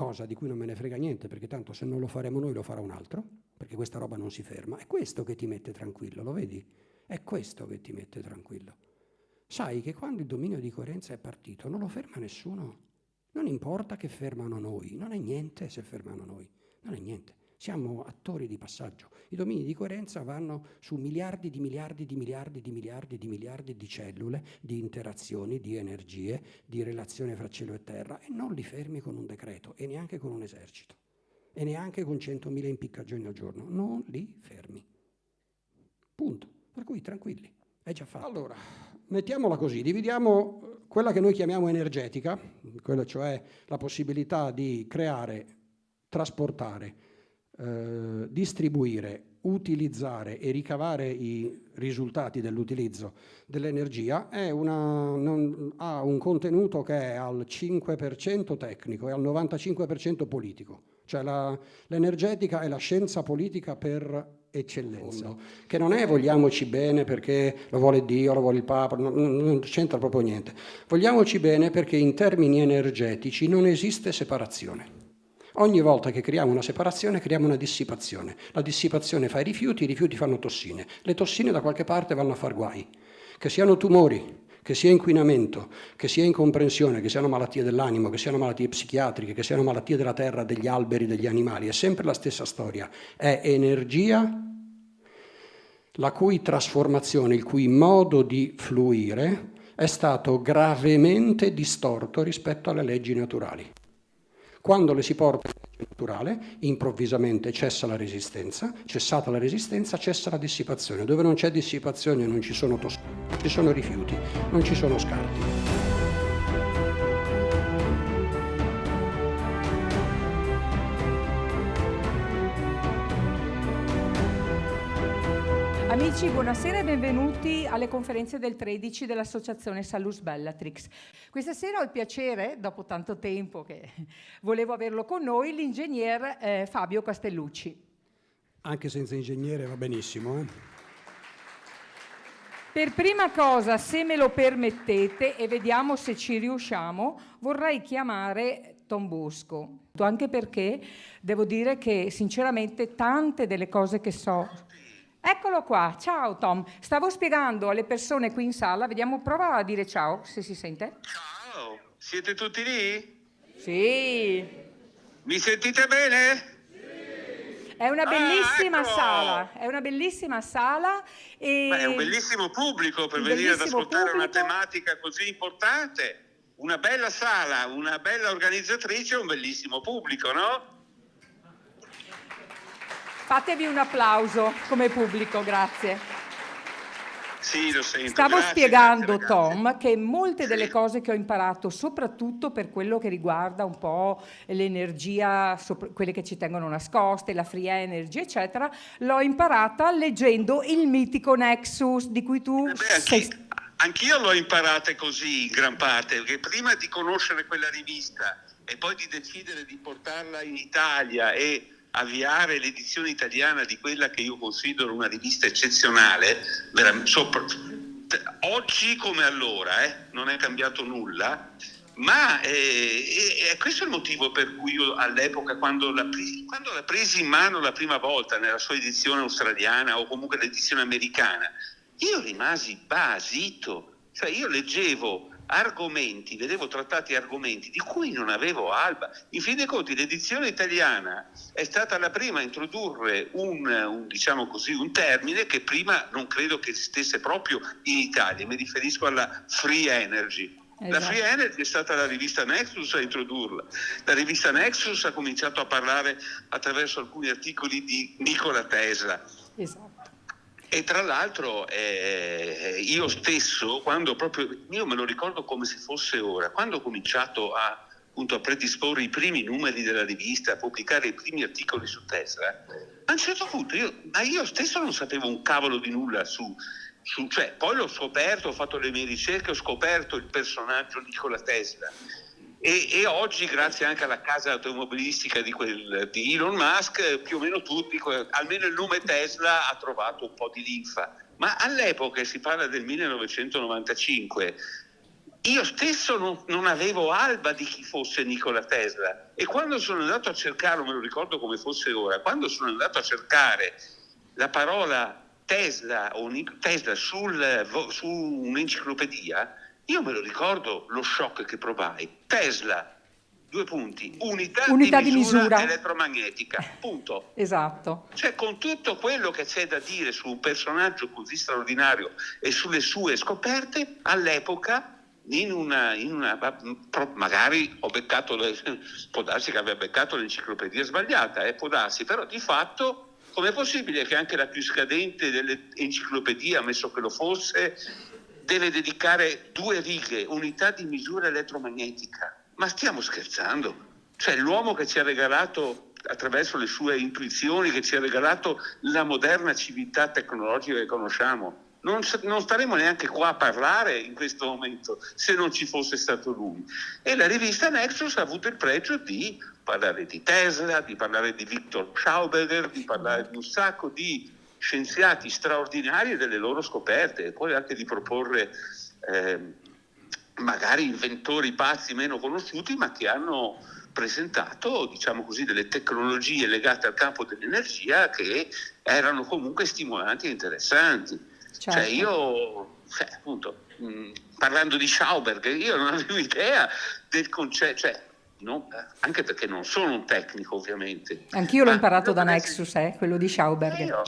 cosa di cui non me ne frega niente, perché tanto se non lo faremo noi lo farà un altro, perché questa roba non si ferma. È questo che ti mette tranquillo, lo vedi? È questo che ti mette tranquillo. Sai che quando il dominio di coerenza è partito non lo ferma nessuno. Non importa che fermano noi, non è niente se fermano noi, non è niente. Siamo attori di passaggio. I domini di coerenza vanno su miliardi di miliardi di miliardi di miliardi di miliardi di cellule, di interazioni, di energie, di relazione fra cielo e terra, e non li fermi con un decreto e neanche con un esercito e neanche con 100.000 impiccagioni al giorno. Non li fermi. Punto. Per cui tranquilli, è già fatto. Allora, mettiamola così, dividiamo quella che noi chiamiamo energetica, quella cioè la possibilità di creare, trasportare, distribuire, utilizzare e ricavare i risultati dell'utilizzo dell'energia, ha un contenuto che è al 5% tecnico e al 95% politico. Cioè l'energetica è la scienza politica per eccellenza, che non è vogliamoci bene perché lo vuole Dio, lo vuole il Papa, non c'entra proprio niente. Vogliamoci bene perché in termini energetici non esiste separazione. Ogni volta che creiamo una separazione creiamo una dissipazione. La dissipazione fa i rifiuti fanno tossine. Le tossine da qualche parte vanno a far guai. Che siano tumori, che sia inquinamento, che sia incomprensione, che siano malattie dell'animo, che siano malattie psichiatriche, che siano malattie della terra, degli alberi, degli animali. È sempre la stessa storia. È energia la cui trasformazione, il cui modo di fluire è stato gravemente distorto rispetto alle leggi naturali. Quando le si porta in legge naturale, improvvisamente cessa la resistenza, cessata la resistenza, cessa la dissipazione. Dove non c'è dissipazione non ci sono tossine, non ci sono rifiuti, non ci sono scarti. Amici, buonasera e benvenuti alle conferenze del 13 dell'Associazione Salus Bellatrix. Questa sera ho il piacere, dopo tanto tempo che volevo averlo con noi, l'ingegner Fabio Castellucci. Anche senza ingegnere va benissimo. Per prima cosa, se me lo permettete, e vediamo se ci riusciamo, vorrei chiamare Tom Bosco, anche perché devo dire che sinceramente tante delle cose che so... Eccolo qua, ciao Tom. Stavo spiegando alle persone qui in sala, vediamo, prova a dire ciao, se si sente. Ciao, siete tutti lì? Sì. Mi sentite bene? È una bellissima ecco! sala, è una bellissima sala e... Ma è un bellissimo pubblico per venire ad ascoltare una tematica così importante. Una bella sala, una bella organizzatrice, un bellissimo pubblico, no? Fatevi un applauso come pubblico, grazie. Sì, lo sento. Stavo spiegando, Tom, che molte delle cose che ho imparato, soprattutto per quello che riguarda un po' l'energia, quelle che ci tengono nascoste, la free energy, eccetera, l'ho imparata leggendo il mitico Nexus, di cui tu sei... Anch'io l'ho imparata così, in gran parte, perché prima di conoscere quella rivista e poi di decidere di portarla in Italia e avviare l'edizione italiana di quella che io considero una rivista eccezionale, oggi come allora, non è cambiato nulla, ma questo è il motivo per cui io all'epoca, quando la presi in mano la prima volta nella sua edizione australiana o comunque l'edizione americana, io rimasi basito, cioè io leggevo argomenti, vedevo trattati argomenti di cui non avevo alba. In fin dei conti l'edizione italiana è stata la prima a introdurre diciamo così, un termine che prima non credo che esistesse proprio in Italia, mi riferisco alla free energy. Esatto. La free energy è stata la rivista Nexus a introdurla. La rivista Nexus ha cominciato a parlare attraverso alcuni articoli di Nikola Tesla. Esatto. E tra l'altro io stesso, io me lo ricordo come se fosse ora, quando ho cominciato a predisporre i primi numeri della rivista, a pubblicare i primi articoli su Tesla, a un certo punto io stesso non sapevo un cavolo di nulla cioè, poi l'ho scoperto, ho fatto le mie ricerche, ho scoperto il personaggio Nikola Tesla. E oggi, grazie anche alla casa automobilistica di Elon Musk, più o meno tutti, almeno il nome Tesla ha trovato un po' di linfa. Ma all'epoca, si parla del 1995, io stesso non avevo alba di chi fosse Nikola Tesla, e quando sono andato a cercarlo, me lo ricordo come fosse ora, quando sono andato a cercare la parola Tesla o Tesla su un'enciclopedia, io me lo ricordo lo shock che provai. Tesla, unità di misura elettromagnetica, punto. Esatto. Cioè, con tutto quello che c'è da dire su un personaggio così straordinario e sulle sue scoperte, all'epoca, magari può darsi che abbia beccato l'enciclopedia sbagliata, può darsi, però di fatto com'è possibile che anche la più scadente delle enciclopedie, ammesso che lo fosse, deve dedicare 2 righe, unità di misura elettromagnetica? Ma stiamo scherzando? Cioè, l'uomo che ci ha regalato, attraverso le sue intuizioni, che ci ha regalato la moderna civiltà tecnologica che conosciamo, non staremo neanche qua a parlare in questo momento se non ci fosse stato lui. E la rivista Nexus ha avuto il pregio di parlare di Tesla, di parlare di Victor Schauberger, di parlare di un sacco di scienziati straordinari e delle loro scoperte, e poi anche di proporre magari inventori pazzi meno conosciuti, ma che hanno presentato, diciamo così, delle tecnologie legate al campo dell'energia che erano comunque stimolanti e interessanti. Certo. Cioè io, appunto, parlando di Schauberger, io non avevo idea del concetto, cioè, anche perché non sono un tecnico, ovviamente. Anch'io l'ho imparato da Nexus, quello di Schauberger.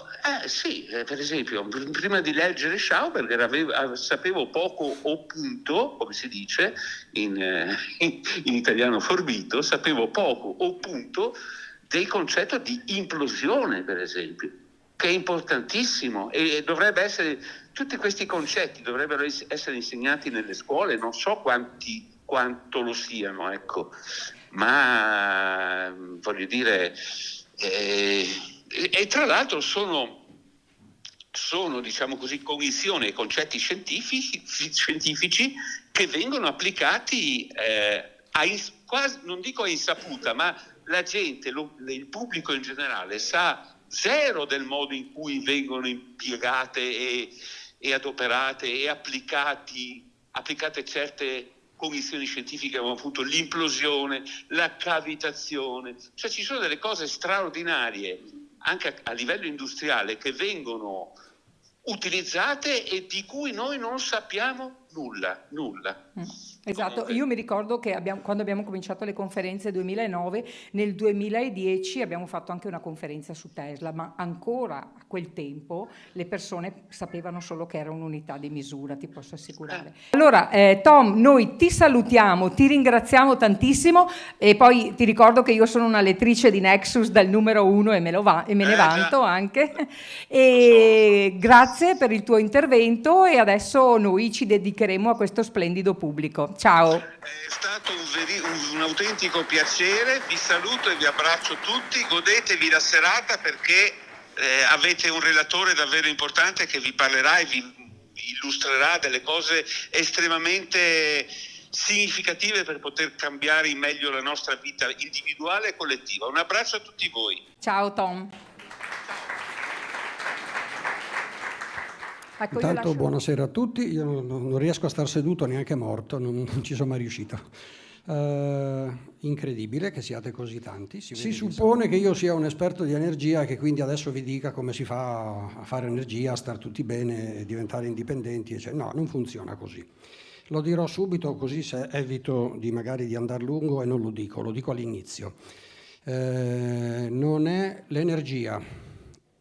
Sì, per esempio, prima di leggere Schauberger sapevo poco o punto, come si dice in italiano forbito, sapevo poco o punto del concetto di implosione, per esempio, che è importantissimo, e dovrebbe essere, tutti questi concetti dovrebbero essere insegnati nelle scuole, non so quanto lo siano, ecco, ma voglio dire, e tra l'altro sono diciamo così, cognizioni e concetti scientifici che vengono applicati quasi, non dico a insaputa, ma la gente, il pubblico in generale sa zero del modo in cui vengono impiegate e adoperate e applicate certe cognizioni scientifiche. Abbiamo avuto l'implosione, la cavitazione, cioè ci sono delle cose straordinarie anche a livello industriale che vengono utilizzate e di cui noi non sappiamo nulla. Esatto, Comunque. Io mi ricordo che quando abbiamo cominciato le conferenze 2009, nel 2010 abbiamo fatto anche una conferenza su Tesla, ma ancora a quel tempo le persone sapevano solo che era un'unità di misura, ti posso assicurare. Allora, Tom, noi ti salutiamo, ti ringraziamo tantissimo, e poi ti ricordo che io sono una lettrice di Nexus dal numero 1 e me ne vanto anche. E grazie per il tuo intervento, e adesso noi ci dedicheremo a questo splendido pubblico. Ciao. È stato un autentico piacere, vi saluto e vi abbraccio tutti, godetevi la serata perché avete un relatore davvero importante che vi parlerà e vi illustrerà delle cose estremamente significative per poter cambiare in meglio la nostra vita individuale e collettiva. Un abbraccio a tutti voi. Ciao Tom. Ecco, Intanto buonasera a tutti, io non riesco a star seduto neanche morto, non ci sono mai riuscito. Incredibile che siate così tanti. Si suppone che io sia un esperto di energia, che quindi adesso vi dica come si fa a fare energia, a star tutti bene, diventare indipendenti, eccetera. No, non funziona così. Lo dirò subito, così se evito magari di andare lungo, e non lo dico all'inizio. Non è l'energia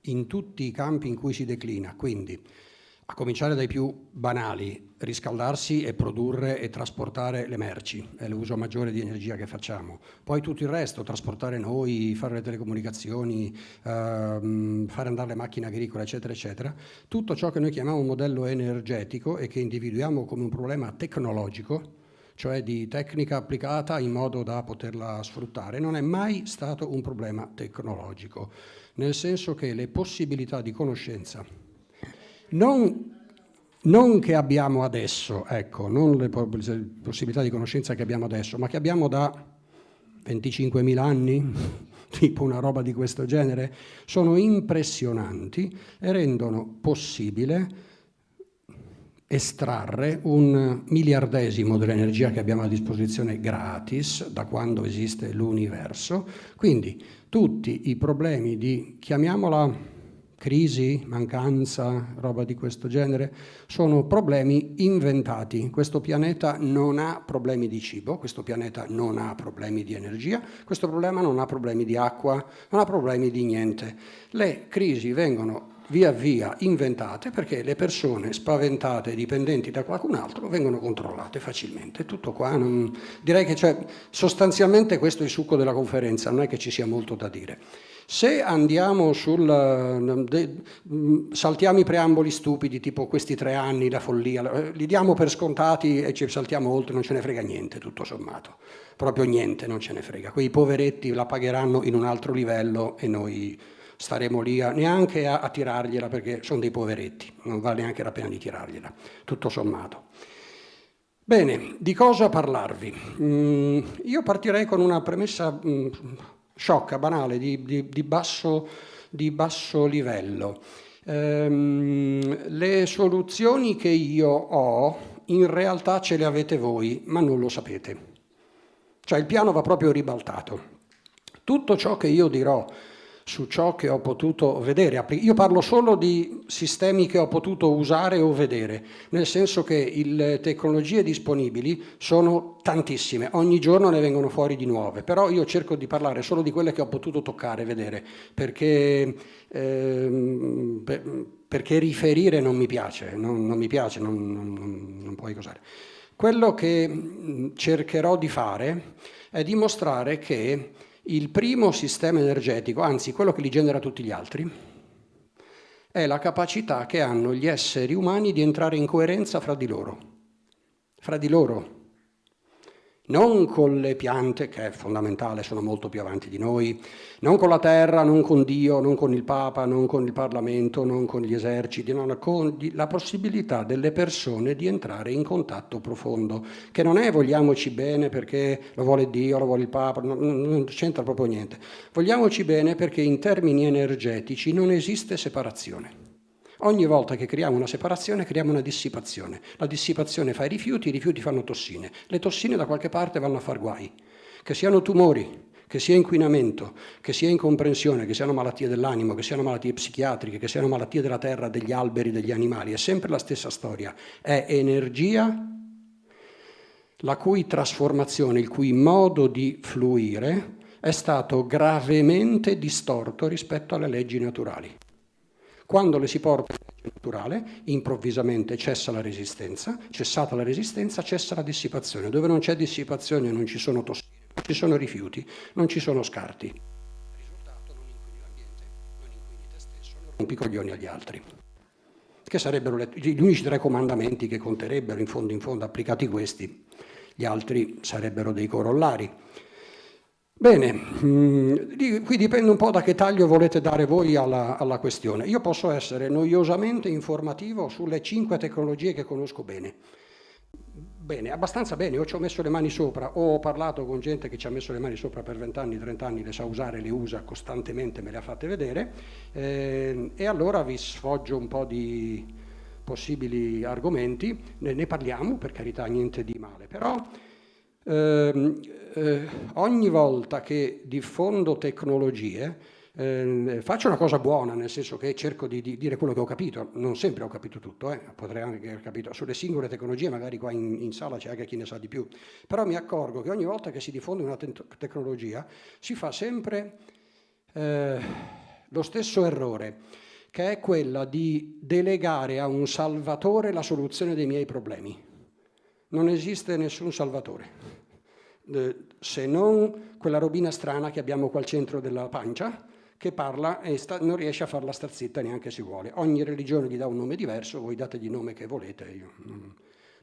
in tutti i campi in cui si declina, quindi a cominciare dai più banali: riscaldarsi e produrre e trasportare le merci, è l'uso maggiore di energia che facciamo. Poi tutto il resto, trasportare noi, fare le telecomunicazioni, fare andare le macchine agricole, eccetera, eccetera. Tutto ciò che noi chiamiamo un modello energetico e che individuiamo come un problema tecnologico, cioè di tecnica applicata in modo da poterla sfruttare, non è mai stato un problema tecnologico, nel senso che le possibilità di conoscenza non che abbiamo adesso, ecco, non le possibilità di conoscenza che abbiamo adesso, ma che abbiamo da 25.000 anni, tipo una roba di questo genere, sono impressionanti e rendono possibile estrarre 1/1000 dell'energia che abbiamo a disposizione gratis da quando esiste l'universo. Quindi tutti i problemi di, chiamiamola crisi, mancanza, roba di questo genere, sono problemi inventati. Questo pianeta non ha problemi di cibo, questo pianeta non ha problemi di energia, questo problema non ha problemi di acqua, non ha problemi di niente. Le crisi vengono via via inventate perché le persone spaventate, dipendenti da qualcun altro, vengono controllate facilmente. Tutto qua, direi che sostanzialmente questo è il succo della conferenza, non è che ci sia molto da dire. Se andiamo saltiamo i preamboli stupidi, tipo questi 3 anni, la follia, li diamo per scontati e ci saltiamo oltre, non ce ne frega niente, tutto sommato. Proprio niente, non ce ne frega. Quei poveretti la pagheranno in un altro livello e noi staremo lì neanche a tirargliela, perché sono dei poveretti, non vale neanche la pena di tirargliela, tutto sommato. Bene, di cosa parlarvi? Io partirei con una premessa sciocca, banale, di basso livello. Le soluzioni che io ho in realtà ce le avete voi, ma non lo sapete. Cioè il piano va proprio ribaltato. Tutto ciò che io dirò su ciò che ho potuto vedere, io parlo solo di sistemi che ho potuto usare o vedere, nel senso che le tecnologie disponibili sono tantissime, ogni giorno ne vengono fuori di nuove, però io cerco di parlare solo di quelle che ho potuto toccare, vedere, perché riferire non mi piace, non puoi cosare. Quello che cercherò di fare è dimostrare che il primo sistema energetico, anzi quello che li genera tutti gli altri, è la capacità che hanno gli esseri umani di entrare in coerenza fra di loro, non con le piante, che è fondamentale, sono molto più avanti di noi, non con la terra, non con Dio, non con il Papa, non con il Parlamento, non con gli eserciti, non con la possibilità delle persone di entrare in contatto profondo, che non è vogliamoci bene perché lo vuole Dio, lo vuole il Papa, non c'entra proprio niente. Vogliamoci bene perché in termini energetici non esiste separazione. Ogni volta che creiamo una separazione, creiamo una dissipazione. La dissipazione fa i rifiuti fanno tossine. Le tossine da qualche parte vanno a far guai. Che siano tumori, che sia inquinamento, che sia incomprensione, che siano malattie dell'animo, che siano malattie psichiatriche, che siano malattie della terra, degli alberi, degli animali. È sempre la stessa storia. È energia la cui trasformazione, il cui modo di fluire è stato gravemente distorto rispetto alle leggi naturali. Quando le si porta in legge naturale, improvvisamente cessa la resistenza, cessata la resistenza, cessa la dissipazione. Dove non c'è dissipazione non ci sono tossine, non ci sono rifiuti, non ci sono scarti. Il risultato: non inquini l'ambiente, non inquini te stesso, non rompi i coglioni agli altri. Che sarebbero gli unici 3 comandamenti che conterebbero, in fondo applicati questi, gli altri sarebbero dei corollari. Bene, qui dipende un po' da che taglio volete dare voi alla questione. Io posso essere noiosamente informativo sulle 5 tecnologie che conosco bene. Bene, abbastanza bene, o ci ho messo le mani sopra, o ho parlato con gente che ci ha messo le mani sopra per 20 anni, 30 anni, le sa usare, le usa costantemente, me le ha fatte vedere, e allora vi sfoggio un po' di possibili argomenti, ne parliamo, per carità, niente di male, però ogni volta che diffondo tecnologie faccio una cosa buona, nel senso che cerco di dire quello che ho capito. Non sempre ho capito tutto, potrei anche aver capito sulle singole tecnologie, magari qua in sala c'è anche chi ne sa di più, però mi accorgo che ogni volta che si diffonde una tecnologia si fa sempre lo stesso errore, che è quella di delegare a un salvatore la soluzione dei miei problemi. Non esiste nessun salvatore, se non quella robina strana che abbiamo qua al centro della pancia, che parla e non riesce a farla star zitta neanche se vuole. Ogni religione gli dà un nome diverso, voi dategli il nome che volete. Io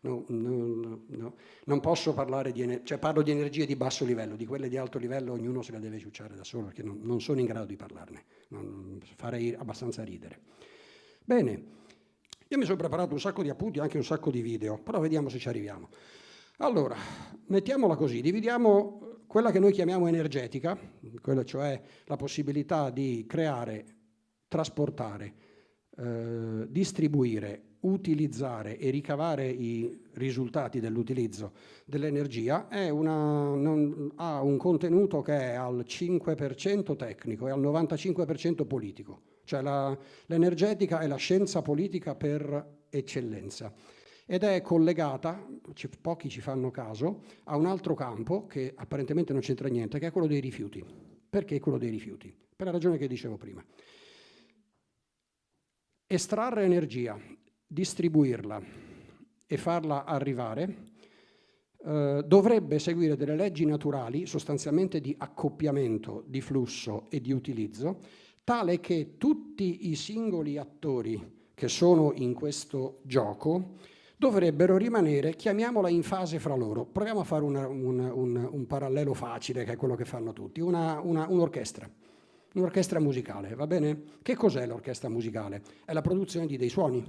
non posso parlare parlo di energie di basso livello, di quelle di alto livello ognuno se le deve ciucciare da solo, perché non sono in grado di parlarne, farei abbastanza ridere. Bene. Io mi sono preparato un sacco di appunti, anche un sacco di video, però vediamo se ci arriviamo. Allora, mettiamola così, dividiamo quella che noi chiamiamo energetica, quella cioè la possibilità di creare, trasportare, distribuire utilizzare e ricavare i risultati dell'utilizzo dell'energia ha un contenuto che è al 5% tecnico e al 95% politico, cioè l'energetica è la scienza politica per eccellenza ed è collegata, pochi ci fanno caso, a un altro campo che apparentemente non c'entra niente, che è quello dei rifiuti. Perché quello dei rifiuti? Per la ragione che dicevo prima. Estrarre energia, distribuirla e farla arrivare dovrebbe seguire delle leggi naturali, sostanzialmente di accoppiamento, di flusso e di utilizzo, tale che tutti i singoli attori che sono in questo gioco dovrebbero rimanere, chiamiamola, in fase fra loro. Proviamo a fare un parallelo facile, che è quello che fanno tutti, un'orchestra. Un'orchestra musicale, va bene? Che cos'è l'orchestra musicale? È la produzione di dei suoni,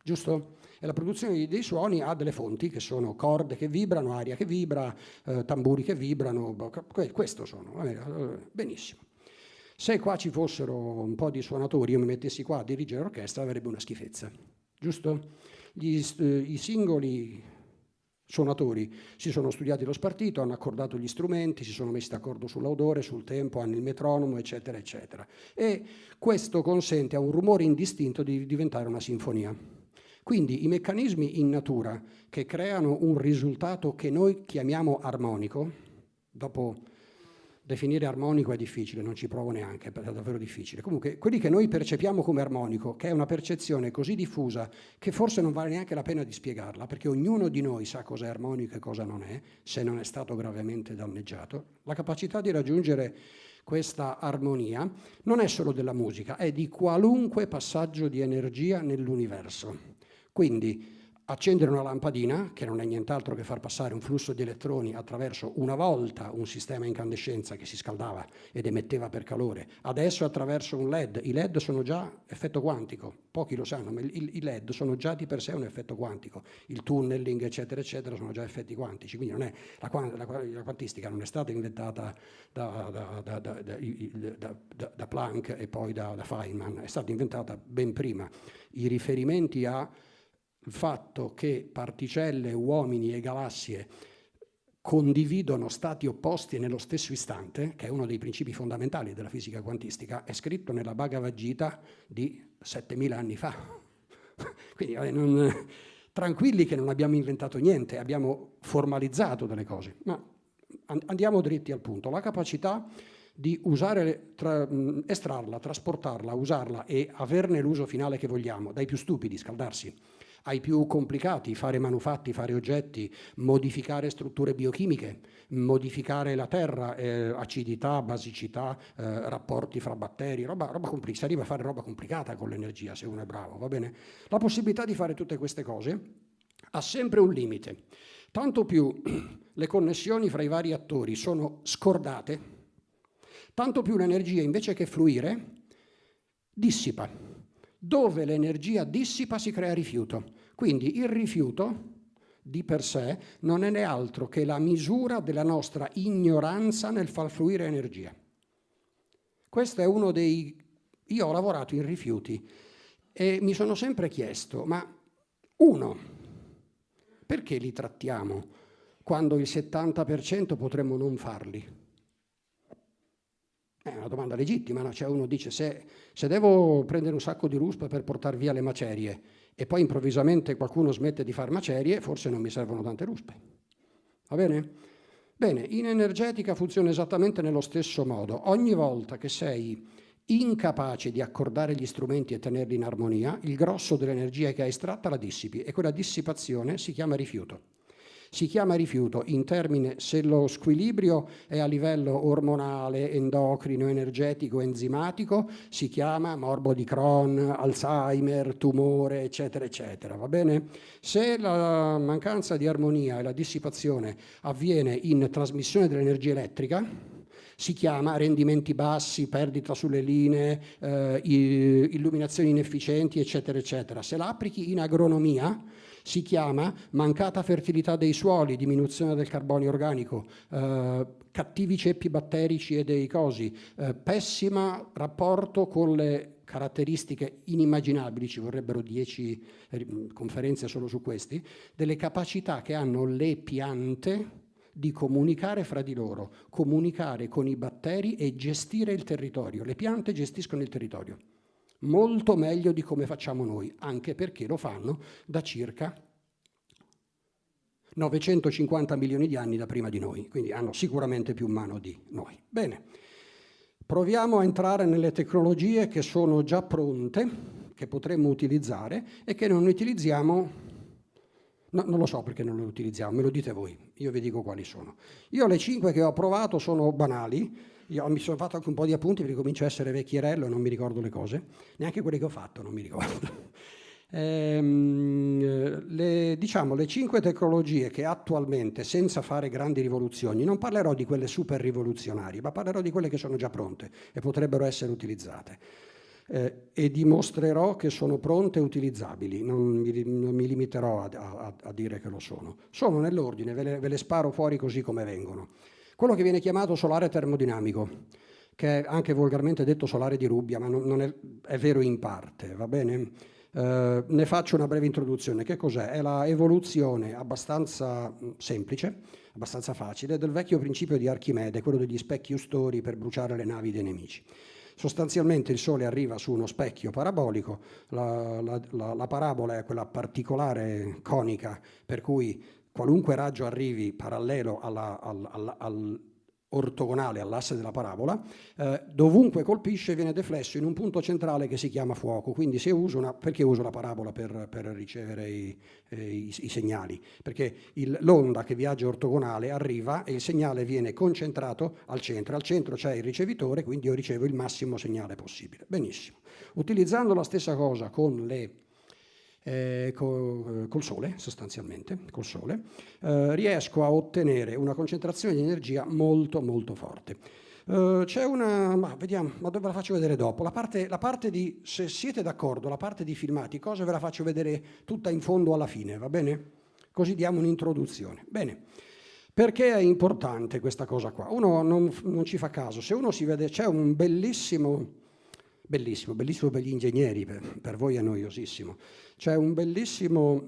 giusto? E la produzione di dei suoni ha delle fonti che sono corde che vibrano, aria che vibra, tamburi che vibrano, questo sono, va bene? Benissimo. Se qua ci fossero un po' di suonatori, io mi mettessi qua a dirigere l'orchestra, avrebbe una schifezza, giusto? I singoli suonatori si sono studiati lo spartito, hanno accordato gli strumenti, si sono messi d'accordo sull'odore, sul tempo, hanno il metronomo, eccetera, eccetera. E questo consente a un rumore indistinto di diventare una sinfonia. Quindi i meccanismi in natura che creano un risultato che noi chiamiamo armonico, dopo definire armonico è difficile, non ci provo neanche, è davvero difficile. Comunque, quelli che noi percepiamo come armonico, che è una percezione così diffusa che forse non vale neanche la pena di spiegarla, perché ognuno di noi sa cosa è armonico e cosa non è, se non è stato gravemente danneggiato, la capacità di raggiungere questa armonia non è solo della musica, è di qualunque passaggio di energia nell'universo. Quindi accendere una lampadina, che non è nient'altro che far passare un flusso di elettroni attraverso una volta un sistema a incandescenza che si scaldava ed emetteva per calore, adesso attraverso un LED. I LED sono già effetto quantico, pochi lo sanno, ma i LED sono già di per sé un effetto quantico, il tunneling eccetera eccetera sono già effetti quantici, quindi non è, la quantistica non è stata inventata da Planck e poi da Feynman, è stata inventata ben prima. I riferimenti a il fatto che particelle, uomini e galassie condividono stati opposti nello stesso istante, che è uno dei principi fondamentali della fisica quantistica, è scritto nella Bhagavad Gita di 7000 anni fa. Quindi tranquilli che non abbiamo inventato niente, abbiamo formalizzato delle cose. Ma andiamo dritti al punto. La capacità di usare, estrarla, trasportarla, usarla e averne l'uso finale che vogliamo, dai più stupidi, scaldarsi, ai più complicati, fare manufatti, fare oggetti, modificare strutture biochimiche, modificare la terra, acidità, basicità, rapporti fra batteri, roba complicata. Si arriva a fare roba complicata con l'energia se uno è bravo, va bene? La possibilità di fare tutte queste cose ha sempre un limite. Tanto più le connessioni fra i vari attori sono scordate, tanto più l'energia invece che fluire dissipa. Dove l'energia dissipa si crea rifiuto. Quindi il rifiuto di per sé non è né altro che la misura della nostra ignoranza nel far fluire energia. Questo è uno dei... Io ho lavorato in rifiuti e mi sono sempre chiesto, ma uno, perché li trattiamo quando il 70% potremmo non farli? È una domanda legittima, no? Cioè uno dice se devo prendere un sacco di ruspe per portare via le macerie e poi improvvisamente qualcuno smette di fare macerie, forse non mi servono tante ruspe. Va bene? Bene, in energetica funziona esattamente nello stesso modo. Ogni volta che sei incapace di accordare gli strumenti e tenerli in armonia, il grosso dell'energia che hai estratta la dissipi e quella dissipazione si chiama rifiuto. Si chiama rifiuto in termine, se lo squilibrio è a livello ormonale, endocrino, energetico, enzimatico, si chiama morbo di Crohn, Alzheimer, tumore, eccetera, eccetera, va bene? Se la mancanza di armonia e la dissipazione avviene in trasmissione dell'energia elettrica, si chiama rendimenti bassi, perdita sulle linee, illuminazioni inefficienti, eccetera, eccetera. Se la applichi in agronomia, Si chiama mancata fertilità dei suoli, diminuzione del carbonio organico, cattivi ceppi batterici e dei cosi, pessimo rapporto con le caratteristiche inimmaginabili, ci vorrebbero 10 conferenze solo su questi, delle capacità che hanno le piante di comunicare fra di loro, comunicare con i batteri e gestire il territorio. Le piante gestiscono il territorio molto meglio di come facciamo noi, anche perché lo fanno da circa 950 milioni di anni da prima di noi, quindi hanno sicuramente più mano di noi. Bene, proviamo a entrare nelle tecnologie che sono già pronte, che potremmo utilizzare e che non utilizziamo. No, non lo so perché non le utilizziamo, me lo dite voi, io vi dico quali sono. Io le 5 che ho provato sono banali, io mi sono fatto anche un po' di appunti perché comincio a essere vecchierello e non mi ricordo le cose, neanche quelle che ho fatto non mi ricordo. Diciamo le 5 tecnologie che attualmente, senza fare grandi rivoluzioni, non parlerò di quelle super rivoluzionarie, ma parlerò di quelle che sono già pronte e potrebbero essere utilizzate. E dimostrerò che sono pronte e utilizzabili, non mi limiterò a dire che lo sono. Sono nell'ordine, ve le sparo fuori così come vengono. Quello che viene chiamato solare termodinamico, che è anche volgarmente detto solare di Rubbia, ma non è vero in parte, va bene? Ne faccio una breve introduzione. Che cos'è? È la evoluzione abbastanza semplice, abbastanza facile, del vecchio principio di Archimede, quello degli specchi ustori per bruciare le navi dei nemici. Sostanzialmente il Sole arriva su uno specchio parabolico, la parabola è quella particolare conica per cui qualunque raggio arrivi parallelo ortogonale all'asse della parabola, dovunque colpisce viene deflesso in un punto centrale che si chiama fuoco. Quindi se uso perché uso la parabola per ricevere i segnali? Perché l'onda che viaggia ortogonale arriva e il segnale viene concentrato al centro c'è il ricevitore, quindi io ricevo il massimo segnale possibile. Benissimo. Utilizzando la stessa cosa con col Sole, sostanzialmente, col Sole, riesco a ottenere una concentrazione di energia molto molto forte. C'è una, ma vediamo, ma dove la faccio vedere dopo? La parte di, se siete d'accordo, la parte di filmati, cosa ve la faccio vedere tutta in fondo alla fine, va bene? Così diamo un'introduzione. Bene. Perché è importante questa cosa qua? Uno non ci fa caso. Se uno si vede, c'è un bellissimo per gli ingegneri, per voi è noiosissimo. C'è un bellissimo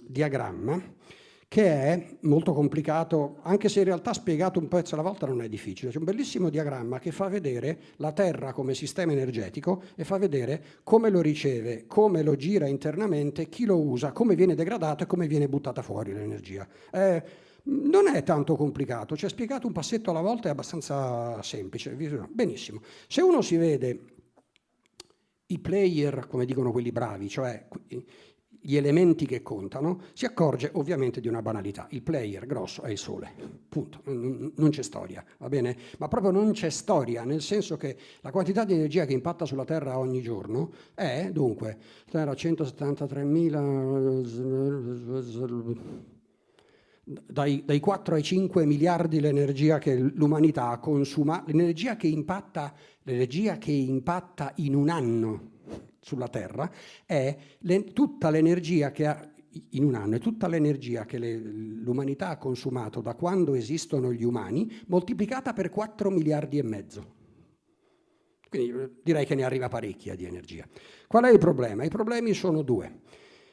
diagramma che è molto complicato, anche se in realtà spiegato un pezzo alla volta non è difficile. C'è un bellissimo diagramma che fa vedere la Terra come sistema energetico e fa vedere come lo riceve, come lo gira internamente, chi lo usa, come viene degradato e come viene buttata fuori l'energia. Non è tanto complicato, cioè spiegato un passetto alla volta è abbastanza semplice. Benissimo. Se uno si vede i player, come dicono quelli bravi, cioè gli elementi che contano, si accorge ovviamente di una banalità. Il player grosso è il Sole, punto. Non c'è storia, va bene? Ma proprio non c'è storia, nel senso che la quantità di energia che impatta sulla Terra ogni giorno è, dunque, Terra 173.000... Dai 4 ai 5 miliardi l'energia che l'umanità consuma, l'energia che impatta in un anno sulla Terra è tutta l'energia che ha in un anno, è tutta l'energia che l'umanità ha consumato da quando esistono gli umani, moltiplicata per 4 miliardi e mezzo. Quindi direi che ne arriva parecchia di energia. Qual è il problema? I problemi sono due.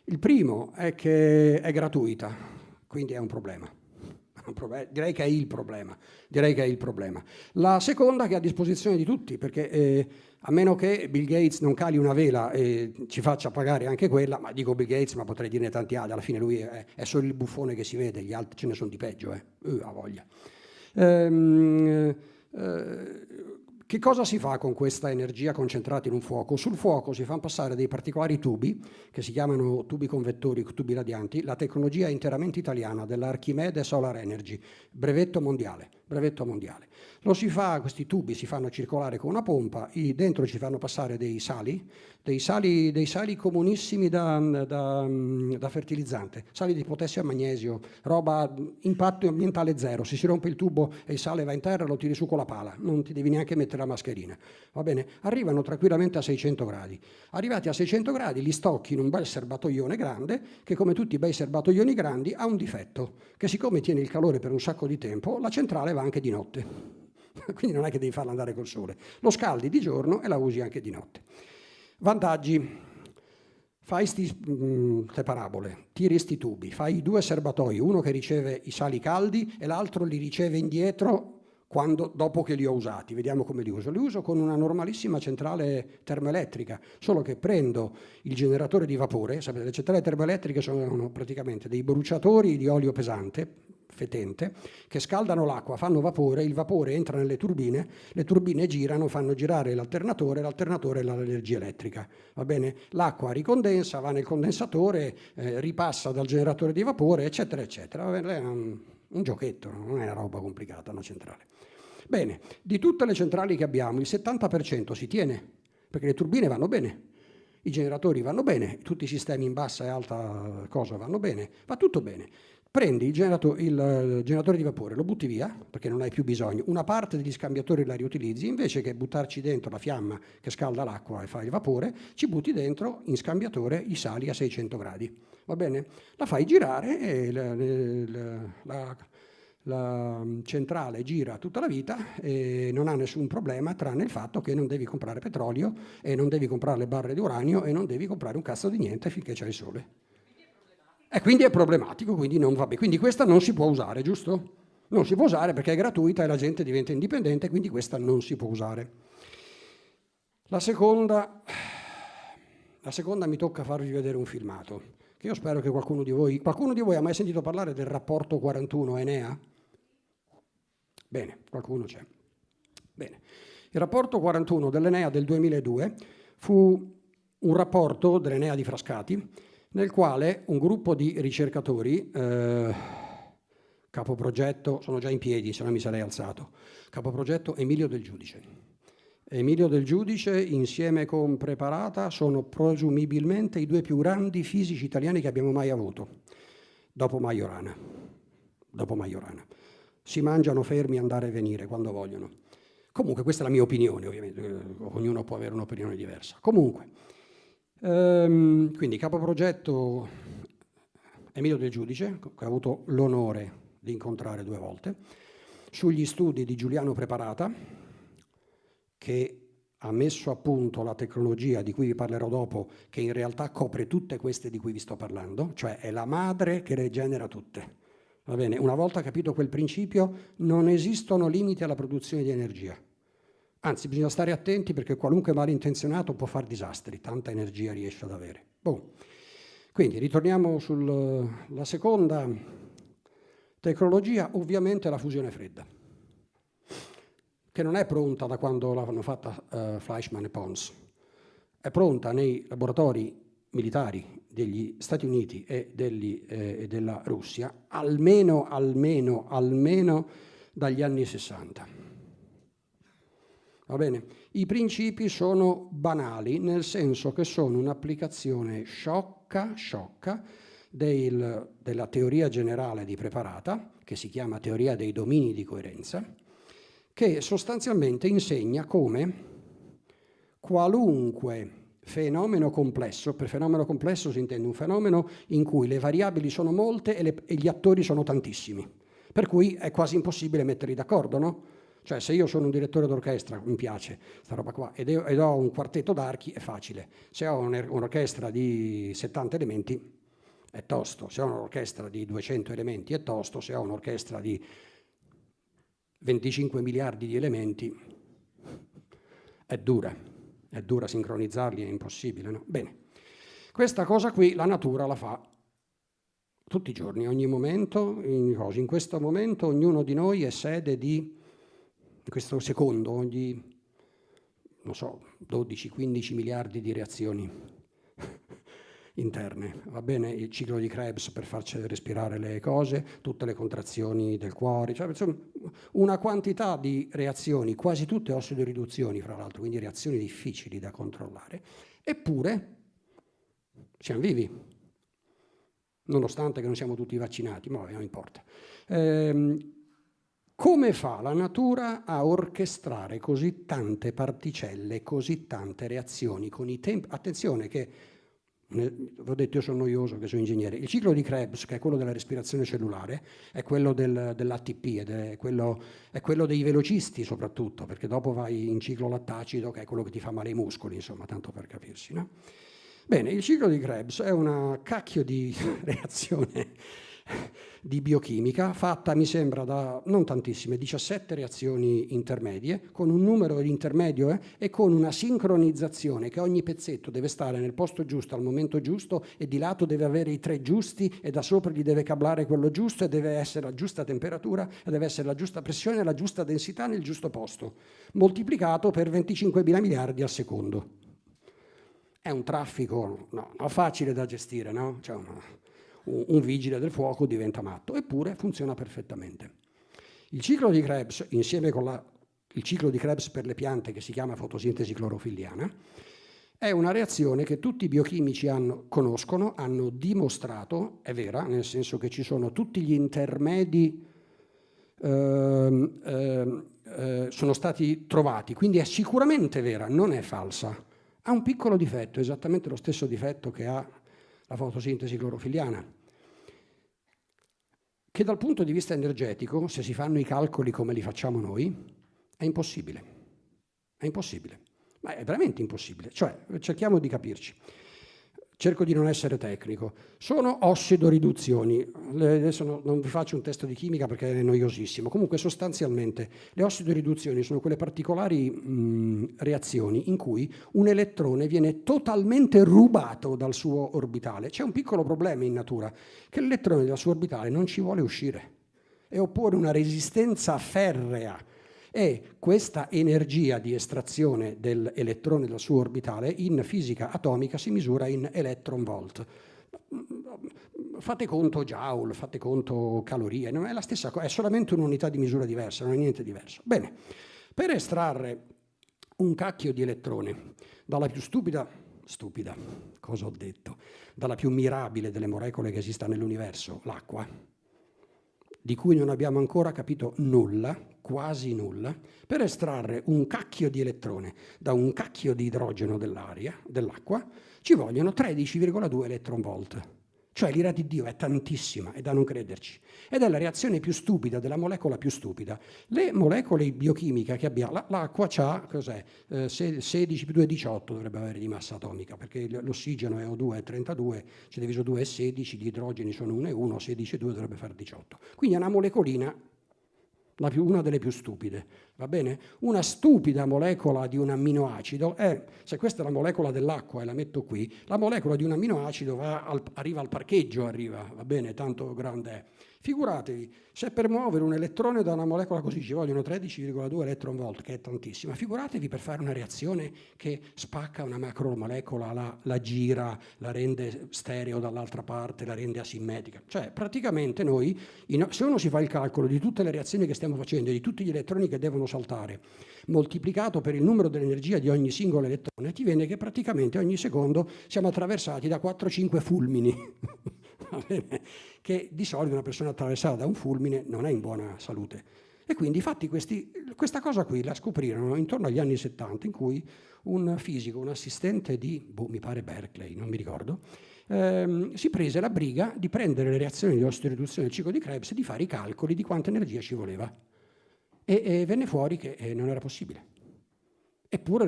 Il primo è che è gratuita. Quindi è un problema. Direi che è il problema. La seconda che è a disposizione di tutti, perché a meno che Bill Gates non cali una vela e ci faccia pagare anche quella, ma dico Bill Gates, ma potrei dirne tanti altri, alla fine lui è solo il buffone che si vede, gli altri ce ne sono di peggio, ha voglia. Che cosa si fa con questa energia concentrata in un fuoco? Sul fuoco si fanno passare dei particolari tubi, che si chiamano tubi convettori, tubi radianti. La tecnologia è interamente italiana, dell'Archimede Solar Energy, brevetto mondiale. brevetto mondiale. Lo si fa, questi tubi si fanno circolare con una pompa, dentro ci fanno passare dei sali comunissimi da fertilizzante, sali di potassio e magnesio, roba impatto ambientale zero. Se si rompe il tubo e il sale va in terra, lo tiri su con la pala, non ti devi neanche mettere la mascherina, va bene? Arrivano tranquillamente a 600 gradi. Arrivati a 600 gradi li stocchi in un bel serbatoione grande che, come tutti i bei serbatoioni grandi, ha un difetto, che siccome tiene il calore per un sacco di tempo, la centrale va anche di notte. Quindi non è che devi farla andare col sole, lo scaldi di giorno e la usi anche di notte. Vantaggi: fai queste parabole, tiri sti tubi, fai 2 serbatoi, uno che riceve i sali caldi e l'altro li riceve indietro dopo che li ho usati. Vediamo come li uso. Li uso con una normalissima centrale termoelettrica, solo che prendo il generatore di vapore. Sapete, le centrali termoelettriche sono praticamente dei bruciatori di olio pesante, fetente, che scaldano l'acqua, fanno vapore, il vapore entra nelle turbine, le turbine girano, fanno girare l'alternatore è l'energia elettrica, va bene? L'acqua ricondensa, va nel condensatore, ripassa dal generatore di vapore, eccetera, eccetera. Va bene? È un giochetto, non è una roba complicata, una centrale. Bene, di tutte le centrali che abbiamo, il 70% si tiene, perché le turbine vanno bene, i generatori vanno bene, tutti i sistemi in bassa e alta cosa vanno bene, va tutto bene. Prendi il generatore di vapore, lo butti via, perché non hai più bisogno, una parte degli scambiatori la riutilizzi, invece che buttarci dentro la fiamma che scalda l'acqua e fa il vapore, ci butti dentro in scambiatore i sali a 600 gradi, va bene? La fai girare e la centrale gira tutta la vita e non ha nessun problema, tranne il fatto che non devi comprare petrolio e non devi comprare le barre di uranio e non devi comprare un cazzo di niente finché c'è il sole. E quindi è problematico, quindi non va bene. Quindi questa non si può usare, giusto? Non si può usare perché è gratuita e la gente diventa indipendente, quindi questa non si può usare. La seconda mi tocca farvi vedere un filmato, che io spero che qualcuno di voi ha mai sentito parlare del rapporto 41 Enea? Bene, qualcuno c'è. Bene. Il rapporto 41 dell'Enea del 2002 fu un rapporto dell'Enea di Frascati, nel quale un gruppo di ricercatori, capoprogetto, sono già in piedi, se no mi sarei alzato, capoprogetto Emilio Del Giudice. Emilio Del Giudice insieme con Preparata sono presumibilmente i 2 più grandi fisici italiani che abbiamo mai avuto, dopo Majorana. Si mangiano fermi, andare e venire quando vogliono. Comunque questa è la mia opinione, ovviamente, ognuno può avere un'opinione diversa. Comunque, quindi capoprogetto Emilio Del Giudice, che ho avuto l'onore di incontrare 2 volte, sugli studi di Giuliano Preparata, che ha messo a punto la tecnologia di cui vi parlerò dopo, che in realtà copre tutte queste di cui vi sto parlando, cioè è la madre che le genera tutte. Va bene? Una volta capito quel principio, non esistono limiti alla produzione di energia. Anzi, bisogna stare attenti perché qualunque malintenzionato può fare disastri, tanta energia riesce ad avere. Quindi ritorniamo sulla seconda tecnologia, ovviamente la fusione fredda, che non è pronta da quando l'hanno fatta Fleischmann e Pons. È pronta nei laboratori militari degli Stati Uniti e della Russia almeno dagli anni 60. Va bene? I principi sono banali, nel senso che sono un'applicazione sciocca della teoria generale di Preparata, che si chiama teoria dei domini di coerenza, che sostanzialmente insegna come qualunque fenomeno complesso, per fenomeno complesso si intende un fenomeno in cui le variabili sono molte e gli attori sono tantissimi, per cui è quasi impossibile metterli d'accordo, no? Cioè se io sono un direttore d'orchestra, mi piace sta roba qua, ed ho un quartetto d'archi, è facile. Se ho un'orchestra di 70 elementi è tosto, se ho un'orchestra di 200 elementi è tosto, se ho un'orchestra di 25 miliardi di elementi è dura sincronizzarli, è impossibile, no? Bene, questa cosa qui la natura la fa tutti i giorni, ogni momento, in questo momento ognuno di noi è sede di, in questo secondo, ogni, non so, 12-15 miliardi di reazioni interne, va bene? Il ciclo di Krebs per farci respirare le cose, tutte le contrazioni del cuore, cioè, insomma, una quantità di reazioni, quasi tutte ossidoriduzioni, fra l'altro, quindi reazioni difficili da controllare, eppure siamo vivi, nonostante che non siamo tutti vaccinati, ma non importa. Come fa la natura a orchestrare così tante particelle, così tante reazioni con i tempi? Attenzione che, vi ho detto, io sono noioso, che sono ingegnere. Il ciclo di Krebs, che è quello della respirazione cellulare, è quello dell'ATP, è quello dei velocisti soprattutto, perché dopo vai in ciclo lattacido, che è quello che ti fa male ai muscoli, insomma, tanto per capirsi, no? Bene, il ciclo di Krebs è una cacchio di reazione di biochimica fatta, mi sembra, da non tantissime, 17 reazioni intermedie, con un numero intermedio e con una sincronizzazione che ogni pezzetto deve stare nel posto giusto al momento giusto e di lato deve avere i 3 giusti e da sopra gli deve cablare quello giusto e deve essere la giusta temperatura e deve essere la giusta pressione e la giusta densità nel giusto posto, moltiplicato per 25.000 miliardi al secondo. È un traffico no, facile da gestire, no? Cioè un vigile del fuoco diventa matto, eppure funziona perfettamente. Il ciclo di Krebs, insieme con il ciclo di Krebs per le piante, che si chiama fotosintesi clorofilliana, è una reazione che tutti i biochimici conoscono, hanno dimostrato, è vera, nel senso che ci sono tutti gli intermedi sono stati trovati, quindi è sicuramente vera, non è falsa. Ha un piccolo difetto, esattamente lo stesso difetto che ha la fotosintesi clorofilliana, che dal punto di vista energetico, se si fanno i calcoli come li facciamo noi, è impossibile. È impossibile, ma è veramente impossibile. Cioè, cerchiamo di capirci. Cerco di non essere tecnico. Sono ossidoriduzioni. Adesso non vi faccio un testo di chimica perché è noiosissimo. Comunque, sostanzialmente, le ossidoriduzioni sono quelle particolari reazioni in cui un elettrone viene totalmente rubato dal suo orbitale. C'è un piccolo problema in natura, che l'elettrone dal suo orbitale non ci vuole uscire e oppone una resistenza ferrea. E questa energia di estrazione dell'elettrone dal suo orbitale in fisica atomica si misura in electron volt. Fate conto joule, fate conto calorie, non è la stessa cosa, è solamente un'unità di misura diversa, non è niente diverso. Bene, per estrarre un cacchio di elettrone dalla più stupida, cosa ho detto, dalla più mirabile delle molecole che esista nell'universo, l'acqua, di cui non abbiamo ancora capito nulla, quasi nulla, per estrarre un cacchio di elettrone da un cacchio di idrogeno dell'acqua, ci vogliono 13,2 electron volt. Cioè l'ira di Dio è tantissima, è da non crederci. Ed è la reazione più stupida della molecola più stupida. Le molecole biochimiche che abbiamo, l'acqua ha, cos'è? 16 più 2 è 18 dovrebbe avere di massa atomica, perché l'ossigeno è O2 è 32, c'è diviso 2 è 16, gli idrogeni sono 1 e 1, 16 e 2 dovrebbe fare 18. Quindi è una molecolina, una delle più stupide, va bene? Una stupida molecola di un amminoacido è, se questa è la molecola dell'acqua e la metto qui, la molecola di un amminoacido arriva al parcheggio, va bene, tanto grande è. Figuratevi, se per muovere un elettrone da una molecola così ci vogliono 13,2 electron volt, che è tantissima, figuratevi per fare una reazione che spacca una macromolecola, la gira, la rende stereo dall'altra parte, la rende asimmetrica. Cioè, praticamente noi, se uno si fa il calcolo di tutte le reazioni che stiamo facendo, di tutti gli elettroni che devono saltare, moltiplicato per il numero dell'energia di ogni singolo elettrone, ti viene che praticamente ogni secondo siamo attraversati da 4-5 fulmini. Che di solito una persona attraversata da un fulmine non è in buona salute. E quindi infatti questa cosa qui la scoprirono intorno agli anni 70, in cui un fisico, un assistente di, mi pare Berkeley, non mi ricordo, si prese la briga di prendere le reazioni di ossidoriduzione del ciclo di Krebs e di fare i calcoli di quanta energia ci voleva. E venne fuori che non era possibile. Eppure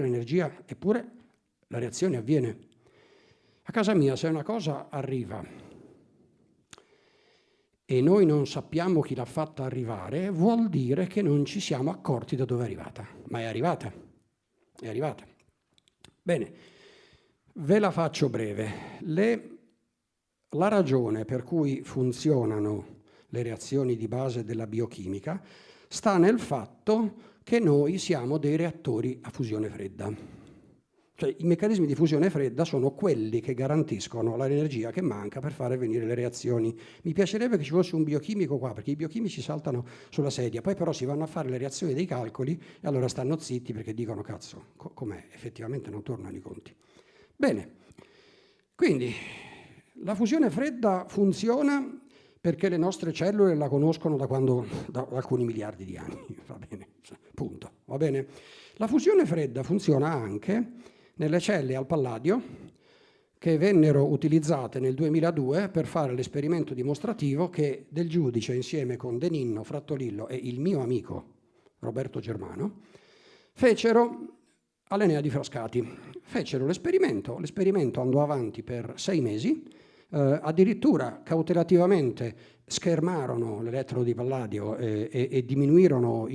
la reazione avviene. A casa mia, se una cosa arriva e noi non sappiamo chi l'ha fatta arrivare, vuol dire che non ci siamo accorti da dove è arrivata. Ma è arrivata. È arrivata. Bene, ve la faccio breve. La ragione per cui funzionano le reazioni di base della biochimica sta nel fatto che noi siamo dei reattori a fusione fredda. Cioè, i meccanismi di fusione fredda sono quelli che garantiscono l'energia che manca per fare venire le reazioni. Mi piacerebbe che ci fosse un biochimico qua, perché i biochimici saltano sulla sedia, poi però si vanno a fare le reazioni dei calcoli e allora stanno zitti perché dicono cazzo, com'è? Effettivamente non tornano i conti. Bene, quindi la fusione fredda funziona perché le nostre cellule la conoscono da alcuni miliardi di anni, va bene, punto, va bene? La fusione fredda funziona anche nelle celle al palladio che vennero utilizzate nel 2002 per fare l'esperimento dimostrativo che Del Giudice insieme con De Ninno, Frattolillo e il mio amico Roberto Germano fecero all'Enea di Frascati. Fecero l'esperimento andò avanti per 6 mesi, addirittura cautelativamente schermarono l'elettrodo di palladio e diminuirono,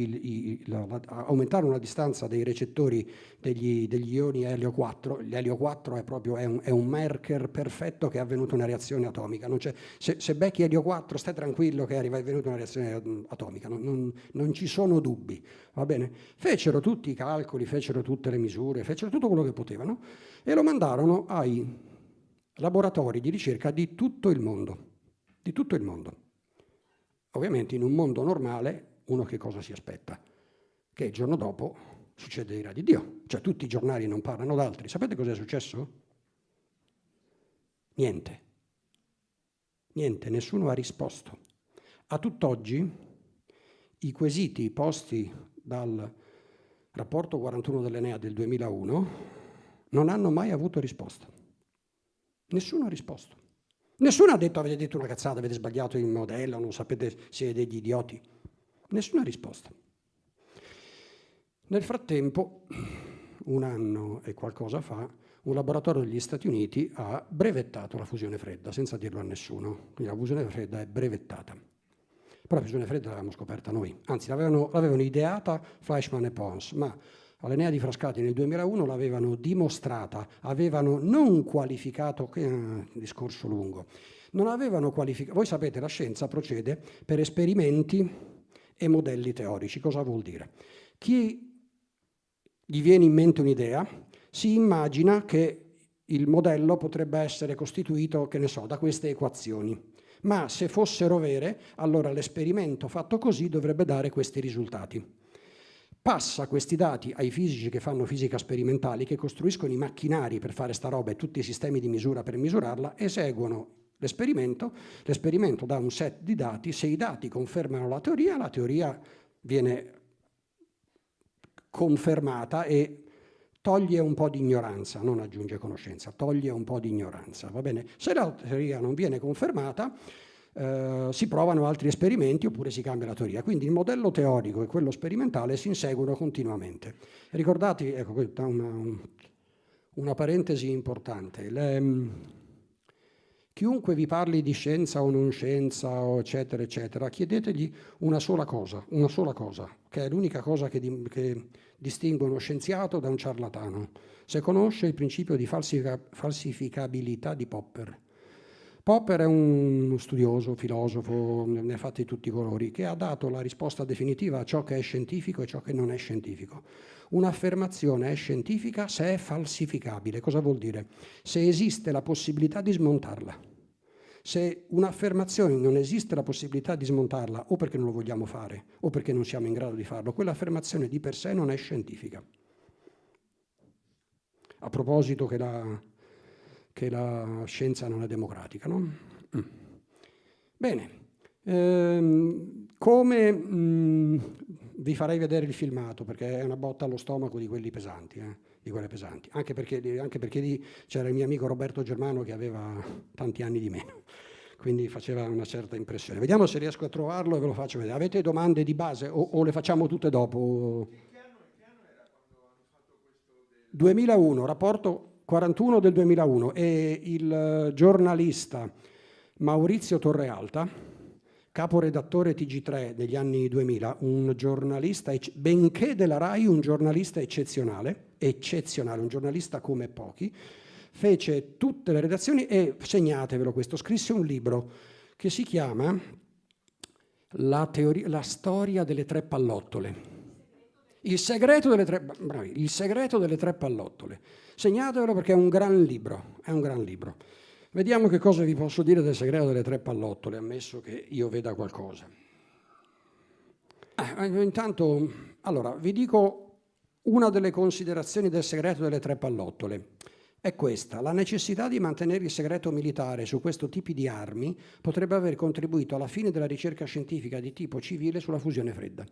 aumentarono la distanza dei recettori degli ioni elio 4. L'elio 4 è un marker perfetto che è avvenuta una reazione atomica. Non c'è, se becchi elio 4 stai tranquillo che è avvenuta una reazione atomica, non ci sono dubbi, va bene? Fecero tutti i calcoli, fecero tutte le misure, fecero tutto quello che potevano e lo mandarono ai laboratori di ricerca di tutto il mondo, di tutto il mondo. Ovviamente in un mondo normale uno che cosa si aspetta? Che il giorno dopo succede l'ira di Dio, cioè tutti i giornali non parlano d'altri. Sapete cos'è successo? Niente, nessuno ha risposto. A tutt'oggi i quesiti posti dal rapporto 41 dell'Enea del 2001 non hanno mai avuto risposta. Nessuno ha risposto. Nessuno ha detto avete detto una cazzata, avete sbagliato il modello, non sapete, siete degli idioti. Nessuno ha risposto. Nel frattempo, un anno e qualcosa fa, un laboratorio degli Stati Uniti ha brevettato la fusione fredda, senza dirlo a nessuno. Quindi la fusione fredda è brevettata. Però la fusione fredda l'avevamo scoperta noi. Anzi, l'avevano ideata Fleischmann e Pons, ma all'Enea di Frascati nel 2001 l'avevano dimostrata, avevano non qualificato, che è un discorso lungo, non avevano qualificato. Voi sapete, la scienza procede per esperimenti e modelli teorici. Cosa vuol dire? Chi gli viene in mente un'idea si immagina che il modello potrebbe essere costituito, che ne so, da queste equazioni. Ma se fossero vere, allora l'esperimento fatto così dovrebbe dare questi risultati. Passa questi dati ai fisici che fanno fisica sperimentale, che costruiscono i macchinari per fare sta roba e tutti i sistemi di misura per misurarla, eseguono l'esperimento dà un set di dati, se i dati confermano la teoria viene confermata e toglie un po' di ignoranza, non aggiunge conoscenza, toglie un po' di ignoranza, va bene? Se la teoria non viene confermata, si provano altri esperimenti oppure si cambia la teoria. Quindi il modello teorico e quello sperimentale si inseguono continuamente. Ricordate, ecco, questa è una parentesi importante. Chiunque vi parli di scienza o non scienza, o eccetera, eccetera, chiedetegli una sola cosa, che è l'unica cosa che distingue uno scienziato da un ciarlatano. Se conosce il principio di falsificabilità di Popper. Popper è uno studioso, filosofo, ne ha fatti tutti i colori, che ha dato la risposta definitiva a ciò che è scientifico e ciò che non è scientifico. Un'affermazione è scientifica se è falsificabile. Cosa vuol dire? Se esiste la possibilità di smontarla. Se un'affermazione non esiste la possibilità di smontarla, o perché non lo vogliamo fare, o perché non siamo in grado di farlo, quell'affermazione di per sé non è scientifica. A proposito che la scienza non è democratica, no? Bene, vi farei vedere il filmato perché è una botta allo stomaco di quelli pesanti, di quelle pesanti, anche perché lì c'era il mio amico Roberto Germano che aveva tanti anni di meno, quindi faceva una certa impressione. Vediamo se riesco a trovarlo e ve lo faccio vedere. Avete domande di base o le facciamo tutte dopo? Che anno era quando hanno fatto questo? 2001, rapporto 41 del 2001, e il giornalista Maurizio Torrealta, caporedattore TG3 degli anni 2000, un giornalista, benché della RAI, un giornalista eccezionale, un giornalista come pochi, fece tutte le redazioni e, segnatevelo questo, scrisse un libro che si chiama La storia delle tre pallottole. Il segreto delle tre pallottole. Segnatevelo perché è un gran libro, è un gran libro. Vediamo che cosa vi posso dire del segreto delle tre pallottole, ammesso che io veda qualcosa. Intanto, allora, vi dico una delle considerazioni del segreto delle tre pallottole. È questa: la necessità di mantenere il segreto militare su questo tipo di armi potrebbe aver contribuito alla fine della ricerca scientifica di tipo civile sulla fusione fredda.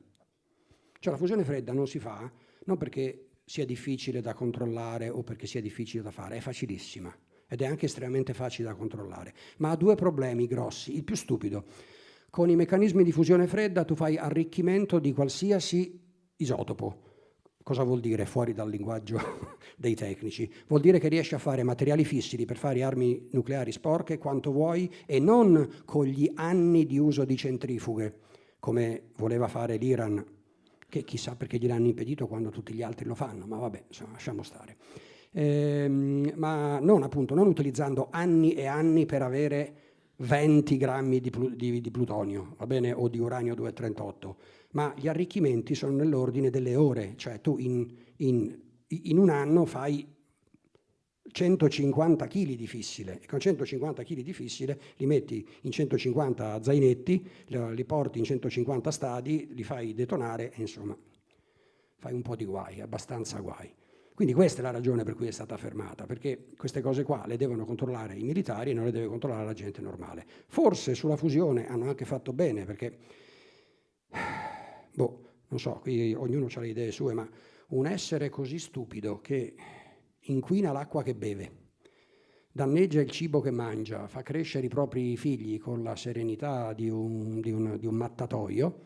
Cioè la fusione fredda non si fa non perché sia difficile da controllare o perché sia difficile da fare, è facilissima ed è anche estremamente facile da controllare, ma ha due problemi grossi. Il più stupido: con i meccanismi di fusione fredda tu fai arricchimento di qualsiasi isotopo. Cosa vuol dire fuori dal linguaggio dei tecnici? Vuol dire che riesci a fare materiali fissili per fare armi nucleari sporche quanto vuoi e non con gli anni di uso di centrifughe, come voleva fare l'Iran, che chissà perché gliel'hanno impedito quando tutti gli altri lo fanno, ma vabbè, insomma, lasciamo stare. Ma non utilizzando anni e anni per avere 20 grammi di plutonio, va bene, o di uranio 238, ma gli arricchimenti sono nell'ordine delle ore, cioè tu in un anno fai 150 kg di fissile e con 150 kg di fissile li metti in 150 zainetti, li porti in 150 stadi, li fai detonare e insomma fai un po' di guai, abbastanza guai. Quindi questa è la ragione per cui è stata fermata, perché queste cose qua le devono controllare i militari e non le deve controllare la gente normale. Forse sulla fusione hanno anche fatto bene, perché, non so, qui ognuno ha le idee sue, ma un essere così stupido che inquina l'acqua che beve, danneggia il cibo che mangia, fa crescere i propri figli con la serenità di un mattatoio,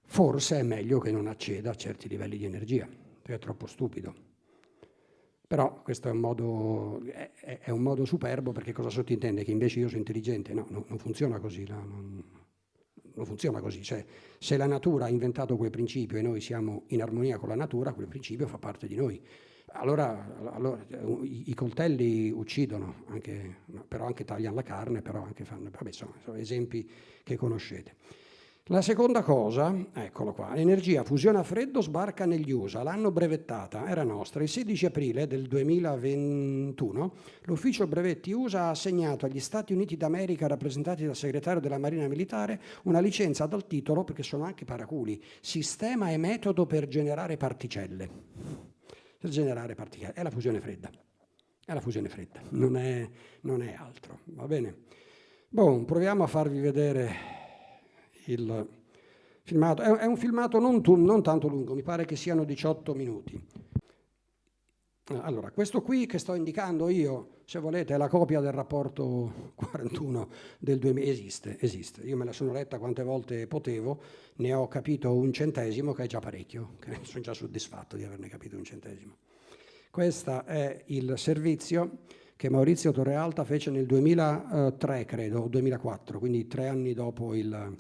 forse è meglio che non acceda a certi livelli di energia, perché è troppo stupido. Però questo è un modo superbo, perché cosa sottintende? Che invece io sono intelligente? No, non funziona così. Non funziona così. Cioè, se la natura ha inventato quel principio e noi siamo in armonia con la natura, quel principio fa parte di noi. Allora i coltelli uccidono, però anche tagliano la carne, però anche fanno... Vabbè, sono esempi che conoscete. La seconda cosa, eccolo qua, l'energia fusione a freddo sbarca negli USA, l'hanno brevettata, era nostra. Il 16 aprile del 2021 l'ufficio brevetti USA ha assegnato agli Stati Uniti d'America, rappresentati dal segretario della Marina Militare, una licenza dal titolo, perché sono anche paraculi, sistema e metodo per generare particelle. Per generare particelle, è la fusione fredda, non è altro, va bene? Proviamo a farvi vedere il filmato. È un filmato non tanto lungo, mi pare che siano 18 minuti. Allora, questo qui che sto indicando io, se volete, è la copia del rapporto 41 del 2000. Esiste. Io me la sono letta quante volte potevo, ne ho capito un centesimo, che è già parecchio, che sono già soddisfatto di averne capito un centesimo. Questo è il servizio che Maurizio Torrealta fece nel 2003, credo, o 2004, quindi 3 anni dopo il...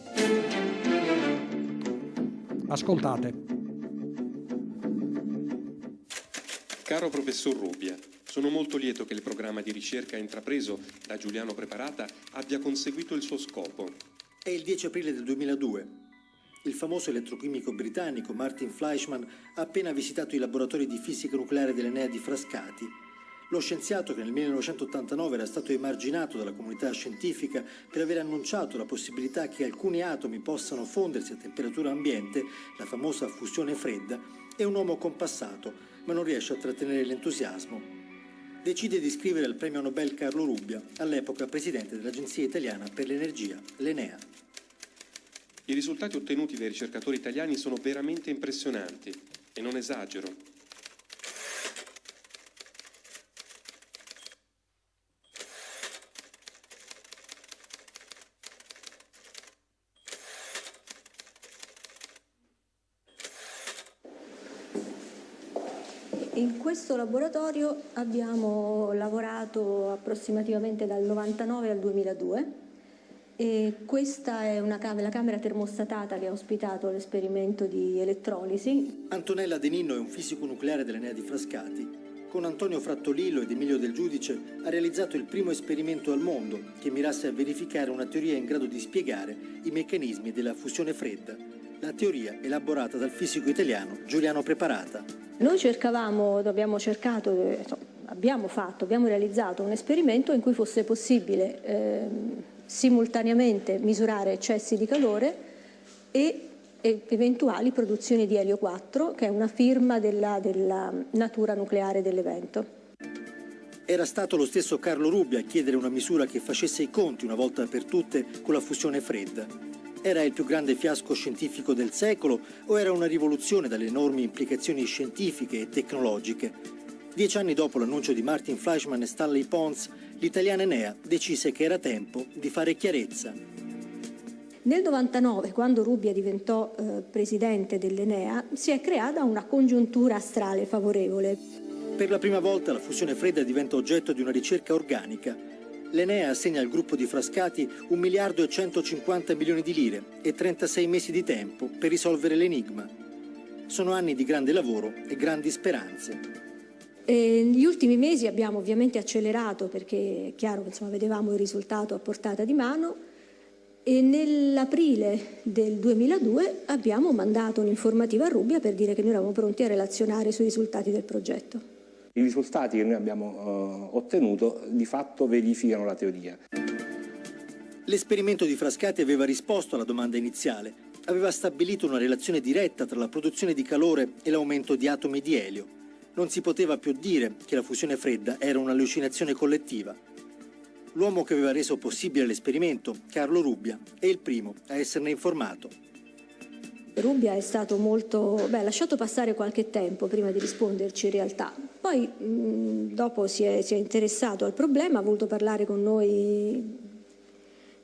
Ascoltate. Caro professor Rubbia, sono molto lieto che il programma di ricerca intrapreso da Giuliano Preparata abbia conseguito il suo scopo. È il 10 aprile del 2002. Il famoso elettrochimico britannico Martin Fleischmann ha appena visitato i laboratori di fisica nucleare dell'Enea di Frascati. Lo scienziato, che nel 1989 era stato emarginato dalla comunità scientifica per aver annunciato la possibilità che alcuni atomi possano fondersi a temperatura ambiente, la famosa fusione fredda, è un uomo compassato, ma non riesce a trattenere l'entusiasmo. Decide di iscrivere al premio Nobel Carlo Rubbia, all'epoca presidente dell'Agenzia Italiana per l'Energia, l'Enea. I risultati ottenuti dai ricercatori italiani sono veramente impressionanti, e non esagero. In questo laboratorio abbiamo lavorato approssimativamente dal 99 al 2002 e questa è la camera termostatata che ha ospitato l'esperimento di elettrolisi. Antonella De Ninno è un fisico nucleare dell'Enea di Frascati. Con Antonio Frattolillo ed Emilio Del Giudice ha realizzato il primo esperimento al mondo che mirasse a verificare una teoria in grado di spiegare i meccanismi della fusione fredda. la teoria elaborata dal fisico italiano Giuliano Preparata. Noi abbiamo realizzato un esperimento in cui fosse possibile simultaneamente misurare eccessi di calore e eventuali produzioni di elio 4, che è una firma della natura nucleare dell'evento. Era stato lo stesso Carlo Rubbia a chiedere una misura che facesse i conti una volta per tutte con la fusione fredda. Era il più grande fiasco scientifico del secolo o era una rivoluzione dalle enormi implicazioni scientifiche e tecnologiche? 10 anni dopo l'annuncio di Martin Fleischmann e Stanley Pons, l'italiana Enea decise che era tempo di fare chiarezza. Nel 99, quando Rubbia diventò presidente dell'Enea, si è creata una congiuntura astrale favorevole. Per la prima volta la fusione fredda diventa oggetto di una ricerca organica. L'Enea assegna al gruppo di Frascati 1 miliardo e 150 milioni di lire e 36 mesi di tempo per risolvere l'enigma. Sono anni di grande lavoro e grandi speranze. Negli ultimi mesi abbiamo ovviamente accelerato perché è chiaro che vedevamo il risultato a portata di mano e nell'aprile del 2002 abbiamo mandato un'informativa a Rubbia per dire che noi eravamo pronti a relazionare sui risultati del progetto. I risultati che noi abbiamo ottenuto di fatto verificano la teoria. L'esperimento di Frascati aveva risposto alla domanda iniziale, aveva stabilito una relazione diretta tra la produzione di calore e l'aumento di atomi di elio. Non si poteva più dire che la fusione fredda era un'allucinazione collettiva. L'uomo che aveva reso possibile l'esperimento, Carlo Rubbia, è il primo a esserne informato. Rubbia è stato ha lasciato passare qualche tempo prima di risponderci in realtà. Poi dopo si è interessato al problema, ha voluto parlare con noi,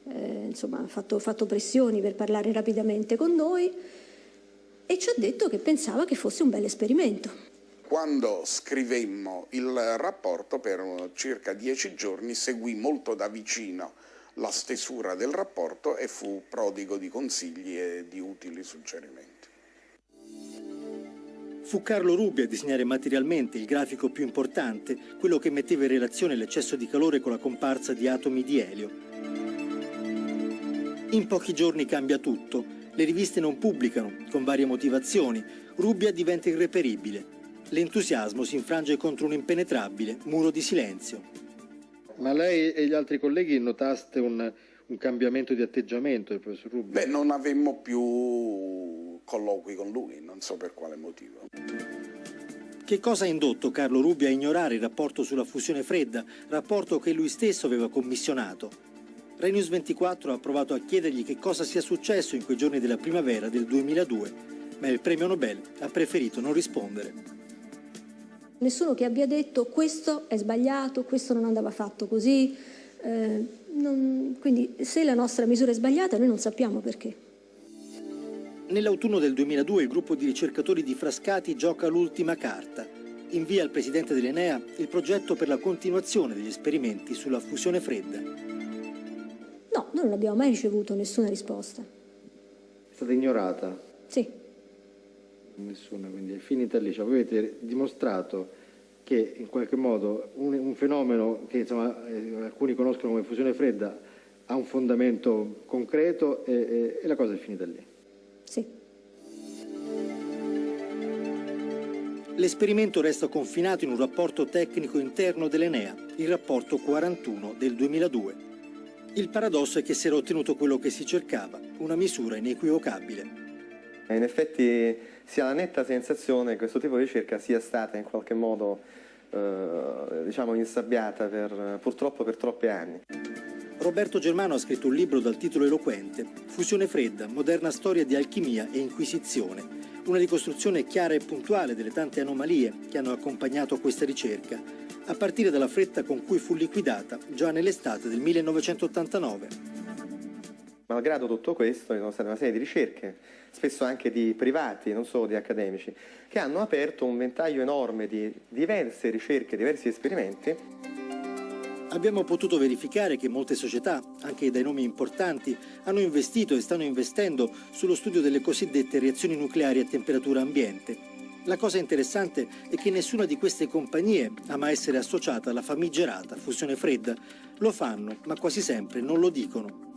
ha fatto pressioni per parlare rapidamente con noi e ci ha detto che pensava che fosse un bel esperimento. Quando scrivemmo il rapporto, per circa 10 giorni seguì molto da vicino la stesura del rapporto e fu prodigo di consigli e di utili suggerimenti. Fu Carlo Rubbia a disegnare materialmente il grafico più importante, quello che metteva in relazione l'eccesso di calore con la comparsa di atomi di elio. In pochi giorni cambia tutto, le riviste non pubblicano, con varie motivazioni, Rubbia diventa irreperibile. L'entusiasmo si infrange contro un impenetrabile muro di silenzio. Ma lei e gli altri colleghi notaste un cambiamento di atteggiamento del professor Rubbia? Non avemmo più colloqui con lui, non so per quale motivo. Che cosa ha indotto Carlo Rubbia a ignorare il rapporto sulla fusione fredda, rapporto che lui stesso aveva commissionato? Rai News 24 ha provato a chiedergli che cosa sia successo in quei giorni della primavera del 2002, ma il premio Nobel ha preferito non rispondere. Nessuno che abbia detto questo è sbagliato, questo non andava fatto così, quindi se la nostra misura è sbagliata noi non sappiamo perché. Nell'autunno del 2002 il gruppo di ricercatori di Frascati gioca l'ultima carta. Invia al presidente dell'Enea il progetto per la continuazione degli esperimenti sulla fusione fredda. No, noi non abbiamo mai ricevuto nessuna risposta. È stata ignorata? Sì. Nessuna, quindi è finita lì. Cioè, avete dimostrato che in qualche modo un fenomeno che alcuni conoscono come fusione fredda ha un fondamento concreto e la cosa è finita lì. Sì. L'esperimento resta confinato in un rapporto tecnico interno dell'Enea, il rapporto 41 del 2002. Il paradosso è che si era ottenuto quello che si cercava, una misura inequivocabile. In effetti si ha la netta sensazione che questo tipo di ricerca sia stata in qualche modo insabbiata purtroppo per troppi anni. Roberto Germano ha scritto un libro dal titolo eloquente, Fusione fredda, moderna storia di alchimia e inquisizione, una ricostruzione chiara e puntuale delle tante anomalie che hanno accompagnato questa ricerca, a partire dalla fretta con cui fu liquidata già nell'estate del 1989. Malgrado tutto questo, ci sono state una serie di ricerche, spesso anche di privati, non solo di accademici, che hanno aperto un ventaglio enorme di diverse ricerche, diversi esperimenti. Abbiamo potuto verificare che molte società, anche dai nomi importanti, hanno investito e stanno investendo sullo studio delle cosiddette reazioni nucleari a temperatura ambiente. La cosa interessante è che nessuna di queste compagnie ama essere associata alla famigerata fusione fredda. Lo fanno, ma quasi sempre non lo dicono.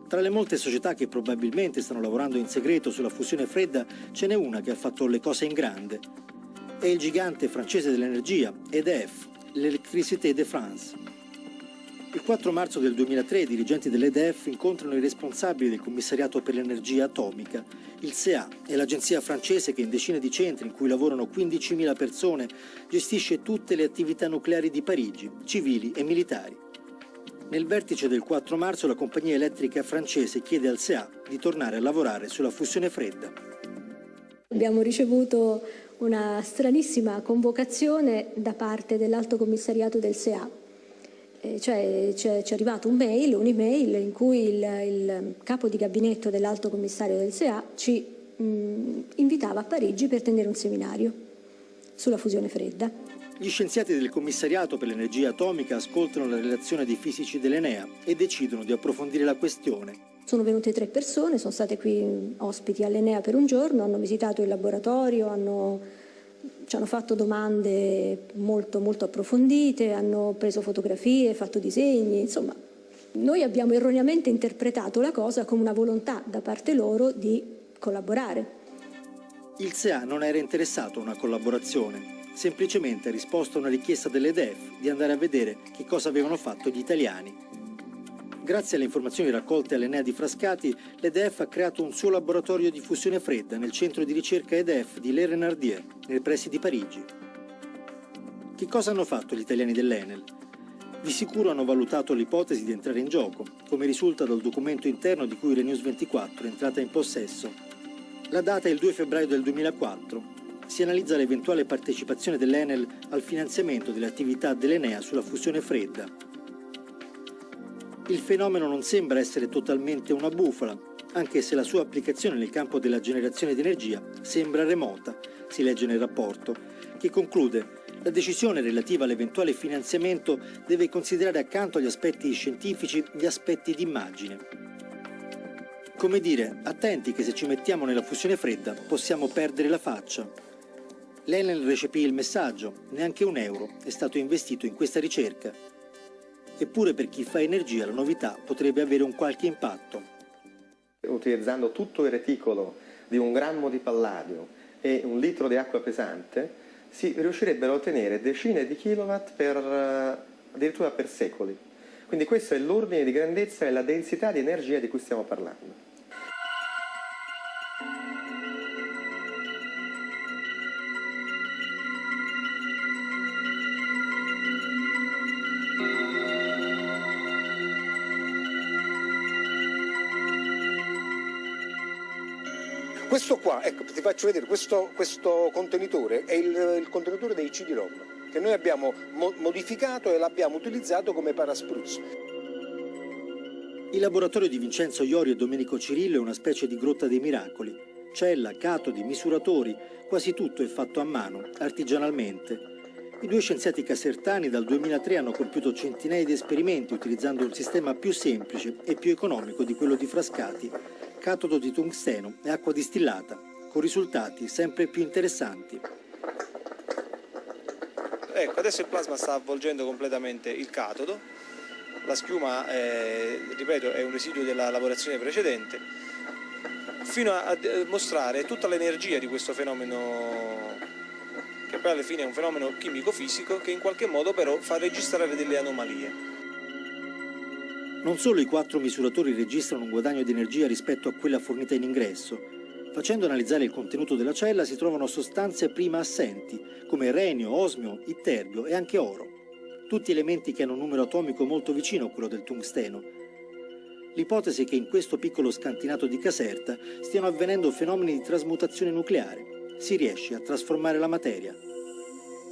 Tra le molte società che probabilmente stanno lavorando in segreto sulla fusione fredda, ce n'è una che ha fatto le cose in grande. È il gigante francese dell'energia, EDF, l'Électricité de France. Il 4 marzo del 2003 i dirigenti dell'EDF incontrano i responsabili del Commissariato per l'Energia Atomica. Il CEA è l'agenzia francese che in decine di centri in cui lavorano 15.000 persone gestisce tutte le attività nucleari di Parigi, civili e militari. Nel vertice del 4 marzo la compagnia elettrica francese chiede al CEA di tornare a lavorare sulla fusione fredda. Abbiamo ricevuto una stranissima convocazione da parte dell'Alto Commissariato del CEA. Cioè ci è arrivato un'email in cui il capo di gabinetto dell'Alto Commissario del CEA ci invitava a Parigi per tenere un seminario sulla fusione fredda. Gli scienziati del Commissariato per l'Energia Atomica ascoltano la relazione dei fisici dell'Enea e decidono di approfondire la questione. Sono venute 3 persone, sono state qui ospiti all'Enea per un giorno, hanno visitato il laboratorio, ci hanno fatto domande molto, molto approfondite, hanno preso fotografie, fatto disegni, insomma. Noi abbiamo erroneamente interpretato la cosa come una volontà da parte loro di collaborare. Il CEA non era interessato a una collaborazione, semplicemente ha risposto a una richiesta dell'EDF di andare a vedere che cosa avevano fatto gli italiani. Grazie alle informazioni raccolte all'Enea di Frascati, l'EDF ha creato un suo laboratorio di fusione fredda nel centro di ricerca EDF di Le Renardier, nei pressi di Parigi. Che cosa hanno fatto gli italiani dell'Enel? Di sicuro hanno valutato l'ipotesi di entrare in gioco, come risulta dal documento interno di cui Renews 24 è entrata in possesso. La data è il 2 febbraio del 2004. Si analizza l'eventuale partecipazione dell'Enel al finanziamento delle attività dell'Enea sulla fusione fredda. Il fenomeno non sembra essere totalmente una bufala, anche se la sua applicazione nel campo della generazione di energia sembra remota, si legge nel rapporto, che conclude: la decisione relativa all'eventuale finanziamento deve considerare accanto agli aspetti scientifici gli aspetti d'immagine. Come dire, attenti che se ci mettiamo nella fusione fredda possiamo perdere la faccia. L'Enel recepì il messaggio, neanche €1 è stato investito in questa ricerca. Eppure per chi fa energia la novità potrebbe avere un qualche impatto. Utilizzando tutto il reticolo di 1 grammo di palladio e 1 litro di acqua pesante si riuscirebbero a ottenere decine di kilowatt addirittura per secoli. Quindi questo è l'ordine di grandezza e la densità di energia di cui stiamo parlando. Questo qua, ecco, ti faccio vedere, questo contenitore è il contenitore dei CD-ROM che noi abbiamo modificato e l'abbiamo utilizzato come paraspruzzo. Il laboratorio di Vincenzo Iorio e Domenico Cirillo è una specie di grotta dei miracoli. Cella, catodi, misuratori, quasi tutto è fatto a mano, artigianalmente. I 2 scienziati casertani dal 2003 hanno compiuto centinaia di esperimenti utilizzando un sistema più semplice e più economico di quello di Frascati, catodo di tungsteno e acqua distillata, con risultati sempre più interessanti. Ecco, adesso il plasma sta avvolgendo completamente il catodo, la schiuma, ripeto, è un residuo della lavorazione precedente, fino a mostrare tutta l'energia di questo fenomeno, che poi alla fine è un fenomeno chimico-fisico che in qualche modo però fa registrare delle anomalie. Non solo i 4 misuratori registrano un guadagno di energia rispetto a quella fornita in ingresso. Facendo analizzare il contenuto della cella si trovano sostanze prima assenti, come renio, osmio, itterbio e anche oro. Tutti elementi che hanno un numero atomico molto vicino a quello del tungsteno. L'ipotesi è che in questo piccolo scantinato di Caserta stiano avvenendo fenomeni di trasmutazione nucleare. Si riesce a trasformare la materia.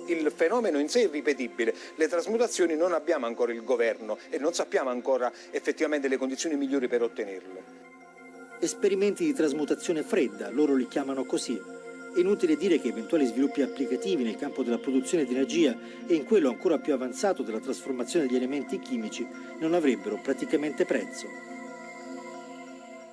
Il fenomeno in sé è ripetibile, le trasmutazioni non abbiamo ancora il governo e non sappiamo ancora effettivamente le condizioni migliori per ottenerle. Esperimenti di trasmutazione fredda, loro li chiamano così. È inutile dire che eventuali sviluppi applicativi nel campo della produzione di energia e in quello ancora più avanzato della trasformazione degli elementi chimici non avrebbero praticamente prezzo.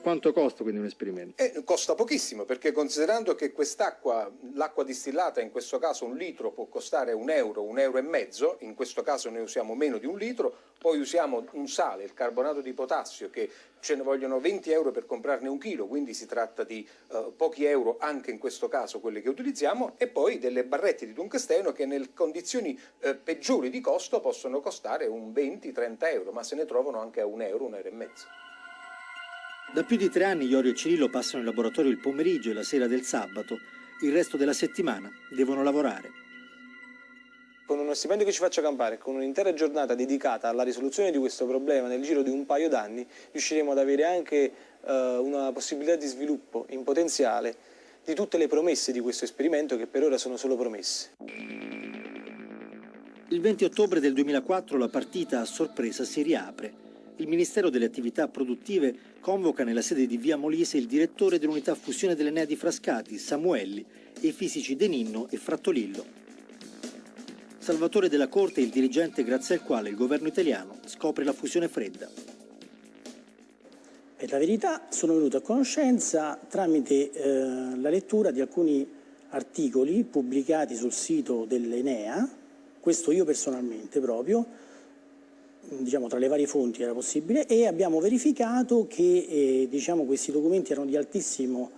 Quanto costa quindi un esperimento? Costa pochissimo, perché considerando che quest'acqua, l'acqua distillata, in questo caso 1 litro, può costare €1,50, in questo caso ne usiamo meno di 1 litro, poi usiamo un sale, il carbonato di potassio, che ce ne vogliono €20 per comprarne 1 chilo, quindi si tratta di pochi euro anche in questo caso quelli che utilizziamo, e poi delle barrette di tungsteno che nelle condizioni peggiori di costo possono costare un 20-30 euro, ma se ne trovano anche a €1, €1,50. Da più di 3 anni Iorio e Cirillo passano in laboratorio il pomeriggio e la sera del sabato. Il resto della settimana devono lavorare. Con uno stipendio che ci faccia campare, con un'intera giornata dedicata alla risoluzione di questo problema nel giro di un paio d'anni, riusciremo ad avere anche una possibilità di sviluppo in potenziale di tutte le promesse di questo esperimento, che per ora sono solo promesse. Il 20 ottobre del 2004 la partita a sorpresa si riapre. Il Ministero delle Attività Produttive convoca nella sede di Via Molise il direttore dell'unità fusione dell'Enea di Frascati, Samuelli, e i fisici De Ninno e Frattolillo. Salvatore della Corte è il dirigente grazie al quale il governo italiano scopre la fusione fredda. Per la verità sono venuto a conoscenza tramite la lettura di alcuni articoli pubblicati sul sito dell'Enea, questo io personalmente proprio, diciamo tra le varie fonti era possibile, e abbiamo verificato che diciamo, questi documenti erano di altissimo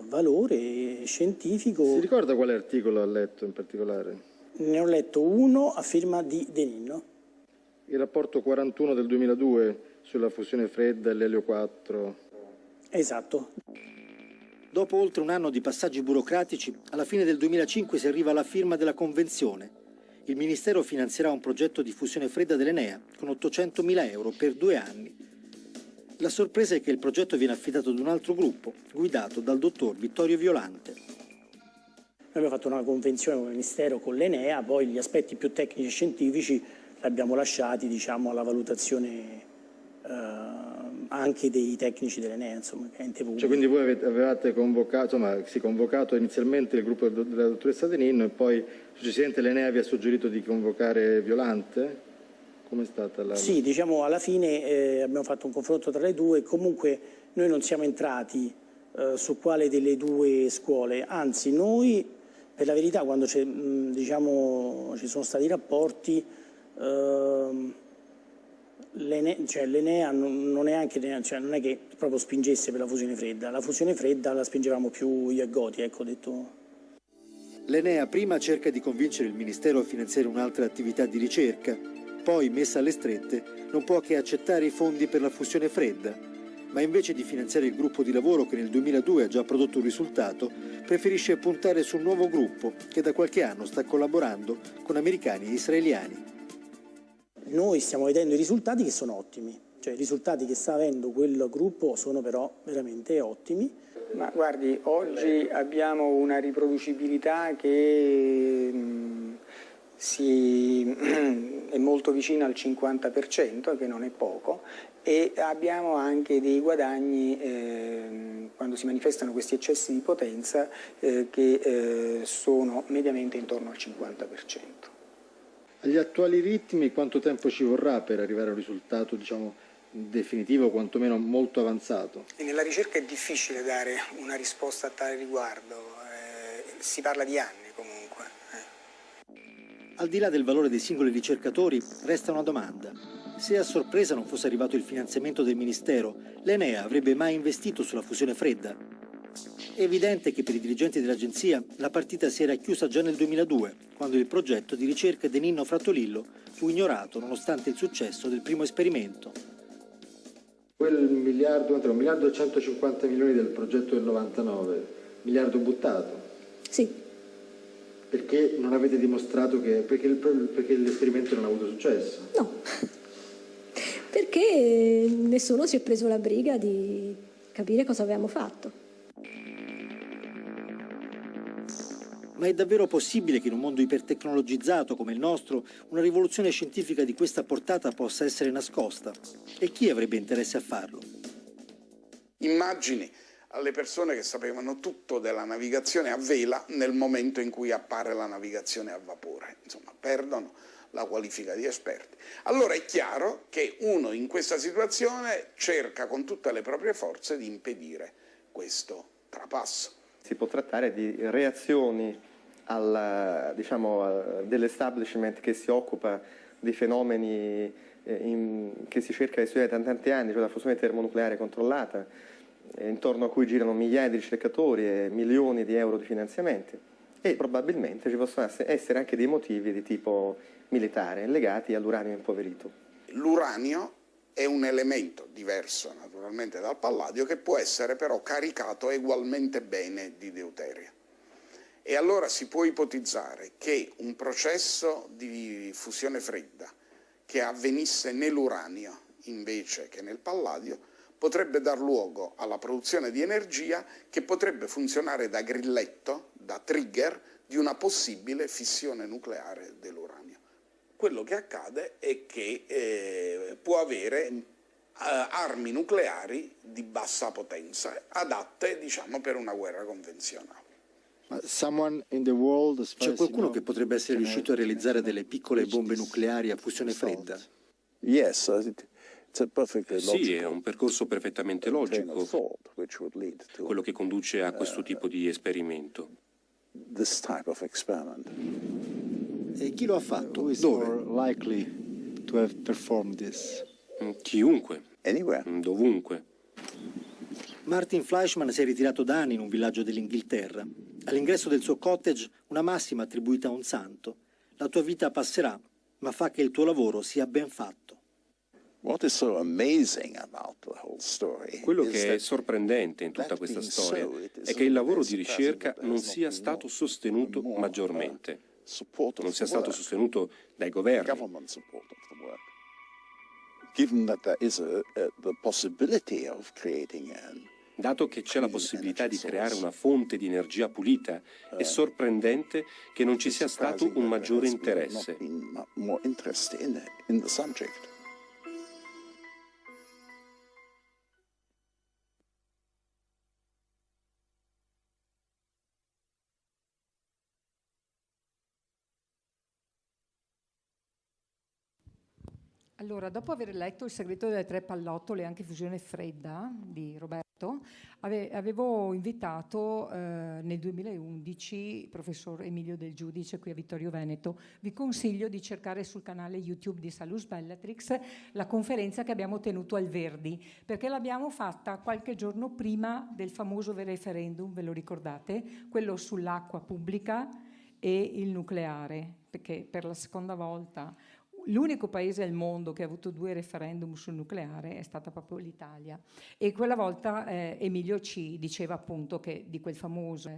valore scientifico. Si ricorda quale articolo ha letto in particolare? Ne ho letto uno a firma di De Ninno. Il rapporto 41 del 2002 sulla fusione fredda e l'elio 4. Esatto. Dopo oltre un anno di passaggi burocratici, alla fine del 2005 si arriva alla firma della convenzione. Il Ministero finanzierà un progetto di fusione fredda dell'Enea con 800.000 euro per 2 anni. La sorpresa è che il progetto viene affidato ad un altro gruppo, guidato dal dottor Vittorio Violante. Noi abbiamo fatto una convenzione con il Ministero, con l'Enea, poi gli aspetti più tecnici e scientifici li abbiamo lasciati diciamo, alla valutazione anche dei tecnici dell'Enea, insomma, ente pubblico. Cioè, quindi voi avevate convocato, convocato inizialmente il gruppo della dottoressa De Ninno e poi successivamente l'Enea vi ha suggerito di convocare Violante? Com'è stata la... Sì, diciamo alla fine abbiamo fatto un confronto tra le due, comunque noi non siamo entrati su quale delle due scuole, anzi noi per la verità quando diciamo, ci sono stati i rapporti l'Enea non è che proprio spingesse per la fusione fredda la spingevamo più io e Goti, ecco detto. L'Enea prima cerca di convincere il Ministero a finanziare un'altra attività di ricerca, poi, messa alle strette, non può che accettare i fondi per la fusione fredda, ma invece di finanziare il gruppo di lavoro che nel 2002 ha già prodotto un risultato, preferisce puntare su un nuovo gruppo che da qualche anno sta collaborando con americani e israeliani. Noi stiamo vedendo i risultati che sono ottimi, cioè i risultati che sta avendo quel gruppo sono però veramente ottimi. Ma guardi, oggi abbiamo una riproducibilità che è molto vicina al 50%, che non è poco, e abbiamo anche dei guadagni quando si manifestano questi eccessi di potenza che sono mediamente intorno al 50%. Agli attuali ritmi quanto tempo ci vorrà per arrivare a un risultato diciamo, definitivo o quantomeno molto avanzato? E nella ricerca è difficile dare una risposta a tale riguardo, si parla di anni comunque. Al di là del valore dei singoli ricercatori, resta una domanda. Se a sorpresa non fosse arrivato il finanziamento del Ministero, l'Enea avrebbe mai investito sulla fusione fredda? È evidente che per i dirigenti dell'agenzia la partita si era chiusa già nel 2002, quando il progetto di ricerca De Ninno Frattolillo fu ignorato nonostante il successo del primo esperimento. Quel miliardo, 1 miliardo e 150 milioni del progetto del 99, miliardo buttato? Sì. Perché non avete dimostrato che... perché l'esperimento non ha avuto successo? No, perché nessuno si è preso la briga di capire cosa avevamo fatto. Ma è davvero possibile che in un mondo ipertecnologizzato come il nostro una rivoluzione scientifica di questa portata possa essere nascosta? E chi avrebbe interesse a farlo? Immagini alle persone che sapevano tutto della navigazione a vela nel momento in cui appare la navigazione a vapore. Insomma, perdono la qualifica di esperti. Allora è chiaro che uno in questa situazione cerca con tutte le proprie forze di impedire questo trapasso. Si può trattare di reazioni dell'establishment che si occupa di fenomeni che si cerca di studiare da tanti anni, cioè la fusione termonucleare controllata, intorno a cui girano migliaia di ricercatori e milioni di euro di finanziamenti, e probabilmente ci possono essere anche dei motivi di tipo militare legati all'uranio impoverito. L'uranio è un elemento diverso naturalmente dal palladio, che può essere però caricato ugualmente bene di deuterio. E allora si può ipotizzare che un processo di fusione fredda che avvenisse nell'uranio invece che nel palladio potrebbe dar luogo alla produzione di energia che potrebbe funzionare da grilletto, da trigger di una possibile fissione nucleare dell'uranio. Quello che accade è che può avere armi nucleari di bassa potenza, adatte, diciamo, per una guerra convenzionale. C'è qualcuno che potrebbe essere riuscito a realizzare delle piccole bombe nucleari a fusione fredda? Sì, è un percorso perfettamente logico, quello che conduce a questo tipo di esperimento. E chi lo ha fatto? Dove? Chiunque, dovunque. Martin Fleischmann si è ritirato da anni in un villaggio dell'Inghilterra. All'ingresso del suo cottage una massima attribuita a un santo: la tua vita passerà, ma fa che il tuo lavoro sia ben fatto. Quello che è sorprendente in tutta questa storia è che il lavoro di ricerca non sia stato sostenuto maggiormente, non sia stato sostenuto dai governi. Dato che c'è la possibilità di creare una fonte di energia pulita, è sorprendente che non ci sia stato un maggiore interesse. Allora, dopo aver letto Il segreto delle tre pallottole e anche Fusione fredda di Roberto, avevo invitato nel 2011 il professor Emilio Del Giudice qui a Vittorio Veneto. Vi consiglio di cercare sul canale YouTube di Salus Bellatrix la conferenza che abbiamo tenuto al Verdi, perché l'abbiamo fatta qualche giorno prima del famoso referendum, ve lo ricordate? Quello sull'acqua pubblica e il nucleare, perché per la seconda volta l'unico paese al mondo che ha avuto 2 referendum sul nucleare è stata proprio l'Italia. E quella volta Emilio ci diceva appunto che di quel famoso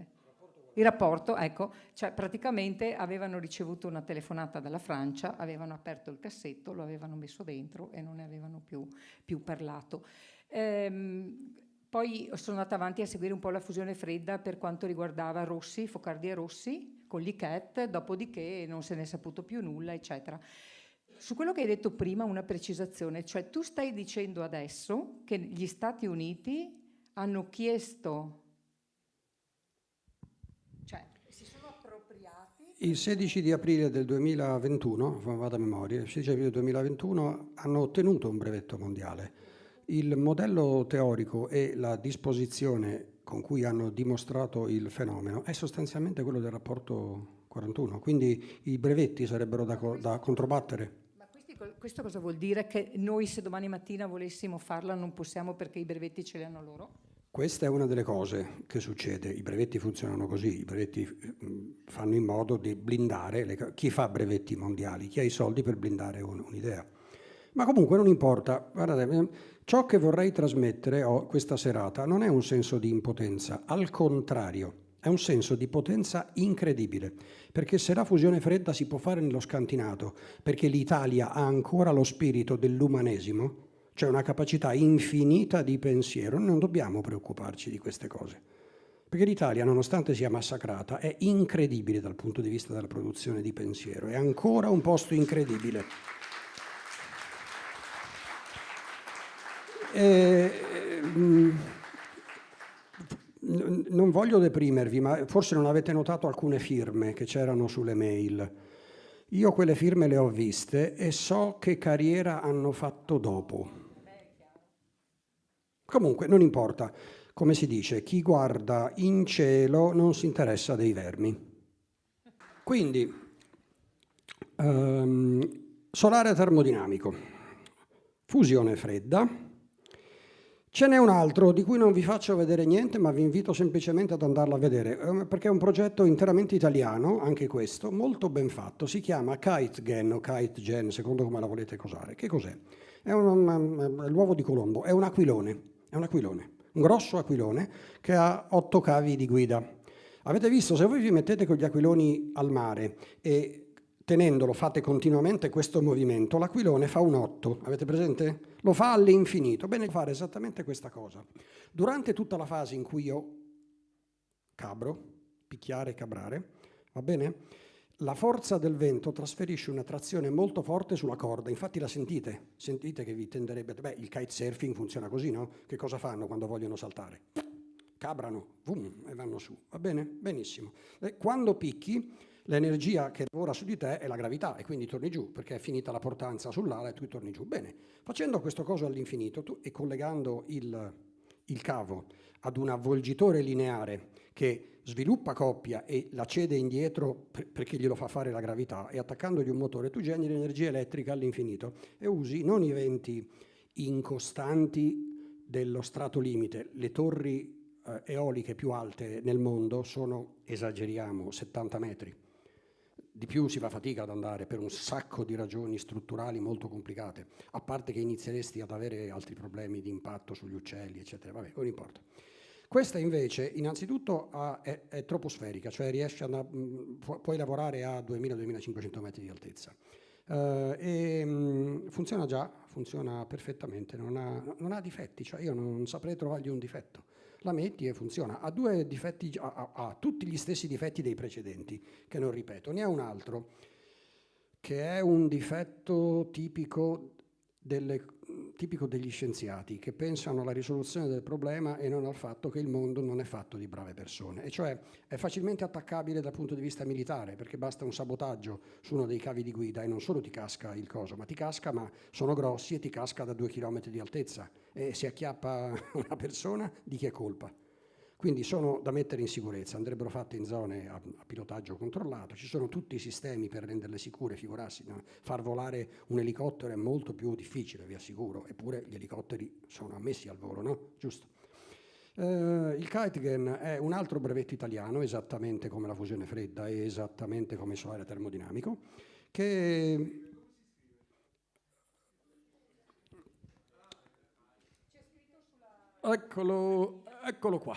il rapporto, ecco, cioè praticamente avevano ricevuto una telefonata dalla Francia, avevano aperto il cassetto, lo avevano messo dentro e non ne avevano più parlato. Poi sono andata avanti a seguire un po' la fusione fredda per quanto riguardava Rossi, Focardi e Rossi, con l'ICHET, dopodiché non se ne è saputo più nulla, eccetera. Su quello che hai detto prima una precisazione, cioè tu stai dicendo adesso che gli Stati Uniti hanno chiesto, cioè si sono appropriati... Il 16 di aprile del 2021, vado a memoria, il 16 aprile del 2021 hanno ottenuto un brevetto mondiale. Il modello teorico e la disposizione con cui hanno dimostrato il fenomeno è sostanzialmente quello del rapporto 41, quindi i brevetti sarebbero da controbattere. Questo cosa vuol dire? Che noi se domani mattina volessimo farla non possiamo perché i brevetti ce li hanno loro? Questa è una delle cose che succede, i brevetti funzionano così, i brevetti fanno in modo di blindare, chi fa brevetti mondiali? Chi ha i soldi per blindare un'idea? Ma comunque non importa, guardate, ciò che vorrei trasmettere questa serata non è un senso di impotenza, al contrario. È un senso di potenza incredibile, perché se la fusione fredda si può fare nello scantinato, perché l'Italia ha ancora lo spirito dell'umanesimo, cioè una capacità infinita di pensiero, non dobbiamo preoccuparci di queste cose. Perché l'Italia, nonostante sia massacrata, è incredibile dal punto di vista della produzione di pensiero, è ancora un posto incredibile. Non voglio deprimervi, ma forse non avete notato alcune firme che c'erano sulle mail. Io quelle firme le ho viste e so che carriera hanno fatto dopo. Comunque, non importa. Come si dice, chi guarda in cielo non si interessa dei vermi. Quindi, solare termodinamico, fusione fredda. Ce n'è un altro di cui non vi faccio vedere niente, ma vi invito semplicemente ad andarlo a vedere, perché è un progetto interamente italiano, anche questo, molto ben fatto. Si chiama KiteGen o KiteGen, secondo come la volete cosare. Che cos'è? È l'uovo di Colombo, è un aquilone, un grosso aquilone che ha 8 cavi di guida. Avete visto, se voi vi mettete con gli aquiloni al mare e tenendolo fate continuamente questo movimento, l'aquilone fa un 8, avete presente? Lo fa all'infinito. Bene, fare esattamente questa cosa. Durante tutta la fase in cui io cabro, picchiare, cabrare, va bene? La forza del vento trasferisce una trazione molto forte sulla corda, infatti la sentite che vi tenderebbe... Beh, il kitesurfing funziona così, no? Che cosa fanno quando vogliono saltare? Cabrano, boom, e vanno su, va bene? Benissimo. Quando picchi, l'energia che lavora su di te è la gravità e quindi torni giù, perché è finita la portanza sull'ala e tu torni giù. Bene, facendo questo coso all'infinito e collegando il cavo ad un avvolgitore lineare che sviluppa coppia e la cede indietro perché glielo fa fare la gravità, e attaccandogli un motore tu generi energia elettrica all'infinito e usi non i venti incostanti dello strato limite. Le torri eoliche più alte nel mondo sono, esageriamo, 70 metri. Di più si fa fatica ad andare per un sacco di ragioni strutturali molto complicate, a parte che inizieresti ad avere altri problemi di impatto sugli uccelli, eccetera. Vabbè, non importa. Questa invece, innanzitutto, è troposferica, cioè puoi lavorare a 2000-2500 metri di altezza. Funziona perfettamente, non ha difetti, cioè io non saprei trovargli un difetto. La metti e funziona. Ha due difetti, ha tutti gli stessi difetti dei precedenti, che non ripeto. Ne ha un altro, che è un difetto tipico degli scienziati, che pensano alla risoluzione del problema e non al fatto che il mondo non è fatto di brave persone. E cioè è facilmente attaccabile dal punto di vista militare, perché basta un sabotaggio su uno dei cavi di guida e non solo ti casca il coso, ma sono grossi e ti casca da 2 chilometri di altezza. E se acchiappa una persona, di chi è colpa? Quindi sono da mettere in sicurezza, andrebbero fatte in zone a pilotaggio controllato, ci sono tutti i sistemi per renderle sicure, figurarsi, no? Far volare un elicottero è molto più difficile, vi assicuro, eppure gli elicotteri sono ammessi al volo, no? Giusto. Il KiteGen è un altro brevetto italiano, esattamente come la fusione fredda e esattamente come il solare termodinamico, che... Eccolo qua.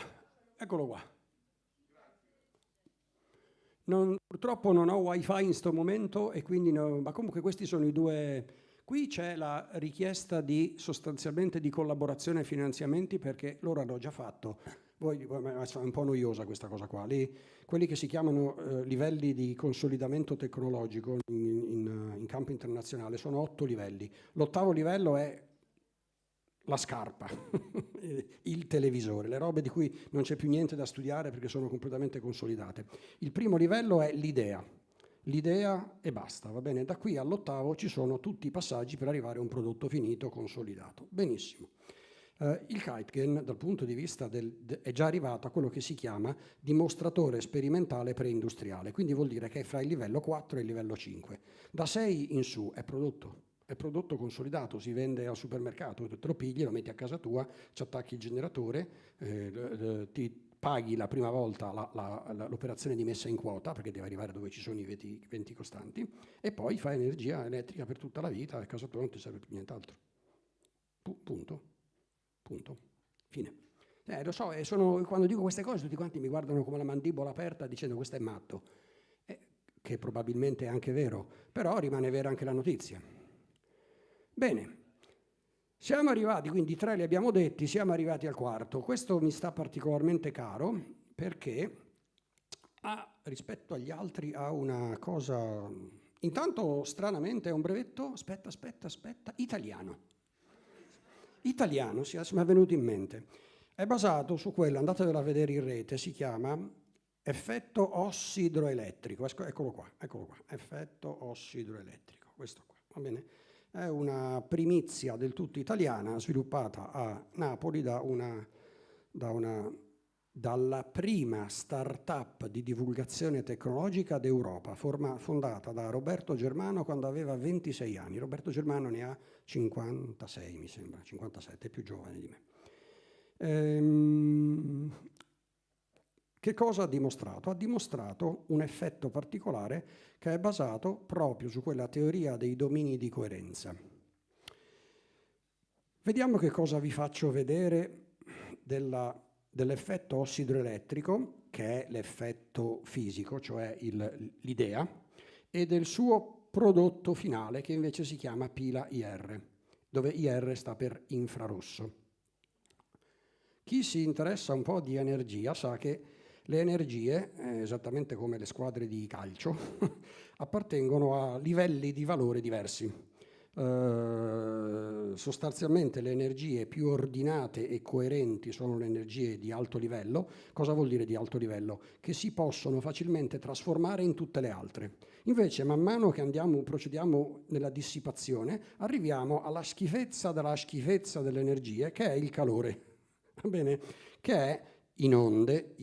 Purtroppo non ho wifi in questo momento e quindi ma comunque questi sono i due. Qui c'è la richiesta sostanzialmente di collaborazione e finanziamenti, perché loro hanno già fatto, è un po' noiosa questa cosa qua, quelli che si chiamano livelli di consolidamento tecnologico in campo internazionale sono 8 livelli. L'8º livello è la scarpa, il televisore, le robe di cui non c'è più niente da studiare perché sono completamente consolidate. Il primo livello è l'idea e basta, va bene? Da qui all'8º ci sono tutti i passaggi per arrivare a un prodotto finito, consolidato. Benissimo. Il KiteGen, dal punto di vista è già arrivato a quello che si chiama dimostratore sperimentale preindustriale, quindi vuol dire che è fra il livello 4 e il livello 5. Da 6 in su è prodotto consolidato, si vende al supermercato, te lo pigli, lo metti a casa tua, ci attacchi il generatore, ti paghi la prima volta l'operazione di messa in quota, perché deve arrivare dove ci sono i venti costanti, e poi fai energia elettrica per tutta la vita, a casa tua non ti serve più nient'altro. Punto. Fine. Lo so, quando dico queste cose tutti quanti mi guardano come la mandibola aperta dicendo questo è matto, che probabilmente è anche vero, però rimane vera anche la notizia. Bene, siamo arrivati, quindi 3 li abbiamo detti, siamo arrivati al 4. Questo mi sta particolarmente caro perché rispetto agli altri ha una cosa... Intanto, stranamente, è un brevetto, aspetta, italiano. Italiano, sì, adesso mi è venuto in mente. È basato su quello, andatevelo a vedere in rete, si chiama effetto ossidroelettrico, eccolo qua, effetto ossidroelettrico, questo qua, va bene? È una primizia del tutto italiana sviluppata a Napoli dalla prima start-up di divulgazione tecnologica d'Europa, fondata da Roberto Germano quando aveva 26 anni. Roberto Germano ne ha 56, mi sembra, 57, è più giovane di me. Che cosa ha dimostrato? Ha dimostrato un effetto particolare che è basato proprio su quella teoria dei domini di coerenza. Vediamo che cosa vi faccio vedere dell'effetto ossidroelettrico, che è l'effetto fisico, cioè l'idea, e del suo prodotto finale, che invece si chiama pila IR, dove IR sta per infrarosso. Chi si interessa un po' di energia sa che le energie, esattamente come le squadre di calcio, appartengono a livelli di valore diversi. Sostanzialmente le energie più ordinate e coerenti sono le energie di alto livello. Cosa vuol dire di alto livello? Che si possono facilmente trasformare in tutte le altre. Invece, man mano che procediamo nella dissipazione, arriviamo alla schifezza della schifezza delle energie, che è il calore, va bene? Che è in onde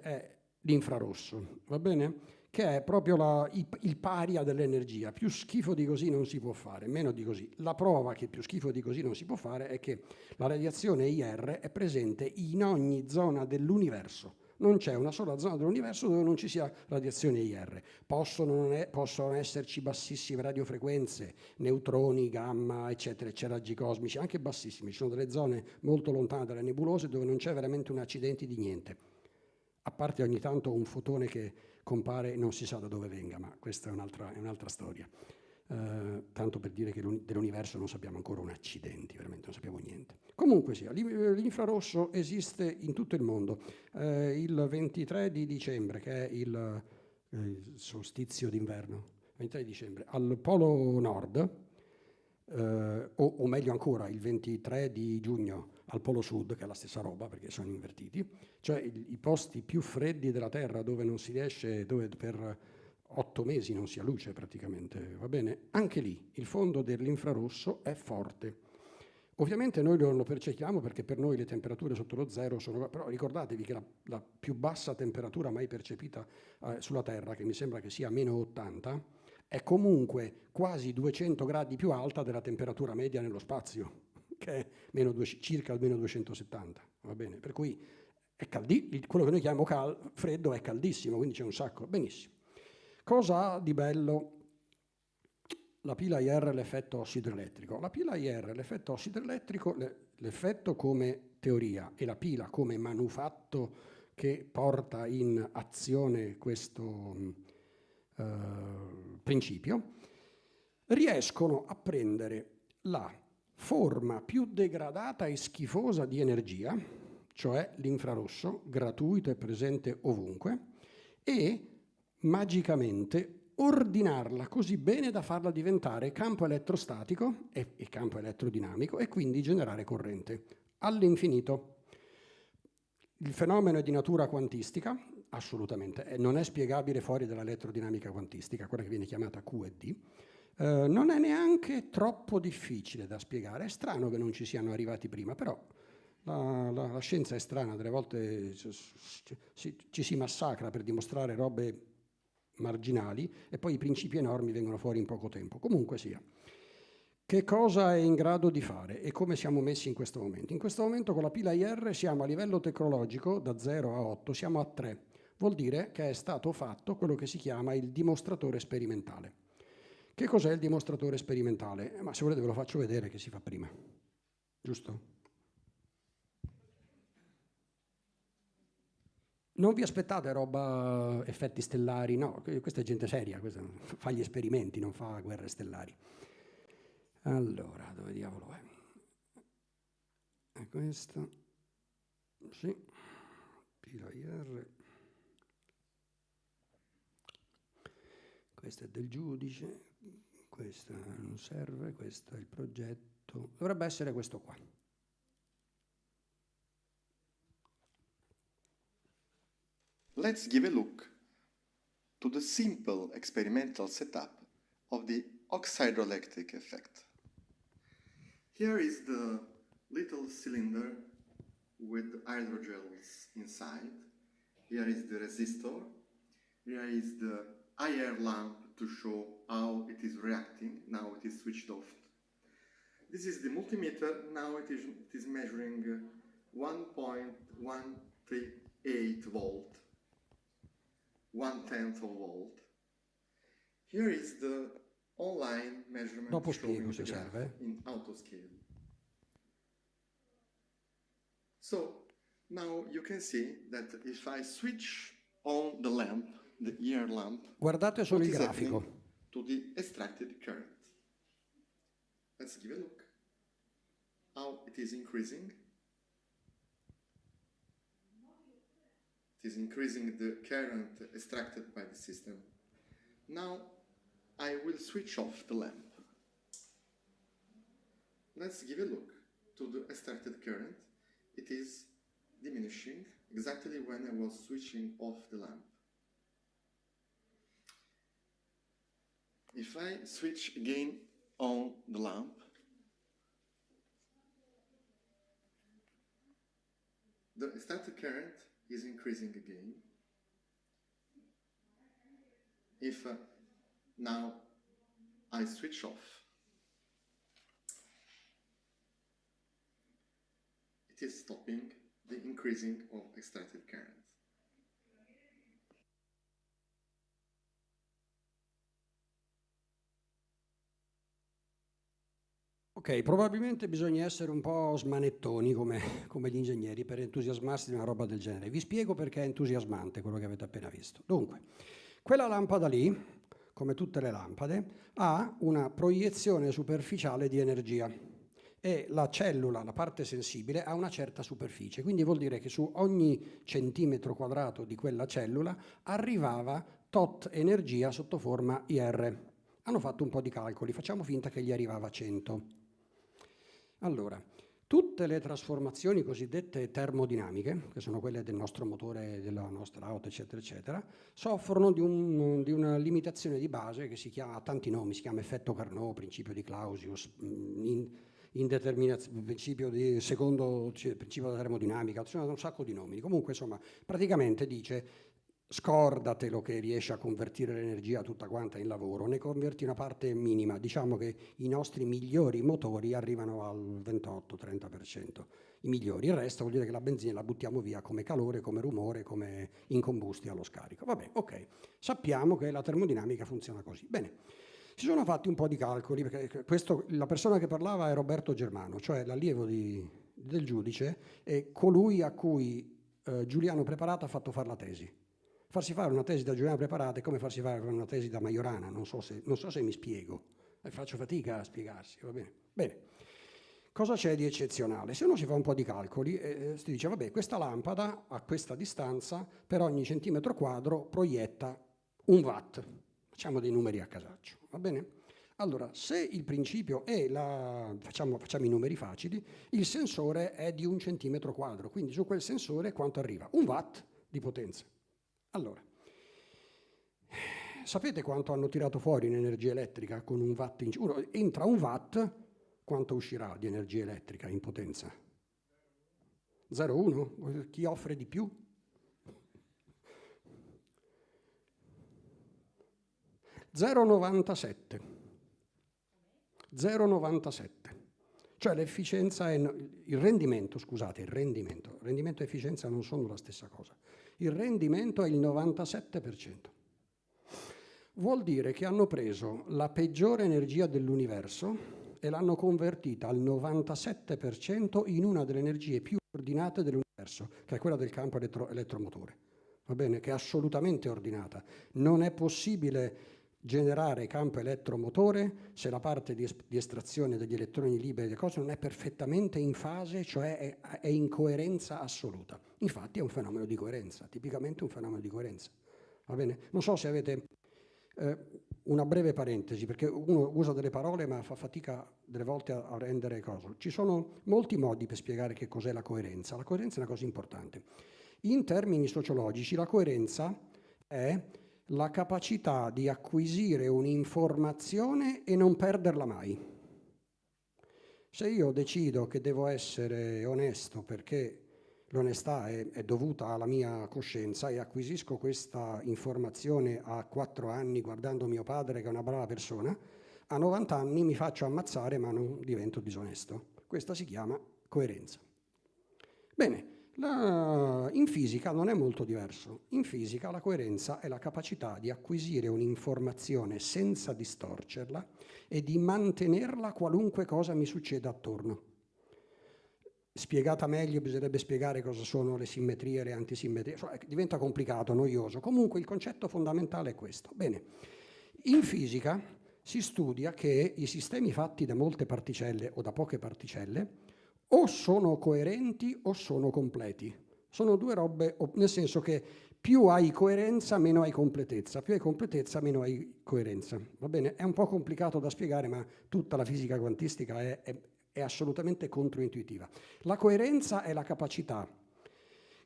è l'infrarosso, va bene? Che è proprio il paria dell'energia. Più schifo di così non si può fare, meno di così. La prova che più schifo di così non si può fare è che la radiazione IR è presente in ogni zona dell'universo. Non c'è una sola zona dell'universo dove non ci sia radiazione IR. Possono esserci bassissime radiofrequenze, neutroni, gamma, eccetera, raggi cosmici, anche bassissimi. Ci sono delle zone molto lontane dalle nebulose dove non c'è veramente un accidente di niente. A parte ogni tanto un fotone che compare e non si sa da dove venga, ma questa è un'altra storia. Tanto per dire che dell'universo non sappiamo ancora un accidente, veramente non sappiamo niente. Comunque sia, l'infrarosso esiste in tutto il mondo. Il 23 di dicembre, che è il solstizio d'inverno, 23 di dicembre, al Polo Nord, o meglio ancora il 23 di giugno al Polo Sud, che è la stessa roba perché sono invertiti, cioè i posti più freddi della Terra dove non si riesce, dove per 8 mesi non si ha luce praticamente, va bene? Anche lì il fondo dell'infrarosso è forte. Ovviamente noi non lo percepiamo perché per noi le temperature sotto lo zero sono... Però ricordatevi che la più bassa temperatura mai percepita sulla Terra, che mi sembra che sia meno 80, è comunque quasi 200 gradi più alta della temperatura media nello spazio, che è circa meno 270, va bene? Per cui è quello che noi chiamiamo freddo è caldissimo, quindi c'è un sacco. Benissimo. Cosa ha di bello la pila IR e l'effetto ossidroelettrico? La pila IR e l'effetto ossidroelettrico, l'effetto come teoria e la pila come manufatto che porta in azione questo principio, riescono a prendere la forma più degradata e schifosa di energia, cioè l'infrarosso, gratuito e presente ovunque, e magicamente ordinarla così bene da farla diventare campo elettrostatico e campo elettrodinamico e quindi generare corrente all'infinito. Il fenomeno è di natura quantistica, assolutamente, non è spiegabile fuori dall'elettrodinamica quantistica, quella che viene chiamata QED. Non è neanche troppo difficile da spiegare, è strano che non ci siano arrivati prima, però la scienza è strana, delle volte ci si massacra per dimostrare robe marginali e poi i principi enormi vengono fuori in poco tempo. Comunque sia, che cosa è in grado di fare e come siamo messi in questo momento? In questo momento con la pila IR siamo a livello tecnologico da 0 a 8, siamo a 3. Vuol dire che è stato fatto quello che si chiama il dimostratore sperimentale. Che cos'è il dimostratore sperimentale? Ma se volete ve lo faccio vedere che si fa prima. Giusto? Non vi aspettate roba effetti stellari, no, questa è gente seria, questa fa gli esperimenti, non fa guerre stellari. Allora, dove diavolo è? È questo? Sì, pila IR. Questo è del giudice, questo non serve, questo è il progetto. Dovrebbe essere questo qua. let's give a look to the simple experimental setup of the oxidroelectric effect. Here is the little cylinder with hydrogels inside. Here is the resistor. Here is the IR lamp to show how it is reacting. Now it is switched off. This is the multimeter. Now it is measuring 1.138 volt, 1/10 of volt. Here is the online measurement Dopo showing spiego se the graph serve. in autoscale. So now you can see that if I switch on the lamp, the IR lamp, Guardate solo what il is happening grafico. to the extracted current. Let's give a look how it is increasing. It is increasing the current extracted by the system. Now I will switch off the lamp. Let's give a look to the extracted current. It is diminishing exactly when I was switching off the lamp. If I switch again on the lamp, the extracted current is increasing again. If now I switch off, it is stopping the increasing of extracted current. Ok, probabilmente bisogna essere un po' smanettoni come gli ingegneri per entusiasmarsi di una roba del genere. Vi spiego perché è entusiasmante quello che avete appena visto. Dunque, quella lampada lì, come tutte le lampade, ha una proiezione superficiale di energia e la cellula, la parte sensibile, ha una certa superficie. Quindi vuol dire che su ogni centimetro quadrato di quella cellula arrivava tot energia sotto forma IR. Hanno fatto un po' di calcoli, facciamo finta che gli arrivava 100. Allora, tutte le trasformazioni cosiddette termodinamiche, che sono quelle del nostro motore, della nostra auto, eccetera, eccetera, soffrono di una limitazione di base che si chiama, ha tanti nomi, si chiama effetto Carnot, principio di Clausius, principio di secondo, principio della termodinamica, ci sono un sacco di nomi. Comunque, insomma, praticamente dice: scordatelo che riesce a convertire l'energia tutta quanta in lavoro, ne converti una parte minima. Diciamo che i nostri migliori motori arrivano al 28-30%, i migliori. Il resto vuol dire che la benzina la buttiamo via come calore, come rumore, come incombusti allo scarico. Vabbè, ok, sappiamo che la termodinamica funziona così. Bene, si sono fatti un po' di calcoli, perché la persona che parlava è Roberto Germano, cioè l'allievo del giudice e colui a cui Giuliano Preparato ha fatto fare la tesi. Farsi fare una tesi da Giuliano Preparata è come farsi fare una tesi da Majorana, non so se mi spiego, faccio fatica a spiegarsi, va bene? Bene, cosa c'è di eccezionale? Se uno si fa un po' di calcoli, si dice, vabbè, questa lampada a questa distanza per ogni centimetro quadro proietta 1 watt, facciamo dei numeri a casaccio, va bene? Allora, se il principio è facciamo i numeri facili, il sensore è di 1 centimetro quadro, quindi su quel sensore quanto arriva? 1 watt di potenza. Allora, sapete quanto hanno tirato fuori in energia elettrica con 1 watt? Entra 1 watt, quanto uscirà di energia elettrica in potenza? 0,1? Chi offre di più? 0,97. 0,97. Cioè l'efficienza il rendimento e efficienza non sono la stessa cosa. Il rendimento è il 97%. Vuol dire che hanno preso la peggiore energia dell'universo e l'hanno convertita al 97% in una delle energie più ordinate dell'universo, che è quella del campo elettromotore. Va bene? Che è assolutamente ordinata. Non è possibile generare campo elettromotore se la parte di estrazione degli elettroni liberi e cose non è perfettamente in fase, cioè è in coerenza assoluta. Infatti è un fenomeno di coerenza, tipicamente un fenomeno di coerenza. Va bene? Non so se avete una breve parentesi, perché uno usa delle parole ma fa fatica delle volte a rendere cose. Ci sono molti modi per spiegare che cos'è la coerenza. La coerenza è una cosa importante. In termini sociologici, la coerenza è la capacità di acquisire un'informazione e non perderla mai. Se io decido che devo essere onesto perché l'onestà è dovuta alla mia coscienza e acquisisco questa informazione a 4 anni guardando mio padre che è una brava persona, a 90 anni mi faccio ammazzare ma non divento disonesto. Questa si chiama coerenza. Bene, in fisica non è molto diverso. In fisica la coerenza è la capacità di acquisire un'informazione senza distorcerla e di mantenerla qualunque cosa mi succeda attorno. Spiegata meglio bisognerebbe spiegare cosa sono le simmetrie e le antisimmetrie. Diventa complicato, noioso. Comunque il concetto fondamentale è questo. Bene, in fisica si studia che i sistemi fatti da molte particelle o da poche particelle o sono coerenti o sono completi. Sono due robe, nel senso che più hai coerenza, meno hai completezza. Più hai completezza, meno hai coerenza. Va bene? È un po' complicato da spiegare, ma tutta la fisica quantistica è assolutamente controintuitiva. La coerenza è la capacità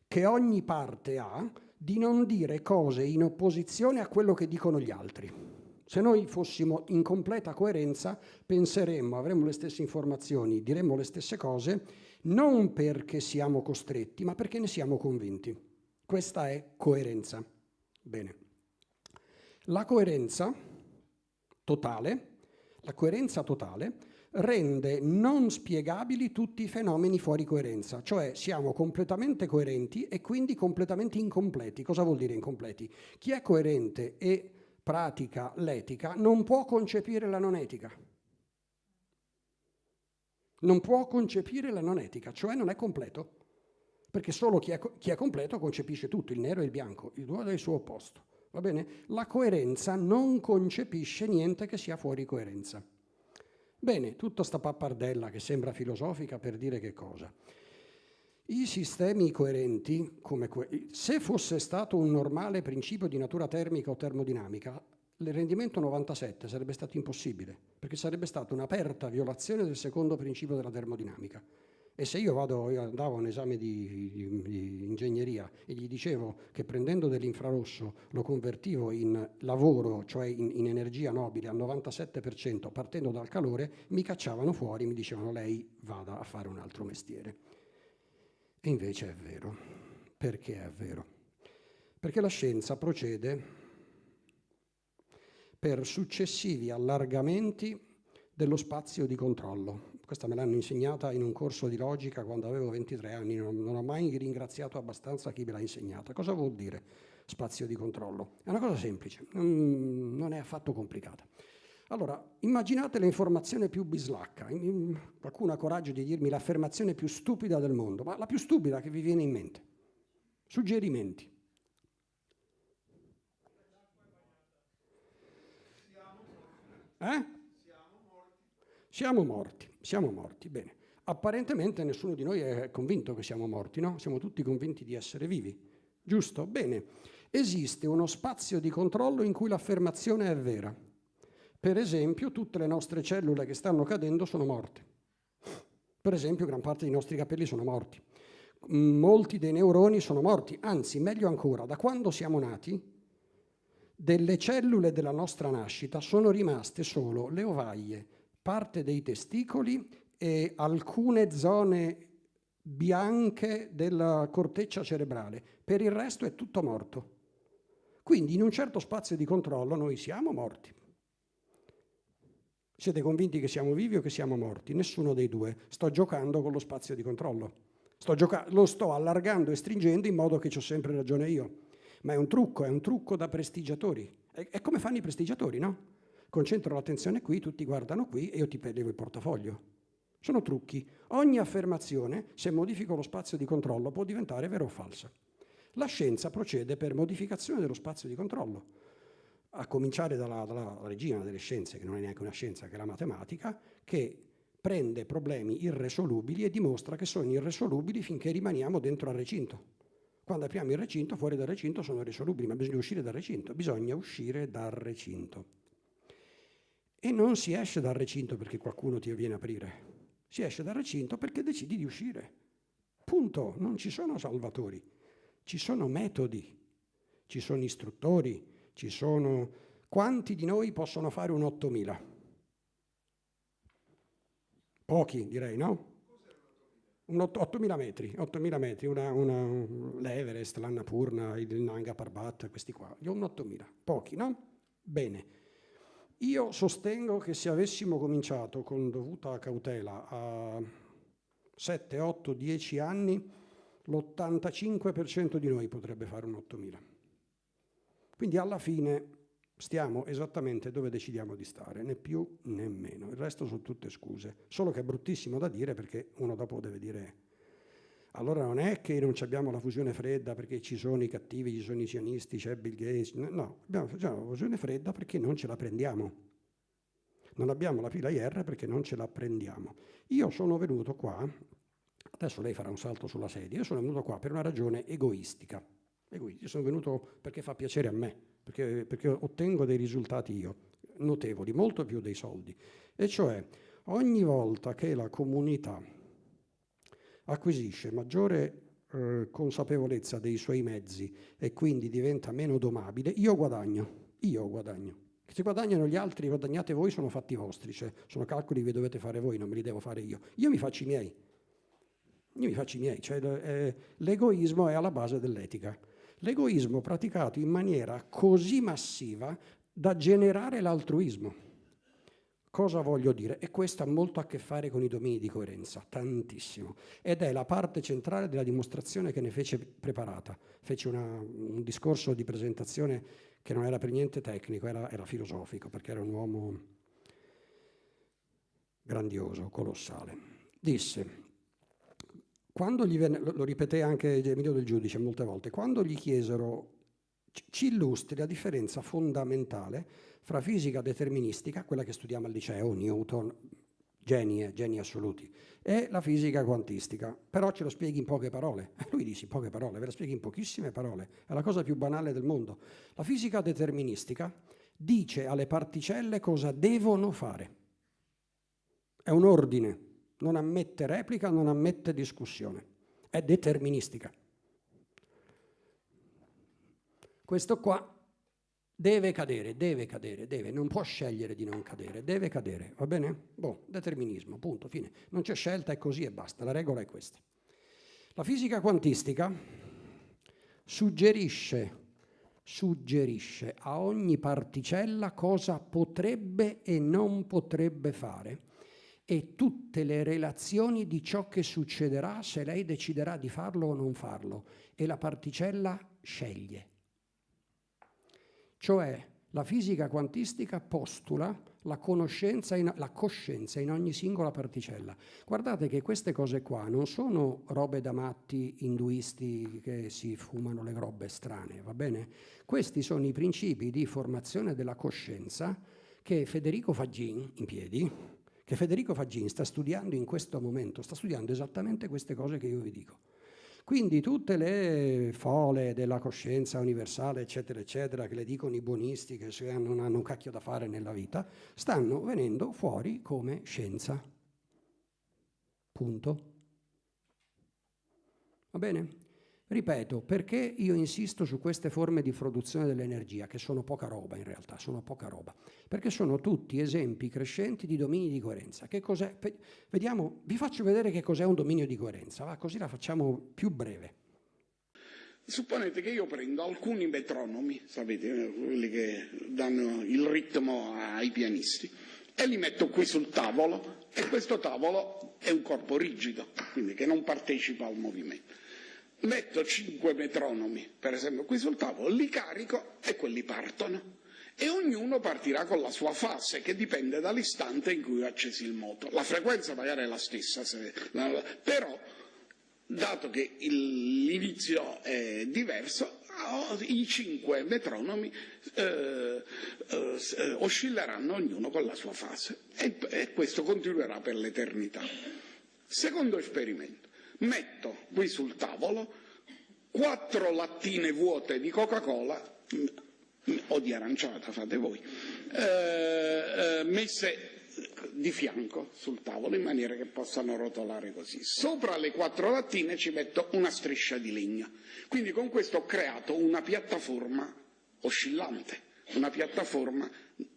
che ogni parte ha di non dire cose in opposizione a quello che dicono gli altri. Se noi fossimo in completa coerenza, penseremmo, avremmo le stesse informazioni, diremmo le stesse cose, non perché siamo costretti, ma perché ne siamo convinti. Questa è coerenza. Bene. La coerenza totale rende non spiegabili tutti i fenomeni fuori coerenza, cioè siamo completamente coerenti e quindi completamente incompleti. Cosa vuol dire incompleti? Chi è coerente e pratica l'etica non può concepire la non etica. Non può concepire la non etica, cioè non è completo, perché solo chi è completo concepisce tutto, il nero e il bianco, il due del suo opposto. Va bene? La coerenza non concepisce niente che sia fuori coerenza. Bene, tutta sta pappardella che sembra filosofica per dire che cosa? I sistemi coerenti, se fosse stato un normale principio di natura termica o termodinamica, il rendimento 97 sarebbe stato impossibile, perché sarebbe stata un'aperta violazione del secondo principio della termodinamica. E se io andavo a un esame di ingegneria e gli dicevo che prendendo dell'infrarosso lo convertivo in lavoro, cioè in energia nobile al 97% partendo dal calore, mi cacciavano fuori, mi dicevano lei vada a fare un altro mestiere. E invece è vero. Perché è vero? Perché la scienza procede per successivi allargamenti dello spazio di controllo. Questa me l'hanno insegnata in un corso di logica quando avevo 23 anni, non ho mai ringraziato abbastanza chi me l'ha insegnata. Cosa vuol dire spazio di controllo? È una cosa semplice, non è affatto complicata. Allora, immaginate l'informazione più bislacca. Qualcuno ha coraggio di dirmi l'affermazione più stupida del mondo, ma la più stupida che vi viene in mente. Suggerimenti. Siamo morti, bene. Apparentemente nessuno di noi è convinto che siamo morti, no? Siamo tutti convinti di essere vivi, giusto? Bene. Esiste uno spazio di controllo in cui l'affermazione è vera. Per esempio, tutte le nostre cellule che stanno cadendo sono morte. Per esempio, gran parte dei nostri capelli sono morti. Molti dei neuroni sono morti. Anzi, meglio ancora, da quando siamo nati, delle cellule della nostra nascita sono rimaste solo le ovaie, parte dei testicoli e alcune zone bianche della corteccia cerebrale. Per il resto è tutto morto. Quindi, in un certo spazio di controllo, noi siamo morti. Siete convinti che siamo vivi o che siamo morti? Nessuno dei due. Sto giocando con lo spazio di controllo. Lo sto allargando e stringendo in modo che c'ho sempre ragione io. Ma è un trucco da prestigiatori. È come fanno i prestigiatori, no? Concentro l'attenzione qui, tutti guardano qui e io ti levo il portafoglio. Sono trucchi. Ogni affermazione, se modifico lo spazio di controllo, può diventare vera o falsa. La scienza procede per modificazione dello spazio di controllo. A cominciare dalla regina delle scienze, che non è neanche una scienza, che è la matematica, che prende problemi irresolubili e dimostra che sono irresolubili finché rimaniamo dentro al recinto. Quando apriamo il recinto, fuori dal recinto sono irresolubili, ma bisogna uscire dal recinto. Bisogna uscire dal recinto. E non si esce dal recinto perché qualcuno ti viene a aprire. Si esce dal recinto perché decidi di uscire. Punto. Non ci sono salvatori. Ci sono metodi, ci sono istruttori, ci sono... Quanti di noi possono fare un 8000? Pochi, direi, no? 8.000 metri, l'Everest, l'Annapurna, il Nanga Parbat, questi qua, un 8.000, pochi, no? Bene, io sostengo che se avessimo cominciato con dovuta cautela a 7, 8, 10 anni, l'85% di noi potrebbe fare un 8.000. Quindi alla fine stiamo esattamente dove decidiamo di stare, né più né meno. Il resto sono tutte scuse. Solo che è bruttissimo da dire perché uno dopo deve dire allora non è che non abbiamo la fusione fredda perché ci sono i cattivi, ci sono i sionisti, c'è Bill Gates. No, abbiamo la fusione fredda perché non ce la prendiamo. Non abbiamo la pila IR perché non ce la prendiamo. Io sono venuto qua, adesso lei farà un salto sulla sedia, io sono venuto qua per una ragione egoistica. Io sono venuto perché fa piacere a me. Perché ottengo dei risultati io, notevoli, molto più dei soldi. E cioè, ogni volta che la comunità acquisisce maggiore consapevolezza dei suoi mezzi e quindi diventa meno domabile, io guadagno. Che se guadagnano gli altri, guadagnate voi, sono fatti vostri, cioè sono calcoli che vi dovete fare voi, non me li devo fare io. Io mi faccio i miei. Cioè, l'egoismo è alla base dell'etica. L'egoismo praticato in maniera così massiva da generare l'altruismo. Cosa voglio dire? E questo ha molto a che fare con i domini di coerenza, tantissimo. Ed è la parte centrale della dimostrazione che ne fece preparata. Fece un discorso di presentazione che non era per niente tecnico, era filosofico, perché era un uomo grandioso, colossale. Disse... Quando gli venne, lo ripeté anche Emilio Del Giudice molte volte, quando gli chiesero ci illustri la differenza fondamentale fra fisica deterministica, quella che studiamo al liceo, Newton, geni assoluti, e la fisica quantistica, però ce lo spieghi in poche parole. Lui dice in poche parole, ve la spieghi in pochissime parole, è la cosa più banale del mondo. La fisica deterministica dice alle particelle cosa devono fare, è un ordine. Non ammette replica, non ammette discussione. È deterministica. Questo qua deve cadere, non può scegliere di non cadere, deve cadere, va bene? Determinismo, punto, fine. Non c'è scelta, è così e basta, la regola è questa. La fisica quantistica suggerisce a ogni particella cosa potrebbe e non potrebbe fare e tutte le relazioni di ciò che succederà se lei deciderà di farlo o non farlo, e la particella sceglie. Cioè la fisica quantistica postula la coscienza in ogni singola particella. Guardate che queste cose qua non sono robe da matti induisti che si fumano le robe strane, va bene? Questi sono i principi di formazione della coscienza che Federico Faggin, in piedi, che Federico Faggin sta studiando in questo momento, sta studiando esattamente queste cose che io vi dico. Quindi tutte le fole della coscienza universale, eccetera, eccetera, che le dicono i buonisti che non hanno un cacchio da fare nella vita, stanno venendo fuori come scienza. Punto. Va bene? Ripeto, perché io insisto su queste forme di produzione dell'energia, che sono poca roba in realtà, sono poca roba, perché sono tutti esempi crescenti di domini di coerenza. Che cos'è? Vediamo, vi faccio vedere che cos'è un dominio di coerenza, va? Così la facciamo più breve. Supponete che io prendo alcuni metronomi, sapete, quelli che danno il ritmo ai pianisti, e li metto qui sul tavolo, e questo tavolo è un corpo rigido, quindi che non partecipa al movimento. Metto 5 metronomi, per esempio, qui sul tavolo, li carico e quelli partono. E ognuno partirà con la sua fase, che dipende dall'istante in cui ho acceso il moto. La frequenza magari è la stessa, però, dato che l'inizio è diverso, i 5 metronomi oscilleranno ognuno con la sua fase. E questo continuerà per l'eternità. Secondo esperimento. Metto qui sul tavolo 4 lattine vuote di Coca-Cola o di aranciata, fate voi, messe di fianco sul tavolo in maniera che possano rotolare così. Sopra le 4 lattine ci metto una striscia di legno. Quindi con questo ho creato una piattaforma oscillante, una piattaforma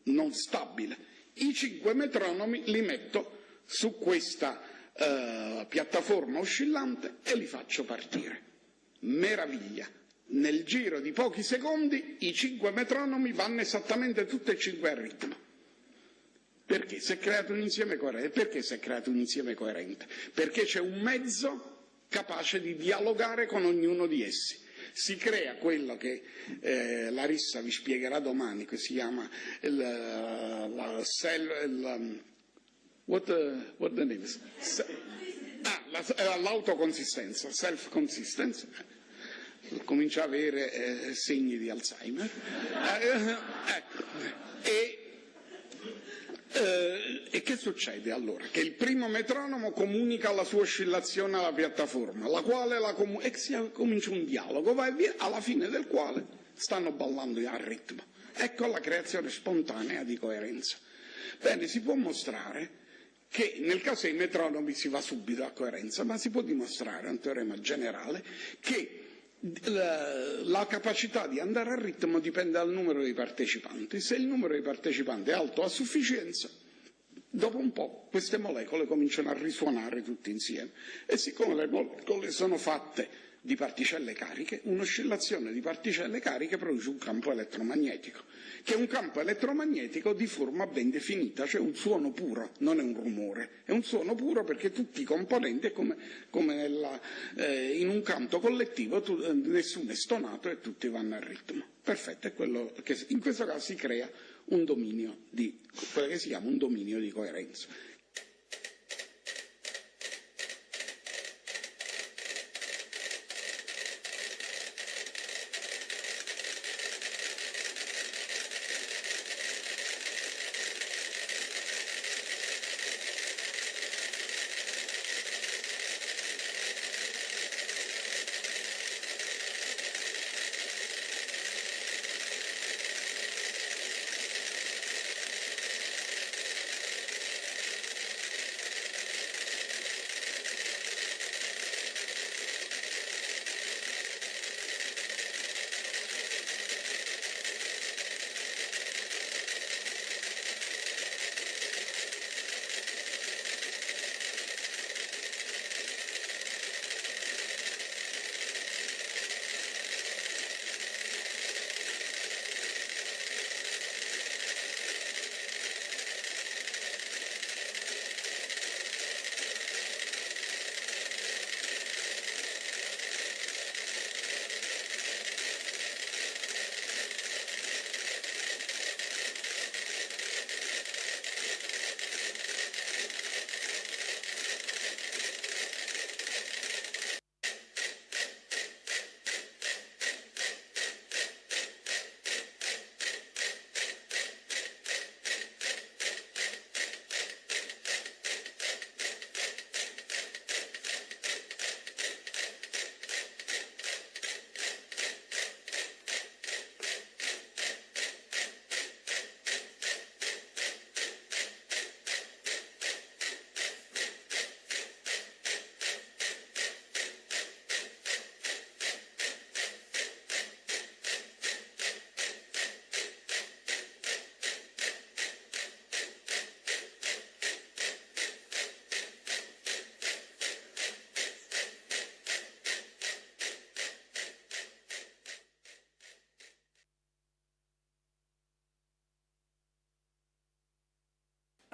non stabile. I 5 metronomi li metto su questa piattaforma oscillante e li faccio partire. Meraviglia! Nel giro di pochi secondi i 5 metronomi vanno esattamente tutti e 5 a ritmo. Perché? Si è creato un insieme coerente. Perché si è creato un insieme coerente? Perché c'è un mezzo capace di dialogare con ognuno di essi. Si crea quello che Larissa vi spiegherà domani, che si chiama l'autoconsistenza, self-consistenza. Comincia a avere segni di Alzheimer. E che succede allora? Che il primo metronomo comunica la sua oscillazione alla piattaforma, la quale e si comincia un dialogo, va e via, alla fine del quale stanno ballando a ritmo. Ecco la creazione spontanea di coerenza. Bene, si può mostrare che nel caso dei metronomi si va subito a coerenza, ma si può dimostrare, è un teorema generale, che la capacità di andare a ritmo dipende dal numero dei partecipanti. Se il numero dei partecipanti è alto a sufficienza, dopo un po' queste molecole cominciano a risuonare tutte insieme. E siccome le molecole sono fatte di particelle cariche, un'oscillazione di particelle cariche produce un campo elettromagnetico, che è un campo elettromagnetico di forma ben definita, cioè un suono puro, non è un rumore, è un suono puro perché tutti i componenti, come in un canto collettivo, nessuno è stonato e tutti vanno a ritmo. Perfetto, è quello che in questo caso si crea un dominio quello che si chiama un dominio di coerenza.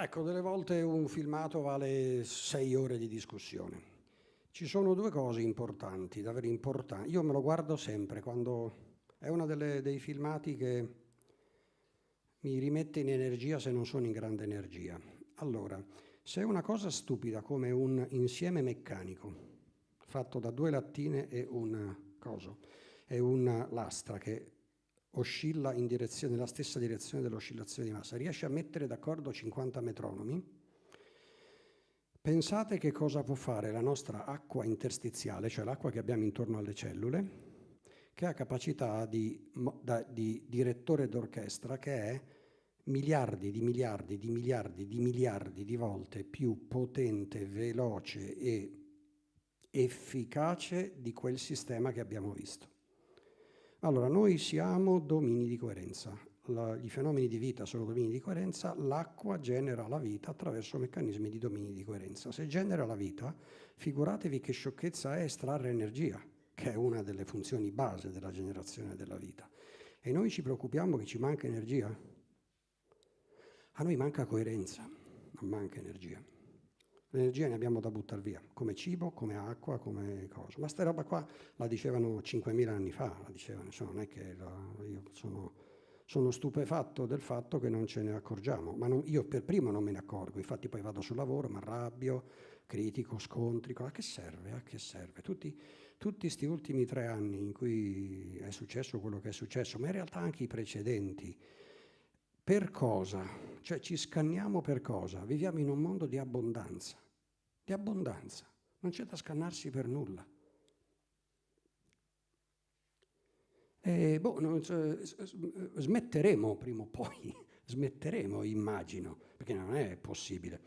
Ecco, delle volte un filmato vale 6 ore di discussione. Ci sono 2 cose importanti, davvero importanti. Io me lo guardo sempre quando è uno dei filmati che mi rimette in energia se non sono in grande energia. Allora, se è una cosa stupida come un insieme meccanico fatto da 2 lattine e una lastra che oscilla nella stessa direzione dell'oscillazione di massa, riesce a mettere d'accordo 50 metronomi, pensate che cosa può fare la nostra acqua interstiziale, cioè l'acqua che abbiamo intorno alle cellule, che ha capacità di direttore d'orchestra, che è miliardi di miliardi di miliardi di miliardi di volte più potente, veloce e efficace di quel sistema che abbiamo visto. Allora, noi siamo domini di coerenza. I fenomeni di vita sono domini di coerenza, l'acqua genera la vita attraverso meccanismi di domini di coerenza. Se genera la vita, figuratevi che sciocchezza è estrarre energia, che è una delle funzioni base della generazione della vita. E noi ci preoccupiamo che ci manca energia? A noi manca coerenza, non manca energia. L'energia ne abbiamo da buttare via, come cibo, come acqua, come cosa. Ma sta roba qua la dicevano 5.000 anni fa, la dicevano, insomma, non è che io sono stupefatto del fatto che non ce ne accorgiamo, ma io per primo non me ne accorgo, infatti poi vado sul lavoro, mi arrabbio, critico, scontri, a che serve? A che serve? Tutti questi ultimi 3 anni in cui è successo quello che è successo, ma in realtà anche i precedenti, per cosa? Cioè ci scanniamo per cosa? Viviamo in un mondo di abbondanza, non c'è da scannarsi per nulla. Smetteremo prima o poi, immagino, perché non è possibile.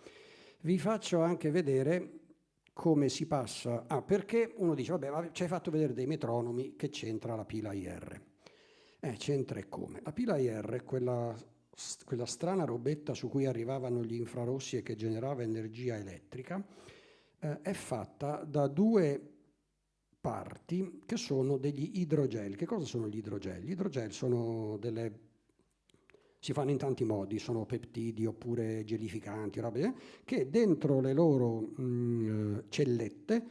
Vi faccio anche vedere come si passa. Perché uno dice, vabbè, ma ci hai fatto vedere dei metronomi, che c'entra la pila IR? C'entra e come? La pila IR, quella strana robetta su cui arrivavano gli infrarossi e che generava energia elettrica, è fatta da 2 parti che sono degli idrogel. Che cosa sono gli idrogel? Gli idrogel sono si fanno in tanti modi, sono peptidi oppure gelificanti, robe, che dentro le loro cellette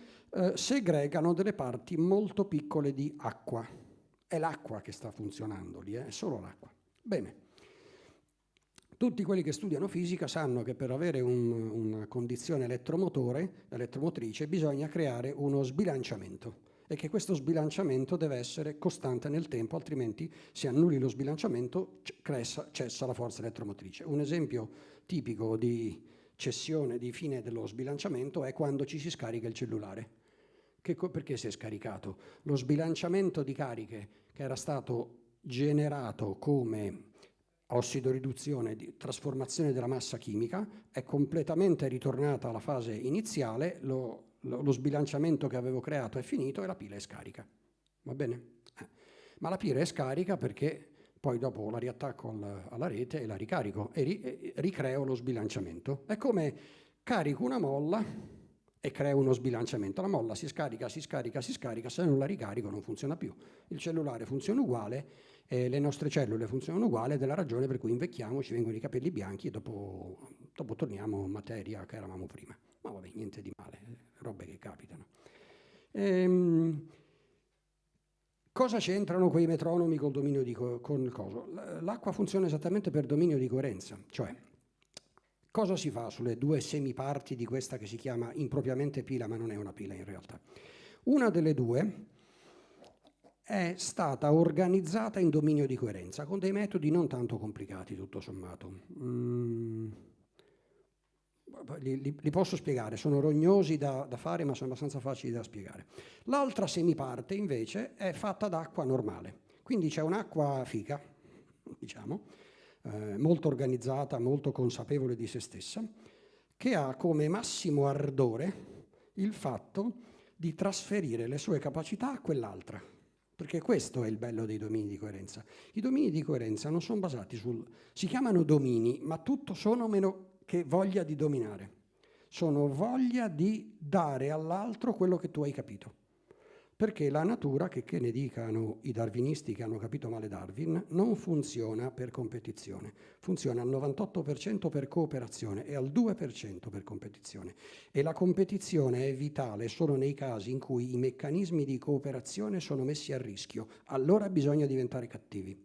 segregano delle parti molto piccole di acqua. È l'acqua che sta funzionando lì, è solo l'acqua. Bene. Tutti quelli che studiano fisica sanno che per avere una condizione elettromotrice bisogna creare uno sbilanciamento e che questo sbilanciamento deve essere costante nel tempo, altrimenti se annulli lo sbilanciamento cessa la forza elettromotrice. Un esempio tipico di cessione di fine dello sbilanciamento è quando ci si scarica il cellulare. Perché si è scaricato? Lo sbilanciamento di cariche che era stato generato come ossidoriduzione, di trasformazione della massa chimica, è completamente ritornata alla fase iniziale, lo sbilanciamento che avevo creato è finito e la pila è scarica. Va bene? Ma la pila è scarica perché poi dopo la riattacco alla rete e la ricarico e ricreo lo sbilanciamento. È come carico una molla e creo uno sbilanciamento. La molla si scarica, se non la ricarico non funziona più. Il cellulare funziona uguale, le nostre cellule funzionano uguale, ed è la ragione per cui invecchiamo, ci vengono i capelli bianchi e dopo torniamo materia che eravamo prima. Ma vabbè, niente di male, robe che capitano. Cosa c'entrano quei metronomi col dominio con il coso? L'acqua funziona esattamente per dominio di coerenza, cioè cosa si fa sulle 2 semiparti di questa che si chiama impropriamente pila, ma non è una pila in realtà? Una delle 2 è stata organizzata in dominio di coerenza con dei metodi non tanto complicati, tutto sommato. Li posso spiegare, sono rognosi da fare, ma sono abbastanza facili da spiegare. L'altra semiparte invece è fatta d'acqua normale, quindi c'è un'acqua fica, diciamo, molto organizzata, molto consapevole di se stessa, che ha come massimo ardore il fatto di trasferire le sue capacità a quell'altra. Perché questo è il bello dei domini di coerenza. I domini di coerenza non sono basati si chiamano domini, ma tutto sono meno che voglia di dominare. Sono voglia di dare all'altro quello che tu hai capito. Perché la natura, che ne dicano i darwinisti che hanno capito male Darwin, non funziona per competizione, funziona al 98% per cooperazione e al 2% per competizione. E la competizione è vitale solo nei casi in cui i meccanismi di cooperazione sono messi a rischio. Allora bisogna diventare cattivi.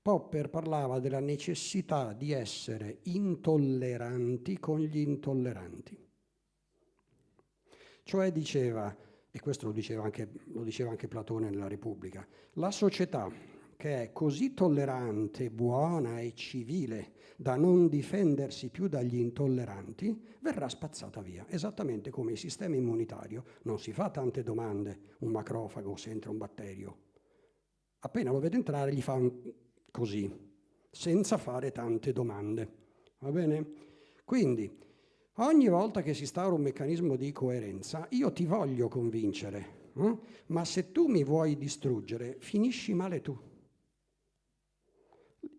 Popper parlava della necessità di essere intolleranti con gli intolleranti. Cioè diceva, e questo lo diceva anche Platone nella Repubblica, la società che è così tollerante, buona e civile da non difendersi più dagli intolleranti verrà spazzata via, esattamente come il sistema immunitario non si fa tante domande, un macrofago se entra un batterio, appena lo vede entrare gli fa così, senza fare tante domande. Va bene? Quindi, ogni volta che si instaura un meccanismo di coerenza, io ti voglio convincere, ma se tu mi vuoi distruggere, finisci male tu.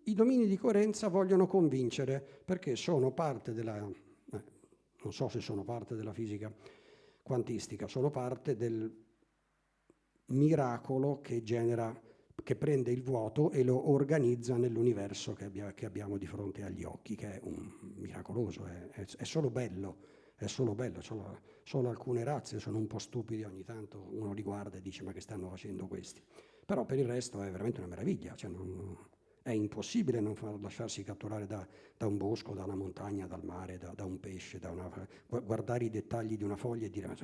I domini di coerenza vogliono convincere perché sono parte della, non so se sono parte della fisica quantistica, sono parte del miracolo che genera, che prende il vuoto e lo organizza nell'universo che abbiamo di fronte agli occhi, che è un miracoloso, è solo bello, è solo bello. Solo alcune razze sono un po' stupidi, ogni tanto uno li guarda e dice ma che stanno facendo questi? Però per il resto è veramente una meraviglia, cioè è impossibile non lasciarsi catturare da un bosco, da una montagna, dal mare, da un pesce, guardare i dettagli di una foglia e dire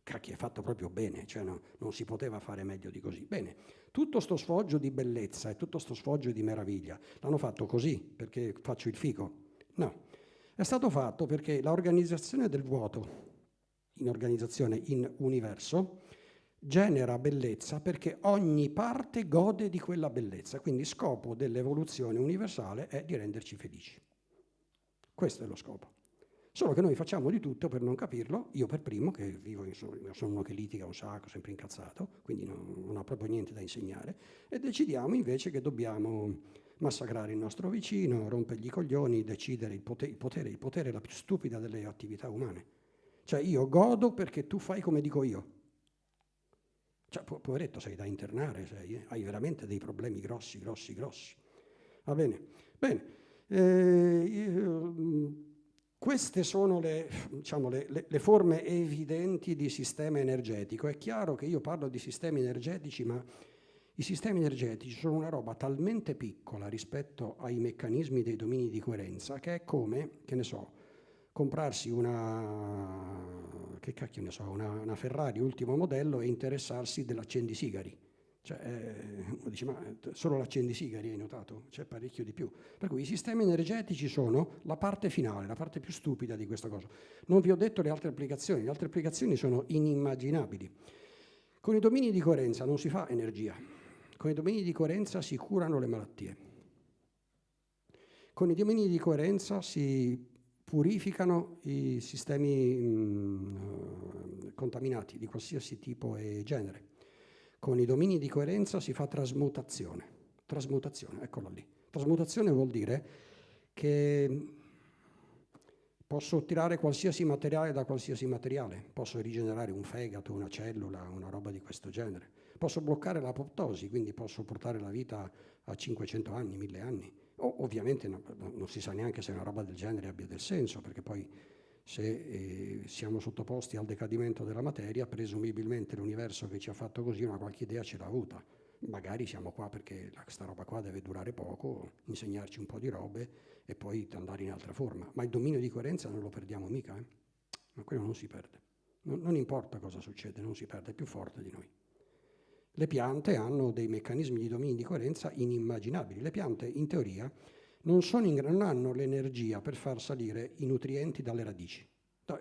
cacchio, è fatto proprio bene, cioè non si poteva fare meglio di così. Bene, tutto sto sfoggio di bellezza e tutto sto sfoggio di meraviglia l'hanno fatto così perché faccio il figo? No, è stato fatto perché l'organizzazione del vuoto in universo genera bellezza perché ogni parte gode di quella bellezza, quindi scopo dell'evoluzione universale è di renderci felici. Questo è lo scopo. Solo che noi facciamo di tutto per non capirlo, io per primo, che vivo sono uno che litiga un sacco, sempre incazzato, quindi non ho proprio niente da insegnare, e decidiamo invece che dobbiamo massacrare il nostro vicino, rompergli i coglioni, decidere il potere è la più stupida delle attività umane. Cioè io godo perché tu fai come dico io. Cioè, poveretto, sei da internare, hai veramente dei problemi grossi. Va bene? Bene. Queste sono le forme evidenti di sistema energetico. È chiaro che io parlo di sistemi energetici, ma i sistemi energetici sono una roba talmente piccola rispetto ai meccanismi dei domini di coerenza che è come, che ne so, comprarsi una Ferrari ultimo modello e interessarsi dell'accendisigari. Cioè, dice, ma solo l'accendisigari hai notato? C'è parecchio di più. Per cui i sistemi energetici sono la parte finale, la parte più stupida di questa cosa. Non vi ho detto le altre applicazioni sono inimmaginabili. Con i domini di coerenza non si fa energia, con i domini di coerenza si curano le malattie. Con i domini di coerenza si purificano i sistemi contaminati di qualsiasi tipo e genere. Con i domini di coerenza si fa trasmutazione, eccola lì. Trasmutazione vuol dire che posso tirare qualsiasi materiale da qualsiasi materiale, posso rigenerare un fegato, una cellula, una roba di questo genere. Posso bloccare l'apoptosi, quindi posso portare la vita a 500 anni, 1000 anni. Ovviamente non si sa neanche se una roba del genere abbia del senso, perché poi se siamo sottoposti al decadimento della materia, presumibilmente l'universo che ci ha fatto così una qualche idea ce l'ha avuta. Magari siamo qua perché questa roba qua deve durare poco, insegnarci un po' di robe e poi andare in altra forma. Ma il dominio di coerenza non lo perdiamo mica, ma quello non si perde. Non importa cosa succede, non si perde, è più forte di noi. Le piante hanno dei meccanismi di dominio di coerenza inimmaginabili. Le piante, in teoria, non hanno l'energia per far salire i nutrienti dalle radici.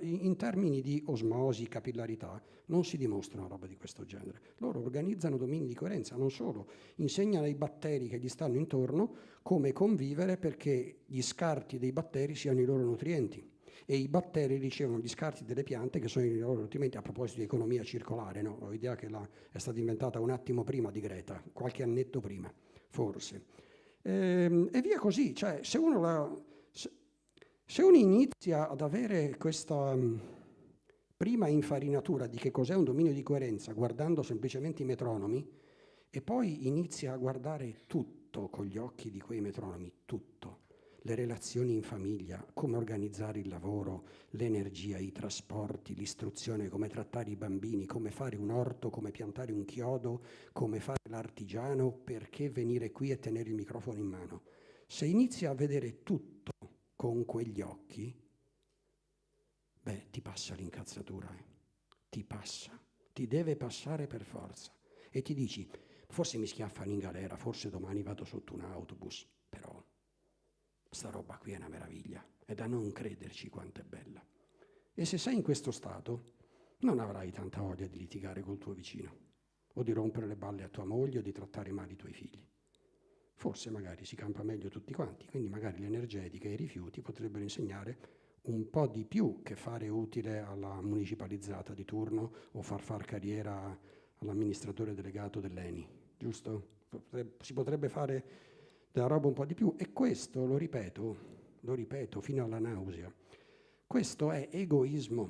In termini di osmosi, capillarità, non si dimostra una roba di questo genere. Loro organizzano domini di coerenza, non solo, insegnano ai batteri che gli stanno intorno come convivere perché gli scarti dei batteri siano i loro nutrienti. E i batteri ricevono gli scarti delle piante che sono i loro nutrimenti. A proposito di economia circolare, no? Ho idea che è stata inventata un attimo prima di Greta, qualche annetto prima, forse. E via così, cioè se uno inizia ad avere questa prima infarinatura di che cos'è un dominio di coerenza guardando semplicemente i metronomi e poi inizia a guardare tutto con gli occhi di quei metronomi, tutto, le relazioni in famiglia, come organizzare il lavoro, l'energia, i trasporti, l'istruzione, come trattare i bambini, come fare un orto, come piantare un chiodo, come fare l'artigiano, perché venire qui e tenere il microfono in mano. Se inizi a vedere tutto con quegli occhi, ti passa l'incazzatura, ti passa, ti deve passare per forza. E ti dici, forse mi schiaffano in galera, forse domani vado sotto un autobus, però sta roba qui è una meraviglia, è da non crederci quanto è bella. E se sei in questo stato, non avrai tanta voglia di litigare col tuo vicino, o di rompere le balle a tua moglie, o di trattare male i tuoi figli. forse magari si campa meglio tutti quanti, quindi magari l'energetica e i rifiuti potrebbero insegnare un po' di più che fare utile alla municipalizzata di turno o far carriera all'amministratore delegato dell'ENI, giusto? Si potrebbe fare della roba un po' di più, e questo, lo ripeto fino alla nausea, questo è egoismo.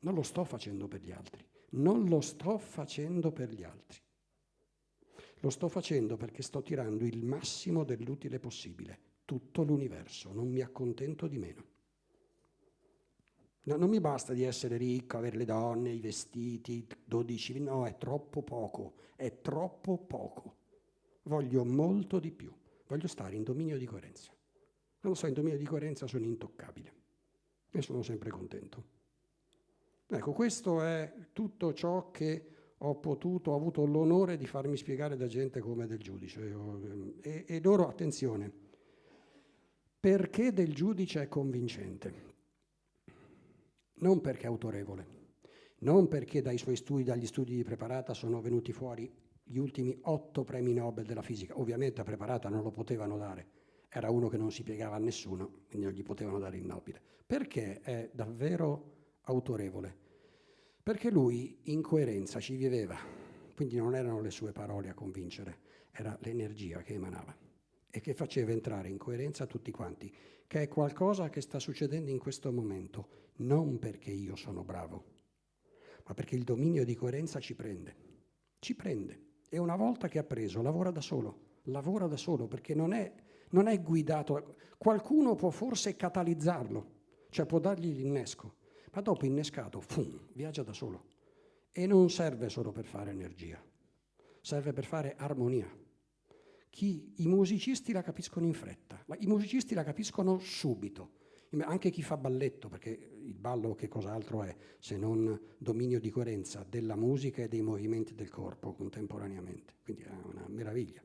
Non lo sto facendo per gli altri, non lo sto facendo per gli altri. Lo sto facendo perché sto tirando il massimo dell'utile possibile, tutto l'universo, non mi accontento di meno. No, non mi basta di essere ricco, avere le donne, i vestiti, 12, no, è troppo poco, è troppo poco. Voglio molto di più, voglio stare in dominio di coerenza. Quando sto in dominio di coerenza sono intoccabile e sono sempre contento. Ecco, questo è tutto ciò che ho avuto l'onore di farmi spiegare da gente come del giudice. E loro, attenzione, perché del giudice è convincente? Non perché è autorevole, non perché dagli studi di Preparata sono venuti fuori gli ultimi 8 premi Nobel della fisica. Ovviamente a Preparata non lo potevano dare, era uno che non si piegava a nessuno, quindi non gli potevano dare il Nobel. Perché è davvero autorevole? Perché lui in coerenza ci viveva, quindi non erano le sue parole a convincere, era l'energia che emanava e che faceva entrare in coerenza tutti quanti, che è qualcosa che sta succedendo in questo momento, non perché io sono bravo, ma perché il dominio di coerenza ci prende, e una volta che ha preso lavora da solo, perché non è guidato, qualcuno può forse catalizzarlo, cioè può dargli l'innesco, ma dopo innescato, viaggia da solo. E non serve solo per fare energia, serve per fare armonia. I musicisti la capiscono in fretta, i musicisti la capiscono subito, anche chi fa balletto, perché il ballo che cos'altro è se non dominio di coerenza della musica e dei movimenti del corpo contemporaneamente, quindi è una meraviglia.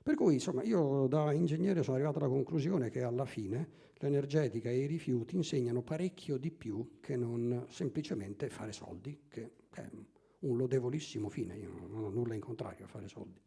Per cui, insomma, io da ingegnere sono arrivato alla conclusione che alla fine l'energetica e i rifiuti insegnano parecchio di più che non semplicemente fare soldi, che è un lodevolissimo fine, io non ho nulla in contrario a fare soldi.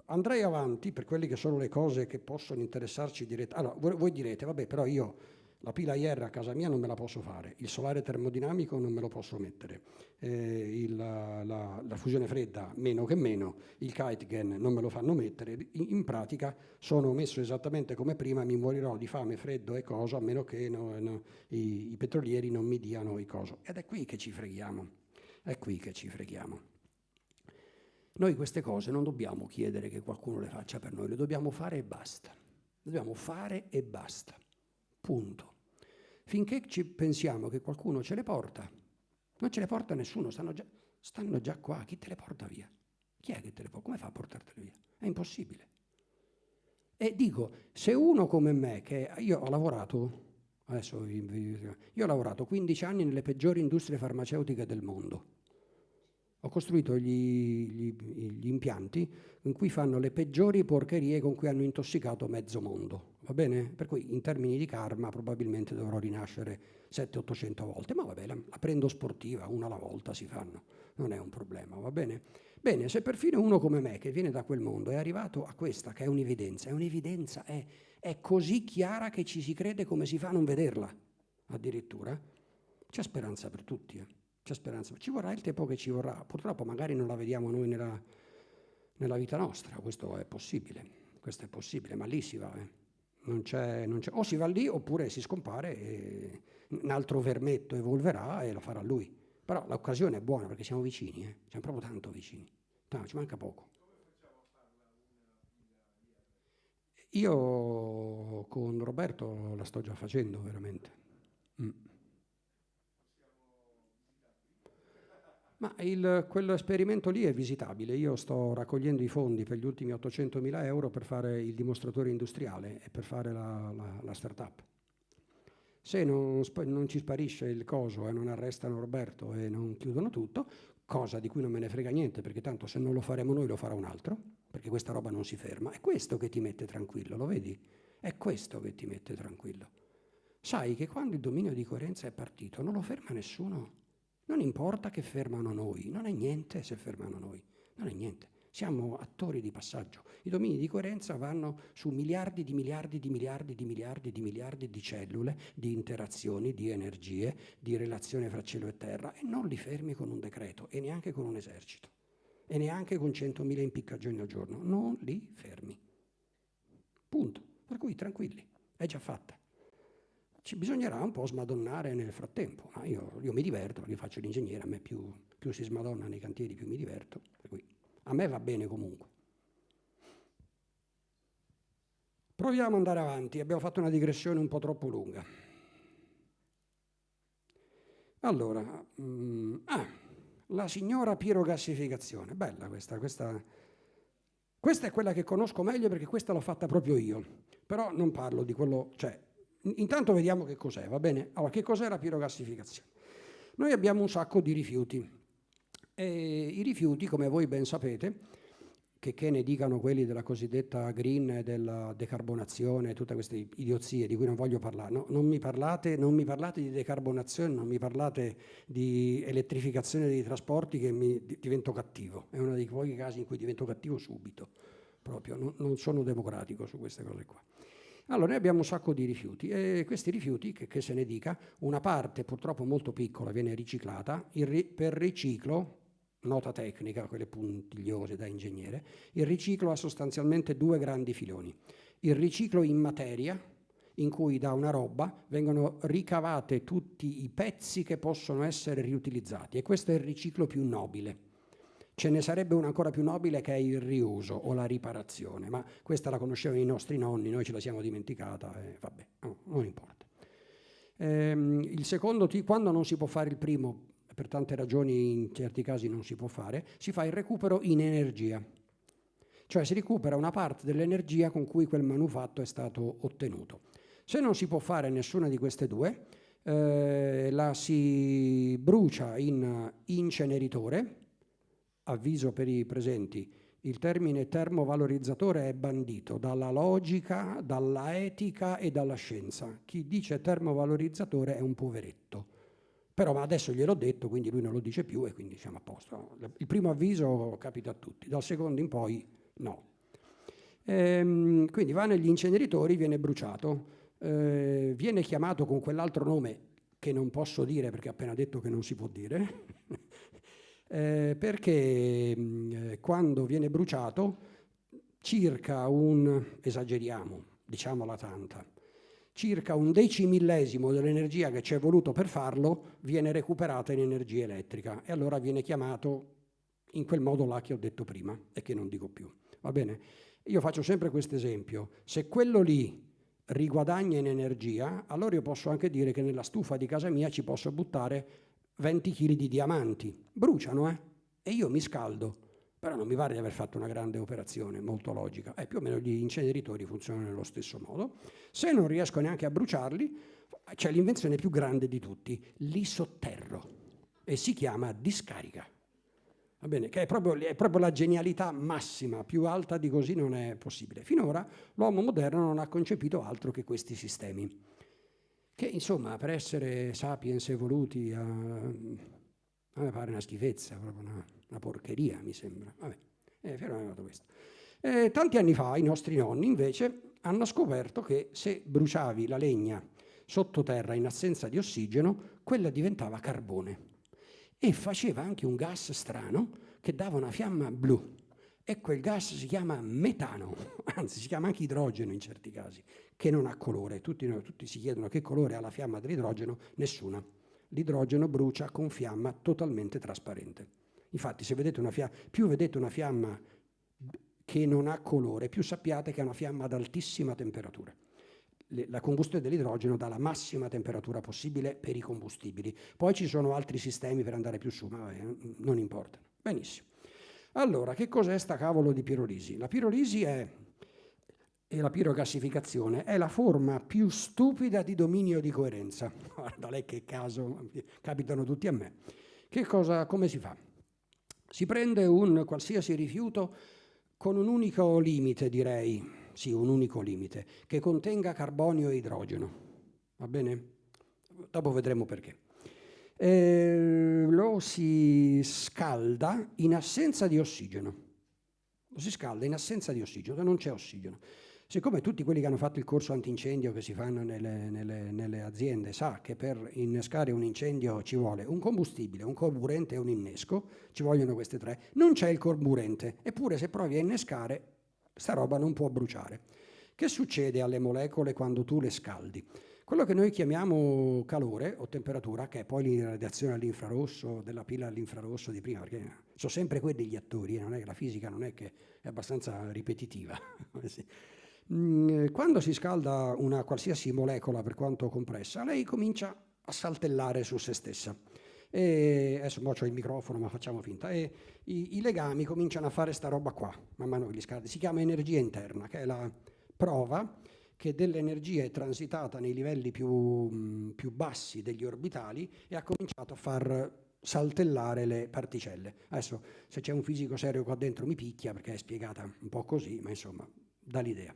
Andrei avanti per quelle che sono le cose che possono interessarci direttamente. Allora, voi direte, vabbè, però io la pila IR a casa mia non me la posso fare, il solare termodinamico non me lo posso mettere, la fusione fredda meno che meno, il Kitegen non me lo fanno mettere, in pratica sono messo esattamente come prima, mi morirò di fame, freddo e coso, a meno che i petrolieri non mi diano i coso. Ed è qui che ci freghiamo, Noi queste cose non dobbiamo chiedere che qualcuno le faccia per noi, le dobbiamo fare e basta. Punto. Finché ci pensiamo che qualcuno ce le porta, non ce le porta nessuno, stanno già qua, chi te le porta via? Chi è che te le porta? Come fa a portartele via? È impossibile. E dico, se uno come me, che io ho lavorato 15 anni nelle peggiori industrie farmaceutiche del mondo, ho costruito gli impianti in cui fanno le peggiori porcherie con cui hanno intossicato mezzo mondo, va bene? Per cui in termini di karma probabilmente dovrò rinascere 700-800 volte, ma vabbè, la prendo sportiva, una alla volta si fanno, non è un problema, va bene? Bene, se perfino uno come me che viene da quel mondo è arrivato a questa, che è un'evidenza, è così chiara che ci si crede come si fa a non vederla, addirittura, c'è speranza per tutti, C'è speranza, ci vorrà il tempo che ci vorrà, purtroppo magari non la vediamo noi nella vita nostra, questo è possibile, ma lì si va, non c'è, o si va lì oppure si scompare e un altro vermetto evolverà e lo farà lui, però l'occasione è buona perché siamo vicini, siamo proprio tanto vicini, ci manca poco. Io con Roberto la sto già facendo veramente. Ma quell'esperimento lì è visitabile. Io sto raccogliendo i fondi per gli ultimi 800.000 euro per fare il dimostratore industriale e per fare la startup. Se non ci sparisce il coso e non arrestano Roberto e non chiudono tutto, cosa di cui non me ne frega niente, perché tanto se non lo faremo noi lo farà un altro, perché questa roba non si ferma. È questo che ti mette tranquillo, lo vedi? È questo che ti mette tranquillo. Sai che quando il dominio di coerenza è partito non lo ferma nessuno. Non importa che fermano noi, non è niente se fermano noi, non è niente. Siamo attori di passaggio. I domini di coerenza vanno su miliardi di miliardi di miliardi di miliardi di miliardi di cellule, di interazioni, di energie, di relazione fra cielo e terra, e non li fermi con un decreto, e neanche con un esercito, e neanche con 100.000 impiccagioni al giorno. Non li fermi. Punto. Per cui tranquilli, è già fatta. Ci bisognerà un po' smadonnare nel frattempo, ma io mi diverto, io faccio l'ingegnere, a me più si smadonna nei cantieri più mi diverto, per cui a me va bene comunque. Proviamo ad andare avanti, abbiamo fatto una digressione un po' troppo lunga. Allora, la signora pirogassificazione, bella questa è quella che conosco meglio perché questa l'ho fatta proprio io, però non parlo di quello, cioè, intanto vediamo che cos'è, va bene? Allora, che cos'è la pirogassificazione? Noi abbiamo un sacco di rifiuti, e i rifiuti, come voi ben sapete, che ne dicano quelli della cosiddetta green, della decarbonazione, tutte queste idiozie di cui non voglio parlare. No, non mi parlate di decarbonazione, non mi parlate di elettrificazione dei trasporti che divento cattivo. È uno dei pochi casi in cui divento cattivo subito, proprio. Non sono democratico su queste cose qua. Allora, noi abbiamo un sacco di rifiuti e questi rifiuti, che se ne dica, una parte purtroppo molto piccola viene riciclata, per riciclo, nota tecnica, quelle puntigliose da ingegnere, il riciclo ha sostanzialmente due grandi filoni. Il riciclo in materia, in cui da una roba vengono ricavate tutti i pezzi che possono essere riutilizzati, e questo è il riciclo più nobile. Ce ne sarebbe uno ancora più nobile che è il riuso o la riparazione, ma questa la conoscevano i nostri nonni, noi ce la siamo dimenticata e vabbè, non importa. Il secondo, quando non si può fare il primo, per tante ragioni in certi casi non si può fare, si fa il recupero in energia, cioè si recupera una parte dell'energia con cui quel manufatto è stato ottenuto. Se non si può fare nessuna di queste due, la si brucia in inceneritore. Avviso per i presenti, il termine termovalorizzatore è bandito dalla logica, dalla etica e dalla scienza. Chi dice termovalorizzatore è un poveretto. Però ma adesso gliel'ho detto, quindi lui non lo dice più e quindi siamo a posto. Il primo avviso capita a tutti, dal secondo in poi no. Quindi va negli inceneritori, viene bruciato, viene chiamato con quell'altro nome che non posso dire perché ho appena detto che non si può dire, perché quando viene bruciato circa esageriamo, diciamola tanta, circa 1/10 dell'energia che ci è voluto per farlo viene recuperata in energia elettrica e allora viene chiamato in quel modo là che ho detto prima e che non dico più. Va bene? Io faccio sempre questo esempio. Se quello lì riguadagna in energia, allora io posso anche dire che nella stufa di casa mia ci posso buttare 20 kg di diamanti. Bruciano, e io mi scaldo. Però non mi pare di aver fatto una grande operazione, molto logica. Più o meno gli inceneritori funzionano nello stesso modo. Se non riesco neanche a bruciarli, c'è l'invenzione più grande di tutti, li sotterro e si chiama discarica. Va bene? Che è proprio la genialità massima, più alta di così non è possibile. Finora l'uomo moderno non ha concepito altro che questi sistemi, che insomma per essere sapiens evoluti a me pare una schifezza, proprio una porcheria, mi sembra. Vabbè, fermato questo. Tanti anni fa i nostri nonni invece hanno scoperto che se bruciavi la legna sottoterra in assenza di ossigeno, quella diventava carbone e faceva anche un gas strano che dava una fiamma blu e quel gas si chiama metano, anzi si chiama anche idrogeno in certi casi, che non ha colore. Tutti si chiedono che colore ha la fiamma dell'idrogeno, nessuna. L'idrogeno brucia con fiamma totalmente trasparente. Infatti se vedete più vedete una fiamma che non ha colore, più sappiate che è una fiamma ad altissima temperatura. La combustione dell'idrogeno dà la massima temperatura possibile per i combustibili. Poi ci sono altri sistemi per andare più su, ma non importano. Benissimo. Allora, che cos'è sta cavolo di pirolisi? La pirolisi e la pirogassificazione è la forma più stupida di dominio di coerenza. Guarda lei che caso, capitano tutti a me. Come si fa? Si prende un qualsiasi rifiuto con un unico limite, direi, sì, un unico limite, che contenga carbonio e idrogeno. Va bene? Dopo vedremo perché. Lo si scalda in assenza di ossigeno. lo si scalda in assenza di ossigeno, non c'è ossigeno. Siccome tutti quelli che hanno fatto il corso antincendio che si fanno nelle aziende sa che per innescare un incendio ci vuole un combustibile, un carburente e un innesco, ci vogliono queste tre, non c'è il carburente, eppure se provi a innescare sta roba non può bruciare. Che succede alle molecole quando tu le scaldi? Quello che noi chiamiamo calore o temperatura, che è poi la radiazione all'infrarosso, della pila all'infrarosso di prima, perché sono sempre quelli gli attori, non è che la fisica non è che è abbastanza ripetitiva. Sì. Quando si scalda una qualsiasi molecola, per quanto compressa, lei comincia a saltellare su se stessa. E adesso c'ho il microfono, ma facciamo finta. E i legami cominciano a fare sta roba qua, man mano che li scaldi. Si chiama energia interna, che è la prova che dell'energia è transitata nei livelli più bassi degli orbitali e ha cominciato a far saltellare le particelle. Adesso, se c'è un fisico serio qua dentro mi picchia, perché è spiegata un po' così, ma insomma, dà l'idea.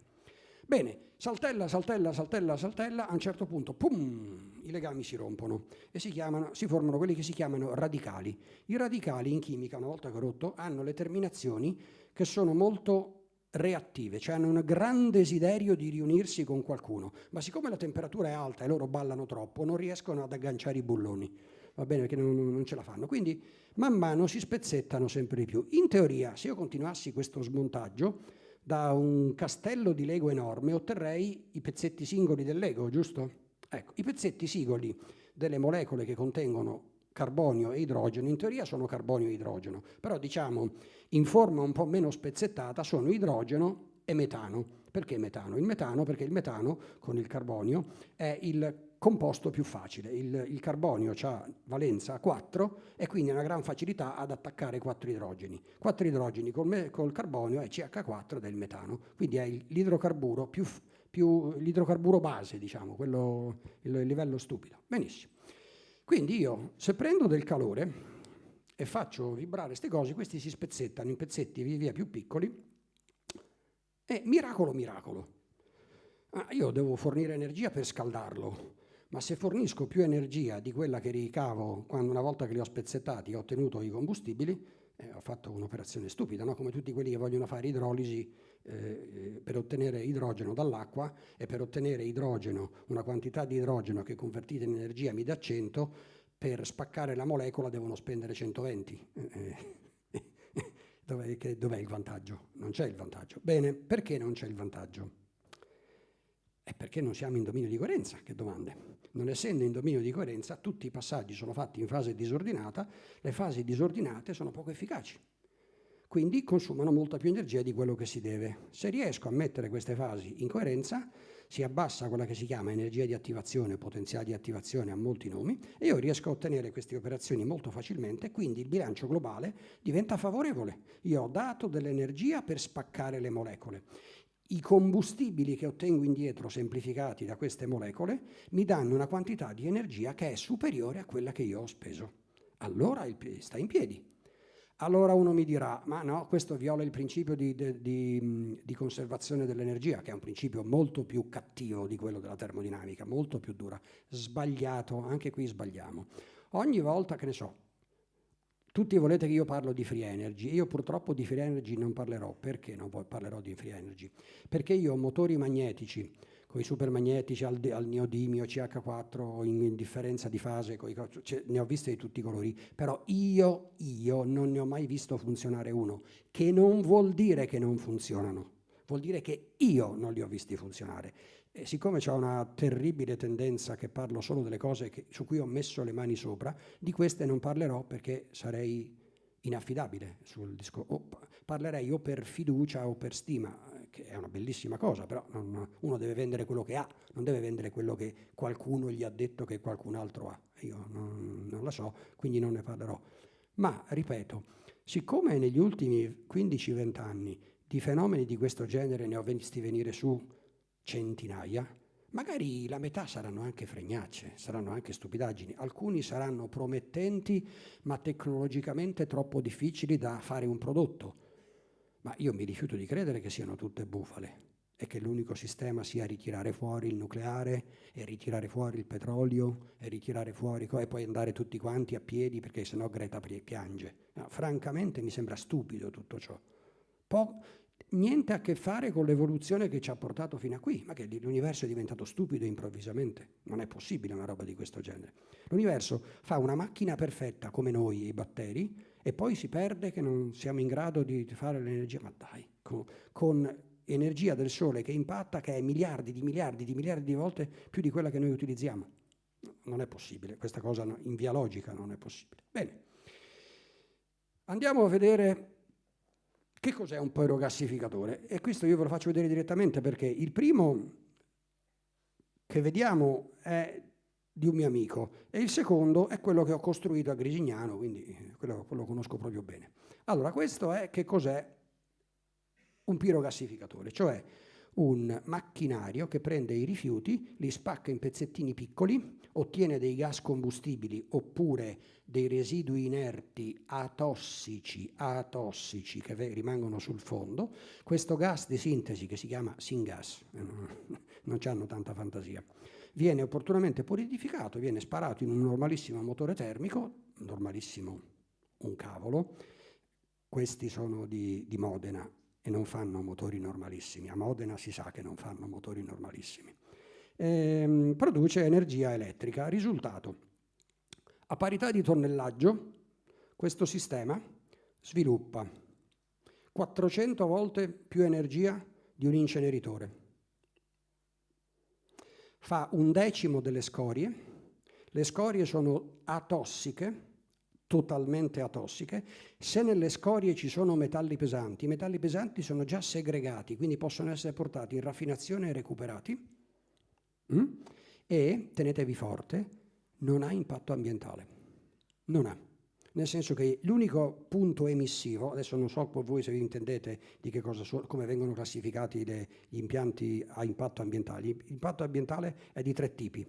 Bene, saltella, a un certo punto, pum, i legami si rompono e si formano quelli che si chiamano radicali. I radicali in chimica, una volta rotto, hanno le terminazioni che sono molto reattive, cioè hanno un gran desiderio di riunirsi con qualcuno, ma siccome la temperatura è alta e loro ballano troppo, non riescono ad agganciare i bulloni, va bene, perché non ce la fanno. Quindi man mano si spezzettano sempre di più. In teoria, se io continuassi questo smontaggio, da un castello di Lego enorme otterrei i pezzetti singoli del Lego, giusto? Ecco, i pezzetti singoli delle molecole che contengono carbonio e idrogeno, in teoria sono carbonio e idrogeno, però diciamo in forma un po' meno spezzettata sono idrogeno e metano. Perché metano? Il metano perché il metano con il carbonio è il composto più facile. Il carbonio ha valenza 4 e quindi ha una gran facilità ad attaccare 4 idrogeni. 4 idrogeni col carbonio è CH4 del metano, quindi è l'idrocarburo più l'idrocarburo base, diciamo, quello, il livello stupido. Benissimo. Quindi io, se prendo del calore e faccio vibrare queste cose, questi si spezzettano in pezzetti via via più piccoli e miracolo, io devo fornire energia per scaldarlo, ma se fornisco più energia di quella che ricavo quando una volta che li ho spezzettati ho ottenuto i combustibili, ho fatto un'operazione stupida, no? Come tutti quelli che vogliono fare idrolisi per ottenere idrogeno dall'acqua e per ottenere idrogeno, una quantità di idrogeno che convertita in energia mi dà 100, per spaccare la molecola devono spendere 120. Dov'è il vantaggio? Non c'è il vantaggio. Bene, perché non c'è il vantaggio? È perché non siamo in dominio di coerenza, che domande. Non essendo in dominio di coerenza, tutti i passaggi sono fatti in fase disordinata, le fasi disordinate sono poco efficaci. Quindi consumano molta più energia di quello che si deve. Se riesco a mettere queste fasi in coerenza, si abbassa quella che si chiama energia di attivazione, potenziale di attivazione, ha molti nomi, e io riesco a ottenere queste operazioni molto facilmente, quindi il bilancio globale diventa favorevole. Io ho dato dell'energia per spaccare le molecole. I combustibili che ottengo indietro, semplificati da queste molecole, mi danno una quantità di energia che è superiore a quella che io ho speso. Allora sta in piedi. Allora uno mi dirà, ma no, questo viola il principio di conservazione dell'energia, che è un principio molto più cattivo di quello della termodinamica, molto più dura. Sbagliato, anche qui sbagliamo. Ogni volta, che ne so, tutti volete che io parlo di free energy, io purtroppo di free energy non parlerò. Perché non parlerò di free energy? Perché io ho motori magnetici, con i supermagnetici al neodimio, CH4, in differenza di fase, ne ho viste di tutti i colori, però io non ne ho mai visto funzionare uno, che non vuol dire che non funzionano, vuol dire che io non li ho visti funzionare. E siccome c'ho una terribile tendenza che parlo solo delle cose su cui ho messo le mani sopra, di queste non parlerò perché sarei inaffidabile sul discorso. Parlerei o per fiducia o per stima, che è una bellissima cosa, però uno deve vendere quello che ha, non deve vendere quello che qualcuno gli ha detto che qualcun altro ha. Io non la so, quindi non ne parlerò. Ma, ripeto, siccome negli ultimi 15-20 anni di fenomeni di questo genere ne ho visti venire su centinaia, magari la metà saranno anche fregnacce, saranno anche stupidaggini, alcuni saranno promettenti ma tecnologicamente troppo difficili da fare un prodotto, ma io mi rifiuto di credere che siano tutte bufale e che l'unico sistema sia ritirare fuori il nucleare e ritirare fuori il petrolio e ritirare fuori e poi andare tutti quanti a piedi perché sennò Greta piange. No, francamente mi sembra stupido tutto ciò. niente a che fare con l'evoluzione che ci ha portato fino a qui, ma che l'universo è diventato stupido improvvisamente. Non è possibile una roba di questo genere. L'universo fa una macchina perfetta come noi, i batteri, e poi si perde che non siamo in grado di fare l'energia. Ma dai, con energia del Sole che impatta, che è miliardi di volte più di quella che noi utilizziamo. Non è possibile, questa cosa in via logica non è possibile. Bene, andiamo a vedere che cos'è un pyrogassificatore, e questo io ve lo faccio vedere direttamente perché il primo che vediamo è di un mio amico e il secondo è quello che ho costruito a Grisignano, quindi quello conosco proprio bene. Allora, questo è che cos'è un pyrogassificatore, cioè un macchinario che prende i rifiuti, li spacca in pezzettini piccoli, ottiene dei gas combustibili oppure dei residui inerti atossici che rimangono sul fondo. Questo gas di sintesi, che si chiama syngas, non c'hanno tanta fantasia, viene opportunamente purificato, viene sparato in un normalissimo motore termico, normalissimo un cavolo. Questi sono di Modena e non fanno motori normalissimi. A Modena si sa che non fanno motori normalissimi. Produce energia elettrica. Risultato: a parità di tonnellaggio, questo sistema sviluppa 400 volte più energia di un inceneritore. Fa 1/10 delle scorie. Le scorie sono atossiche, totalmente atossiche. Se nelle scorie ci sono metalli pesanti, i metalli pesanti sono già segregati, quindi possono essere portati in raffinazione e recuperati. E, tenetevi forte, non ha impatto ambientale. Non ha. Nel senso che l'unico punto emissivo, adesso non so voi se vi intendete di che cosa come vengono classificati gli impianti a impatto ambientale. L'impatto ambientale è di 3 tipi.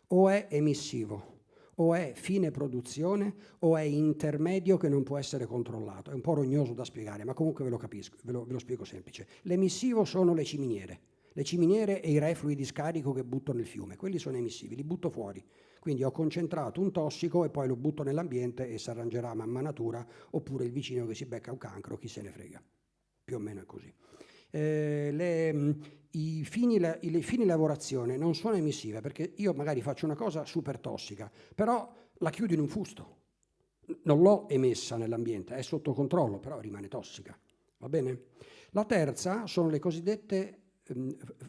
O è emissivo, o è fine produzione, o è intermedio che non può essere controllato. È un po' rognoso da spiegare, ma comunque ve lo capisco, ve lo spiego semplice. L'emissivo sono le ciminiere. Le ciminiere e i reflui di scarico che butto nel fiume, quelli sono emissivi, li butto fuori. Quindi ho concentrato un tossico e poi lo butto nell'ambiente e si arrangerà man natura, oppure il vicino che si becca un cancro, chi se ne frega. Più o meno è così. Le fini lavorazione non sono emissive, perché io magari faccio una cosa super tossica, però la chiudo in un fusto. Non l'ho emessa nell'ambiente, è sotto controllo, però rimane tossica. Va bene? La terza sono le cosiddette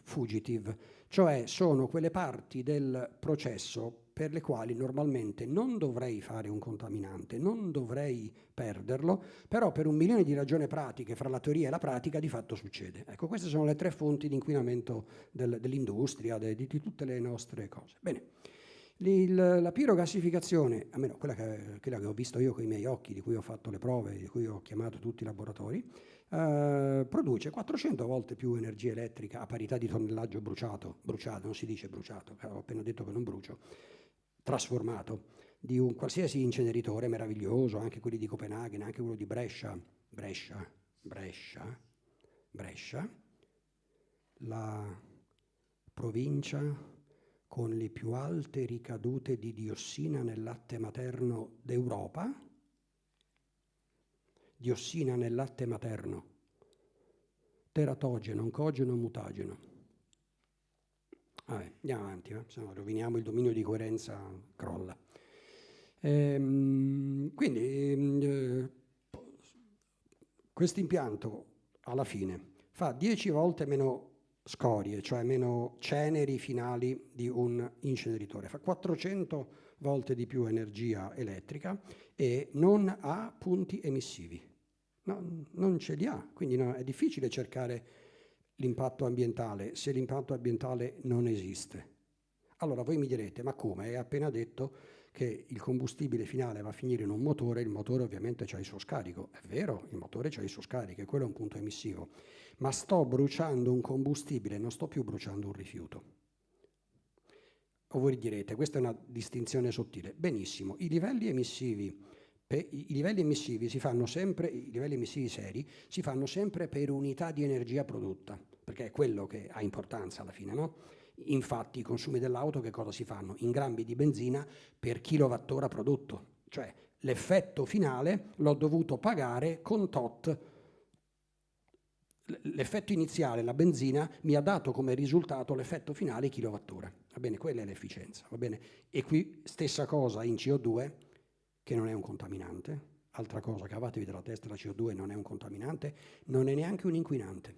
fugitive, cioè sono quelle parti del processo per le quali normalmente non dovrei fare un contaminante, non dovrei perderlo, però per 1 milione di ragioni pratiche fra la teoria e la pratica di fatto succede. Ecco, queste sono le 3 fonti di inquinamento dell'industria, di tutte le nostre cose. Bene, la pirogassificazione, almeno quella che ho visto io con i miei occhi, di cui ho fatto le prove, di cui ho chiamato tutti i laboratori, produce 400 volte più energia elettrica a parità di tonnellaggio bruciato, non si dice bruciato, ho appena detto che non brucio, trasformato, di un qualsiasi inceneritore meraviglioso, anche quelli di Copenaghen, anche quello di Brescia, la provincia con le più alte ricadute di diossina nel latte materno d'Europa. Diossina nel latte materno, teratogeno, oncogeno, mutageno. Vabbè, andiamo avanti, se no roviniamo il dominio di coerenza, crolla. Quindi questo impianto alla fine fa 10 volte meno scorie, cioè meno ceneri finali di un inceneritore, fa 400 volte di più energia elettrica e non ha punti emissivi. No, non ce li ha, quindi è difficile cercare l'impatto ambientale se l'impatto ambientale non esiste. Allora voi mi direte, ma come? Hai appena detto che il combustibile finale va a finire in un motore, il motore ovviamente c'ha il suo scarico. È vero, il motore c'ha il suo scarico e quello è un punto emissivo, ma sto bruciando un combustibile, non sto più bruciando un rifiuto. O voi direte, questa è una distinzione sottile. Benissimo, i livelli emissivi si fanno sempre, i livelli emissivi seri si fanno sempre per unità di energia prodotta, perché è quello che ha importanza alla fine, no? Infatti i consumi dell'auto che cosa si fanno? In grammi di benzina per kilowattora prodotto, cioè l'effetto finale l'ho dovuto pagare con tot l'effetto iniziale, la benzina, mi ha dato come risultato l'effetto finale kilowattora. Va bene, quella è l'efficienza, va bene? E qui stessa cosa in CO2, che non è un contaminante. Altra cosa, cavatevi dalla testa, la CO2 non è un contaminante, non è neanche un inquinante.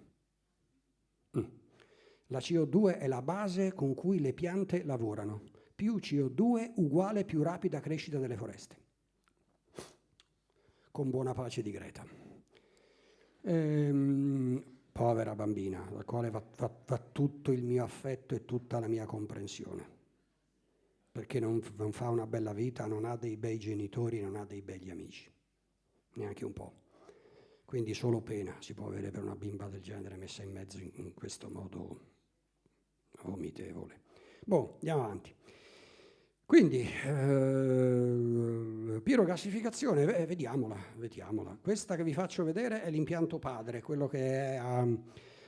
La CO2 è la base con cui le piante lavorano. Più CO2 uguale più rapida crescita delle foreste. Con buona pace di Greta. Povera bambina, dal quale va tutto il mio affetto e tutta la mia comprensione. Perché non fa una bella vita, non ha dei bei genitori, non ha dei begli amici. Neanche un po'. Quindi solo pena si può avere per una bimba del genere messa in mezzo in questo modo vomitevole. Andiamo avanti. Quindi, pirogassificazione, vediamola. Questa che vi faccio vedere è l'impianto padre, quello che è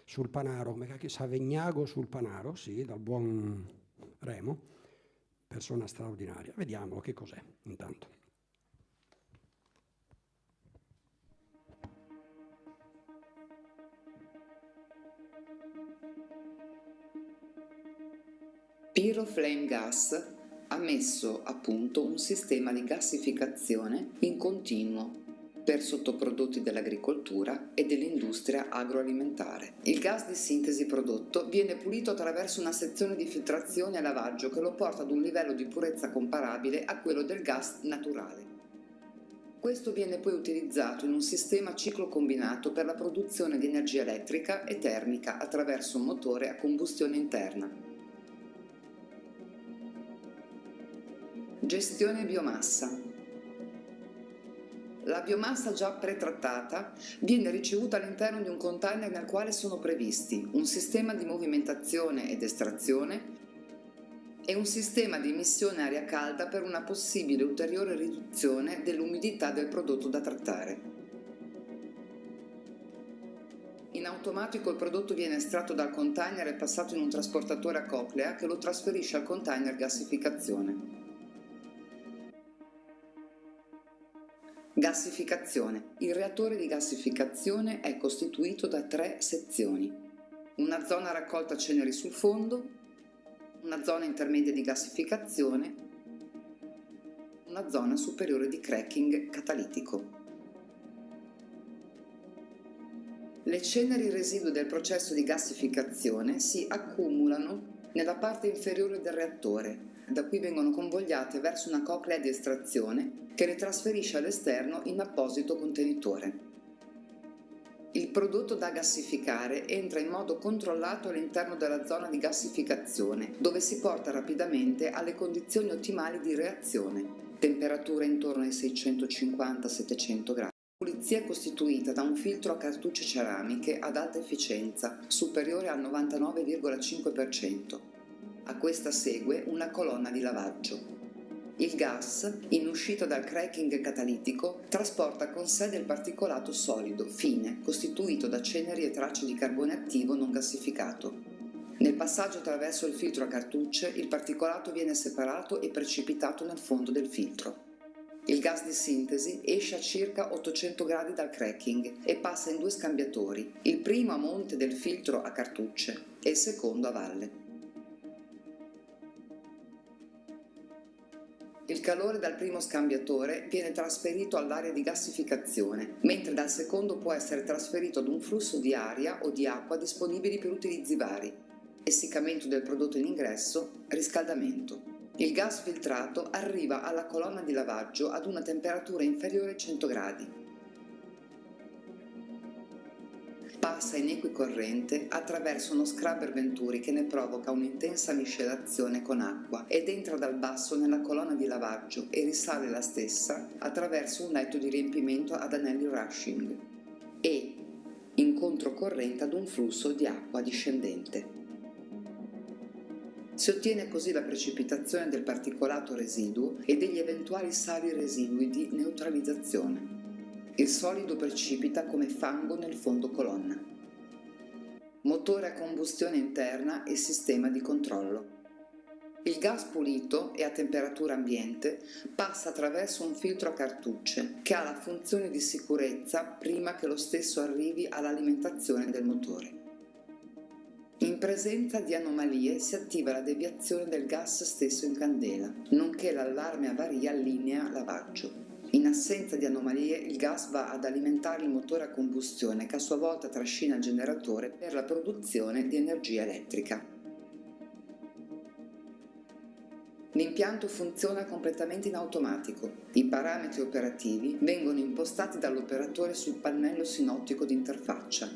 sul Panaro, come cacchio, Savegnago sul Panaro, sì, dal buon Remo, persona straordinaria. Vediamolo che cos'è, intanto. Pyroflame Gas ha messo a punto un sistema di gassificazione in continuo per sottoprodotti dell'agricoltura e dell'industria agroalimentare. Il gas di sintesi prodotto viene pulito attraverso una sezione di filtrazione e lavaggio che lo porta ad un livello di purezza comparabile a quello del gas naturale. Questo viene poi utilizzato in un sistema ciclo combinato per la produzione di energia elettrica e termica attraverso un motore a combustione interna. Gestione biomassa. La biomassa già pretrattata viene ricevuta all'interno di un container nel quale sono previsti un sistema di movimentazione ed estrazione e un sistema di emissione aria calda per una possibile ulteriore riduzione dell'umidità del prodotto da trattare. In automatico il prodotto viene estratto dal container e passato in un trasportatore a coclea che lo trasferisce al container gassificazione. Gassificazione. Il reattore di gassificazione è costituito da 3 sezioni. Una zona raccolta ceneri sul fondo, una zona intermedia di gassificazione, una zona superiore di cracking catalitico. Le ceneri residue del processo di gassificazione si accumulano nella parte inferiore del reattore. Da qui vengono convogliate verso una coclea di estrazione che le trasferisce all'esterno in apposito contenitore. Il prodotto da gassificare entra in modo controllato all'interno della zona di gassificazione, dove si porta rapidamente alle condizioni ottimali di reazione, temperatura intorno ai 650-700 gradi. Pulizia è costituita da un filtro a cartucce ceramiche ad alta efficienza, superiore al 99,5%. A questa segue una colonna di lavaggio. Il gas, in uscita dal cracking catalitico, trasporta con sé del particolato solido, fine, costituito da ceneri e tracce di carbone attivo non gassificato. Nel passaggio attraverso il filtro a cartucce, il particolato viene separato e precipitato nel fondo del filtro. Il gas di sintesi esce a circa 800 gradi dal cracking e passa in 2 scambiatori, il primo a monte del filtro a cartucce e il secondo a valle. Il calore dal primo scambiatore viene trasferito all'area di gassificazione, mentre dal secondo può essere trasferito ad un flusso di aria o di acqua disponibili per utilizzi vari: essiccamento del prodotto in ingresso, riscaldamento. Il gas filtrato arriva alla colonna di lavaggio ad una temperatura inferiore ai 100 gradi. Passa in equicorrente attraverso uno scrubber Venturi che ne provoca un'intensa miscelazione con acqua ed entra dal basso nella colonna di lavaggio e risale la stessa attraverso un letto di riempimento ad anelli rushing e in controcorrente ad un flusso di acqua discendente. Si ottiene così la precipitazione del particolato residuo e degli eventuali sali residui di neutralizzazione. Il solido precipita come fango nel fondo colonna. Motore a combustione interna e sistema di controllo. Il gas pulito e a temperatura ambiente passa attraverso un filtro a cartucce che ha la funzione di sicurezza prima che lo stesso arrivi all'alimentazione del motore. In presenza di anomalie si attiva la deviazione del gas stesso in candela, nonché l'allarme avaria linea lavaggio. In assenza di anomalie il gas va ad alimentare il motore a combustione che a sua volta trascina il generatore per la produzione di energia elettrica. L'impianto funziona completamente in automatico. I parametri operativi vengono impostati dall'operatore sul pannello sinottico di interfaccia.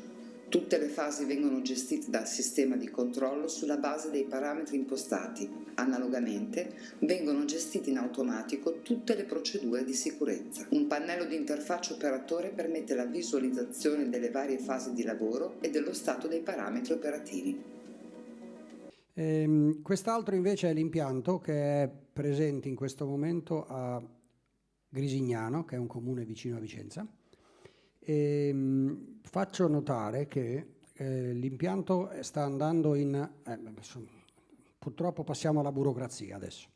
Tutte le fasi vengono gestite dal sistema di controllo sulla base dei parametri impostati. Analogamente, vengono gestite in automatico tutte le procedure di sicurezza. Un pannello di interfaccia operatore permette la visualizzazione delle varie fasi di lavoro e dello stato dei parametri operativi. Quest'altro invece è l'impianto che è presente in questo momento a Grisignano, che è un comune vicino a Vicenza. Faccio notare che l'impianto sta andando in... purtroppo passiamo alla burocrazia adesso.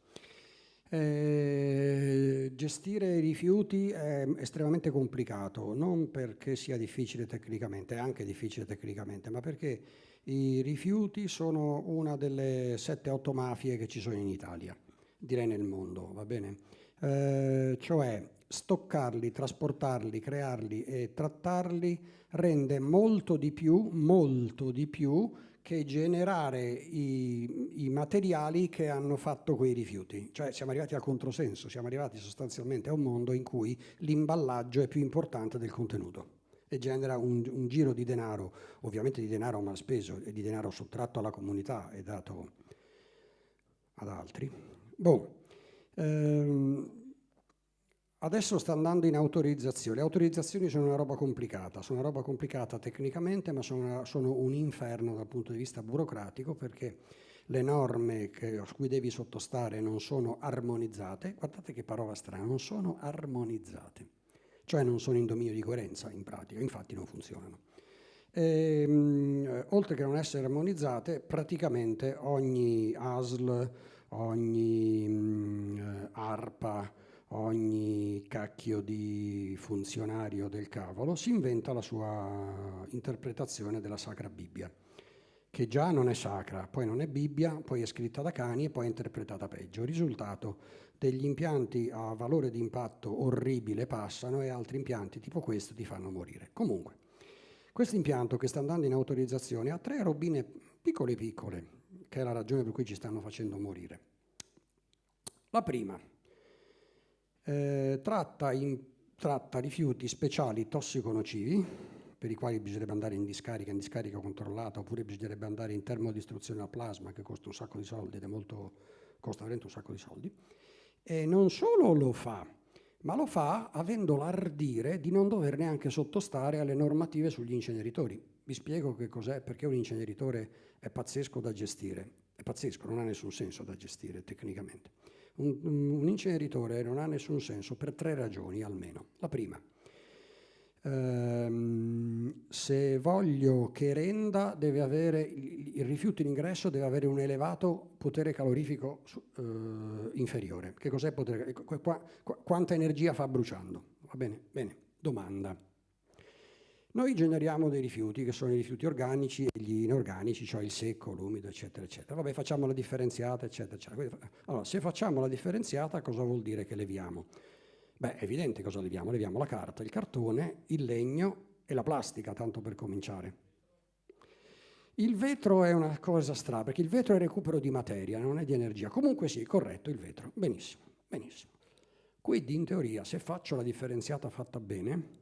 Gestire i rifiuti è estremamente complicato, non perché sia difficile tecnicamente, è anche difficile tecnicamente, ma perché i rifiuti sono una delle 7-8 mafie che ci sono in Italia, direi nel mondo, va bene? Cioè stoccarli, trasportarli, crearli e trattarli rende molto di più che generare i materiali che hanno fatto quei rifiuti. Cioè siamo arrivati al controsenso, siamo arrivati sostanzialmente a un mondo in cui l'imballaggio è più importante del contenuto e genera un giro di denaro, ovviamente di denaro mal speso e di denaro sottratto alla comunità e dato ad altri. Adesso sta andando in autorizzazione. Le autorizzazioni sono una roba complicata tecnicamente, ma sono un inferno dal punto di vista burocratico, perché le norme a cui devi sottostare non sono armonizzate. Guardate che parola strana, non sono armonizzate, cioè non sono in dominio di coerenza in pratica, infatti non funzionano. Oltre che non essere armonizzate, praticamente ogni ASL, ogni ARPA, ogni cacchio di funzionario del cavolo si inventa la sua interpretazione della Sacra Bibbia, che già non è sacra, poi non è Bibbia, poi è scritta da cani e poi è interpretata peggio. Risultato: degli impianti a valore di impatto orribile passano e altri impianti tipo questo ti fanno morire. Comunque, questo impianto che sta andando in autorizzazione ha 3 robine piccole, che è la ragione per cui ci stanno facendo morire. La prima, tratta rifiuti speciali tossico-nocivi, per i quali bisognerebbe andare in discarica controllata, oppure bisognerebbe andare in termodistruzione a plasma, che costa un sacco di soldi costa veramente un sacco di soldi. E non solo lo fa, ma lo fa avendo l'ardire di non dover neanche sottostare alle normative sugli inceneritori. Vi spiego che cos'è, perché un inceneritore è pazzesco da gestire. È pazzesco, non ha nessun senso da gestire tecnicamente. Un inceneritore non ha nessun senso per 3 ragioni almeno. La prima, se voglio che renda, deve avere il rifiuto in ingresso deve avere un elevato potere calorifico inferiore. Che cos'è potere? Quanta energia fa bruciando? Va bene? Bene. Domanda. Noi generiamo dei rifiuti che sono i rifiuti organici e gli inorganici, cioè il secco, l'umido, eccetera, eccetera. Vabbè, facciamo la differenziata, eccetera, eccetera. Allora, se facciamo la differenziata, cosa vuol dire che leviamo? Beh, è evidente cosa leviamo. Leviamo la carta, il cartone, il legno e la plastica, tanto per cominciare. Il vetro è una cosa strana, perché il vetro è recupero di materia, non è di energia. Comunque sì, corretto, il vetro. Benissimo, benissimo. Quindi, in teoria, se faccio la differenziata fatta bene,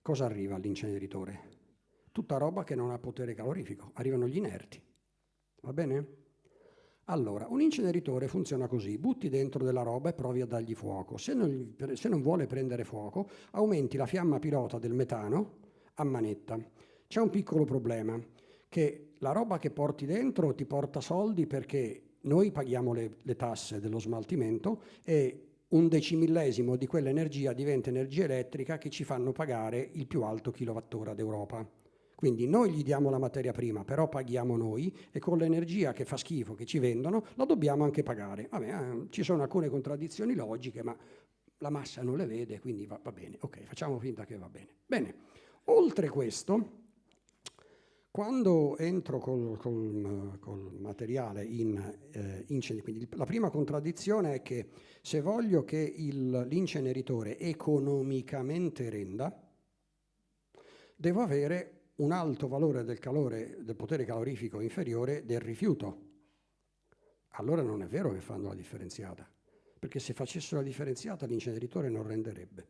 cosa arriva all'inceneritore? Tutta roba che non ha potere calorifico, arrivano gli inerti, va bene? Allora, un inceneritore funziona così: butti dentro della roba e provi a dargli fuoco. Se non vuole prendere fuoco, aumenti la fiamma pilota del metano a manetta. C'è un piccolo problema, che la roba che porti dentro ti porta soldi, perché noi paghiamo le tasse dello smaltimento e 1/1000 di quell'energia diventa energia elettrica che ci fanno pagare il più alto kilowattora d'Europa. Quindi noi gli diamo la materia prima, però paghiamo noi, e con l'energia che fa schifo, che ci vendono, la dobbiamo anche pagare. Vabbè, ci sono alcune contraddizioni logiche, ma la massa non le vede, quindi va bene. Ok, facciamo finta che va bene. Bene, oltre questo, quando entro col materiale in inceneritore, quindi la prima contraddizione è che se voglio che l'inceneritore economicamente renda, devo avere un alto valore del calore, del potere calorifico inferiore del rifiuto. Allora non è vero che fanno la differenziata, perché se facessero la differenziata l'inceneritore non renderebbe.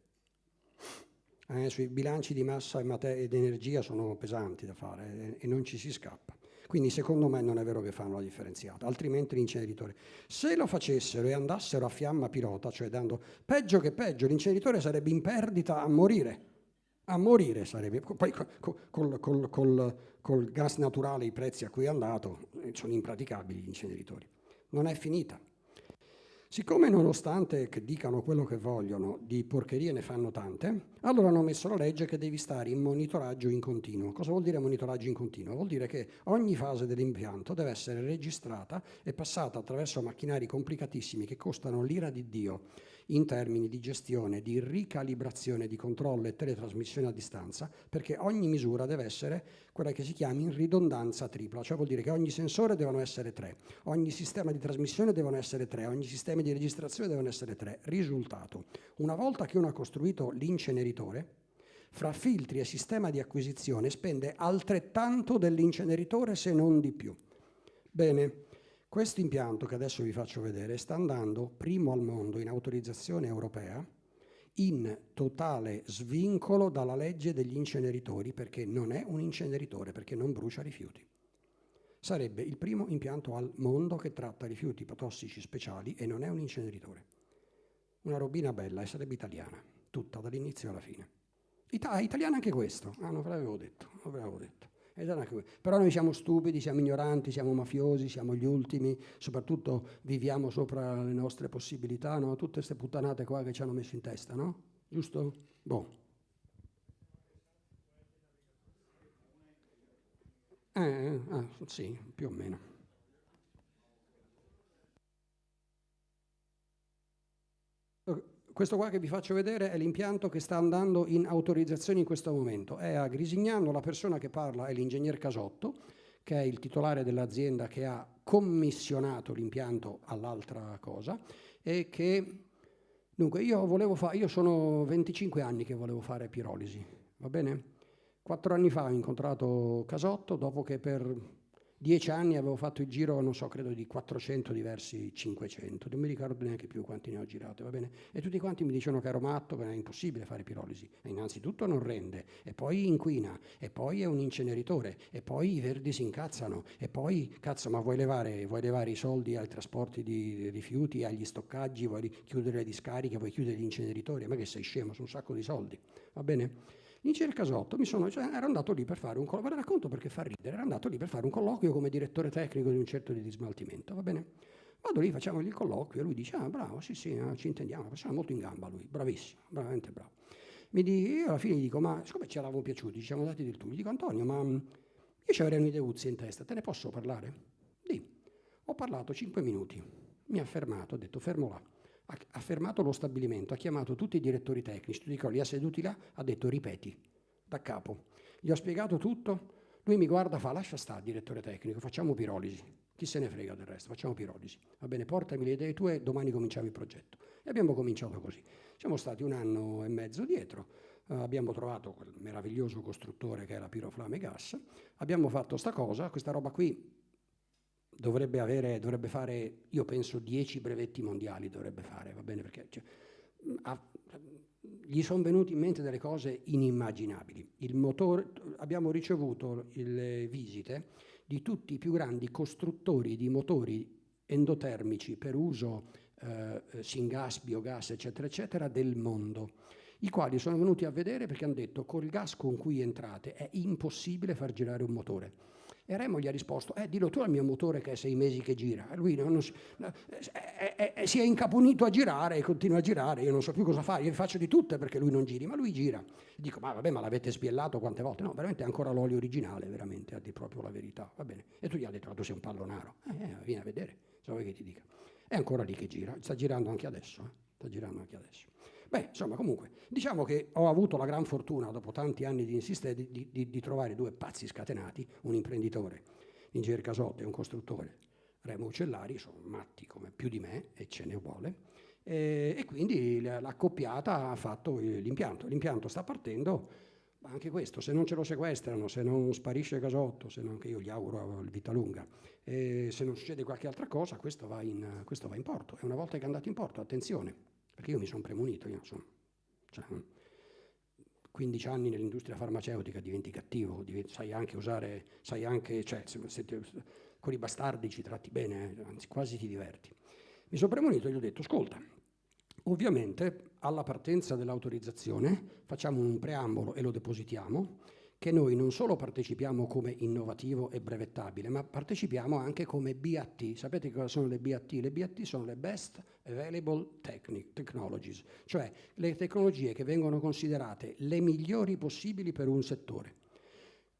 Sui bilanci di massa ed energia sono pesanti da fare e non ci si scappa. Quindi secondo me non è vero che fanno la differenziata, altrimenti l'inceneritore, se lo facessero e andassero a fiamma pilota, cioè dando peggio che peggio, l'inceneritore sarebbe in perdita a morire. A morire sarebbe. Poi col gas naturale i prezzi a cui è andato sono impraticabili gli inceneritori. Non è finita. Siccome nonostante che dicano quello che vogliono, di porcherie ne fanno tante, allora hanno messo la legge che devi stare in monitoraggio in continuo. Cosa vuol dire monitoraggio in continuo? Vuol dire che ogni fase dell'impianto deve essere registrata e passata attraverso macchinari complicatissimi che costano l'ira di Dio in termini di gestione, di ricalibrazione, di controllo e teletrasmissione a distanza, perché ogni misura deve essere quella che si chiama in ridondanza tripla, cioè vuol dire che ogni sensore devono essere 3, ogni sistema di trasmissione devono essere 3, ogni sistema di registrazione devono essere 3. Risultato: una volta che uno ha costruito l'inceneritore, fra filtri e sistema di acquisizione spende altrettanto dell'inceneritore, se non di più. Bene, questo impianto che adesso vi faccio vedere sta andando primo al mondo in autorizzazione europea, in totale svincolo dalla legge degli inceneritori, perché non è un inceneritore, perché non brucia rifiuti. Sarebbe il primo impianto al mondo che tratta rifiuti tossici speciali e non è un inceneritore. Una robina bella, e sarebbe italiana, tutta, dall'inizio alla fine. Italiana anche questo? Ah, non ve l'avevo detto, Però noi siamo stupidi, siamo ignoranti, siamo mafiosi, siamo gli ultimi, soprattutto viviamo sopra le nostre possibilità, no? Tutte queste puttanate qua che ci hanno messo in testa, no? Giusto? Boh. Sì, più o meno. Questo qua che vi faccio vedere è l'impianto che sta andando in autorizzazione in questo momento. È a Grisignano, la persona che parla è l'ingegner Casotto, che è il titolare dell'azienda che ha commissionato l'impianto all'altra cosa, e che, dunque, io sono 25 anni che volevo fare pirolisi, va bene? 4 anni fa ho incontrato Casotto, dopo che per 10 anni avevo fatto il giro, non so, credo di 400 diversi 500, non mi ricordo neanche più quanti ne ho girate, va bene? E tutti quanti mi dicevano che ero matto, che era impossibile fare pirolisi. E innanzitutto non rende, e poi inquina, e poi è un inceneritore, e poi i verdi si incazzano, e poi, cazzo, ma vuoi levare i soldi ai trasporti di rifiuti, agli stoccaggi, vuoi chiudere le discariche, vuoi chiudere gli inceneritori? Ma che sei scemo, sono un sacco di soldi, va bene? L'ingegner Casotto ero andato lì per fare un colloquio, ve lo racconto perché fa ridere, ero andato lì per fare un colloquio come direttore tecnico di un centro di smaltimento, va bene? Vado lì, facciamo il colloquio e lui dice, bravo, sì, ci intendiamo, persona molto in gamba lui, bravissimo, veramente bravo. Io alla fine gli dico, ma siccome ci eravamo piaciuti, ci siamo dati del tu, gli dico, Antonio, ma io ci avrei un'ideuzia in testa, te ne posso parlare? Ho parlato 5 minuti, mi ha fermato, ho detto, fermo là. Ha fermato lo stabilimento, ha chiamato tutti i direttori tecnici, li ha seduti là, ha detto ripeti, da capo. Gli ho spiegato tutto, lui mi guarda, fa lascia stare direttore tecnico, facciamo pirolisi, chi se ne frega del resto, facciamo pirolisi, va bene, portami le idee tue, domani cominciamo il progetto. E abbiamo cominciato così. Siamo stati 1 anno e mezzo dietro, abbiamo trovato quel meraviglioso costruttore che è la Piroflame Gas, abbiamo fatto questa roba qui, dovrebbe fare, io penso 10 brevetti mondiali dovrebbe fare, va bene, perché gli sono venuti in mente delle cose inimmaginabili. Il motore, abbiamo ricevuto le visite di tutti i più grandi costruttori di motori endotermici per uso syngas, biogas, eccetera, eccetera, del mondo, i quali sono venuti a vedere perché hanno detto col gas con cui entrate è impossibile far girare un motore. E Remo gli ha risposto, dillo tu al mio motore che è 6 mesi che gira. E lui si è incaponito a girare e continua a girare, io non so più cosa fare, io faccio di tutte perché lui non giri, ma lui gira. Dico, ma vabbè, ma l'avete spiellato quante volte? No, veramente è ancora l'olio originale, veramente, a dir proprio la verità, va bene. E tu gli hai detto, ma tu sei un pallonaro. Vieni a vedere, se vuoi che ti dica. È ancora lì che gira, sta girando anche adesso, sta girando anche adesso. Beh, insomma, comunque, diciamo che ho avuto la gran fortuna, dopo tanti anni di insistere, di trovare 2 pazzi scatenati, un imprenditore, Ingegner Casotte, e un costruttore, Remo Uccellari, sono matti come più di me e ce ne vuole, e quindi l'accoppiata ha fatto l'impianto. L'impianto sta partendo, ma anche questo, se non ce lo sequestrano, se non sparisce Casotto, se non, che io gli auguro vita lunga, se non succede qualche altra cosa, questo va in porto. E una volta che è andato in porto, attenzione, perché io mi sono premunito, io insomma, 15 anni nell'industria farmaceutica, diventi cattivo, sai anche usare, con i bastardi ci tratti bene, anzi quasi ti diverti. Mi sono premunito e gli ho detto, ascolta, ovviamente alla partenza dell'autorizzazione facciamo un preambolo e lo depositiamo, che noi non solo partecipiamo come innovativo e brevettabile, ma partecipiamo anche come BAT. Sapete cosa sono le BAT? Le BAT sono le Best Available Technologies, cioè le tecnologie che vengono considerate le migliori possibili per un settore.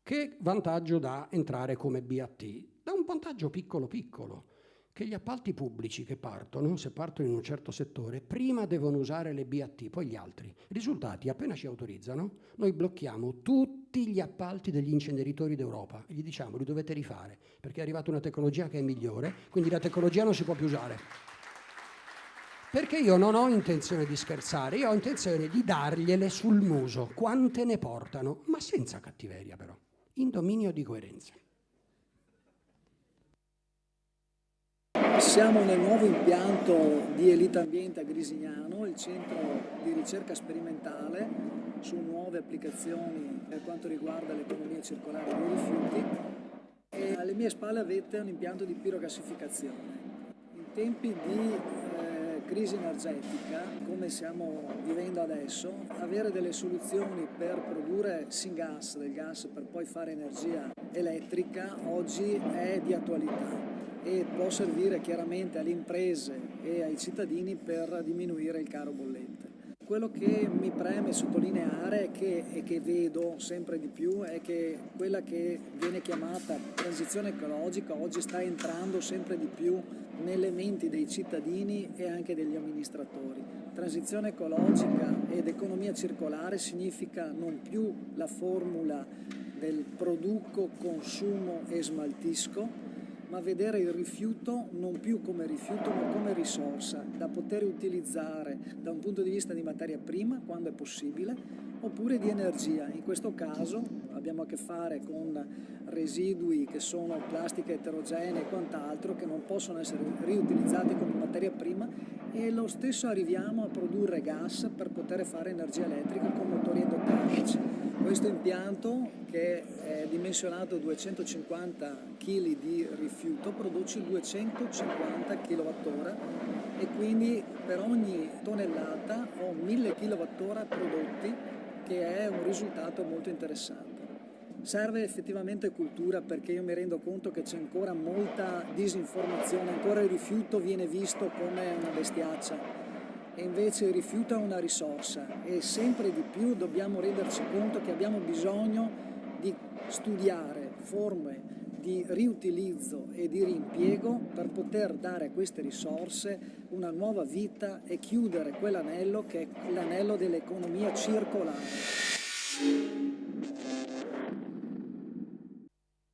Che vantaggio dà entrare come BAT? Dà un vantaggio piccolo piccolo, che gli appalti pubblici che partono, se partono in un certo settore, prima devono usare le BAT, poi gli altri. Risultati, appena ci autorizzano, noi blocchiamo tutti gli appalti degli inceneritori d'Europa e gli diciamo li dovete rifare, perché è arrivata una tecnologia che è migliore, quindi la tecnologia non si può più usare. Perché io non ho intenzione di scherzare, io ho intenzione di dargliele sul muso, quante ne portano, ma senza cattiveria però, in dominio di coerenza. Siamo nel nuovo impianto di Elite Ambiente a Grisignano, il centro di ricerca sperimentale su nuove applicazioni per quanto riguarda l'economia circolare dei rifiuti. E alle mie spalle avete un impianto di pirogassificazione. In tempi di crisi energetica, come stiamo vivendo adesso, avere delle soluzioni per produrre syngas, del gas per poi fare energia elettrica, oggi è di attualità e può servire chiaramente alle imprese e ai cittadini per diminuire il caro bollette. Quello che mi preme sottolineare e che vedo sempre di più è che quella che viene chiamata transizione ecologica oggi sta entrando sempre di più nelle menti dei cittadini e anche degli amministratori. Transizione ecologica ed economia circolare significa non più la formula del produco, consumo e smaltisco, ma vedere il rifiuto non più come rifiuto ma come risorsa da poter utilizzare da un punto di vista di materia prima quando è possibile oppure di energia. In questo caso abbiamo a che fare con residui che sono plastica eterogenea e quant'altro che non possono essere riutilizzati come materia prima e lo stesso arriviamo a produrre gas per poter fare energia elettrica con motori endotermici. Questo impianto, che è dimensionato 250 kg di rifiuto, produce 250 kWh e quindi per ogni tonnellata ho 1000 kWh prodotti, che è un risultato molto interessante. Serve effettivamente cultura, perché io mi rendo conto che c'è ancora molta disinformazione, ancora il rifiuto viene visto come una bestiaccia. E invece il rifiuto è una risorsa e sempre di più dobbiamo renderci conto che abbiamo bisogno di studiare forme di riutilizzo e di riimpiego per poter dare a queste risorse una nuova vita e chiudere quell'anello che è l'anello dell'economia circolare.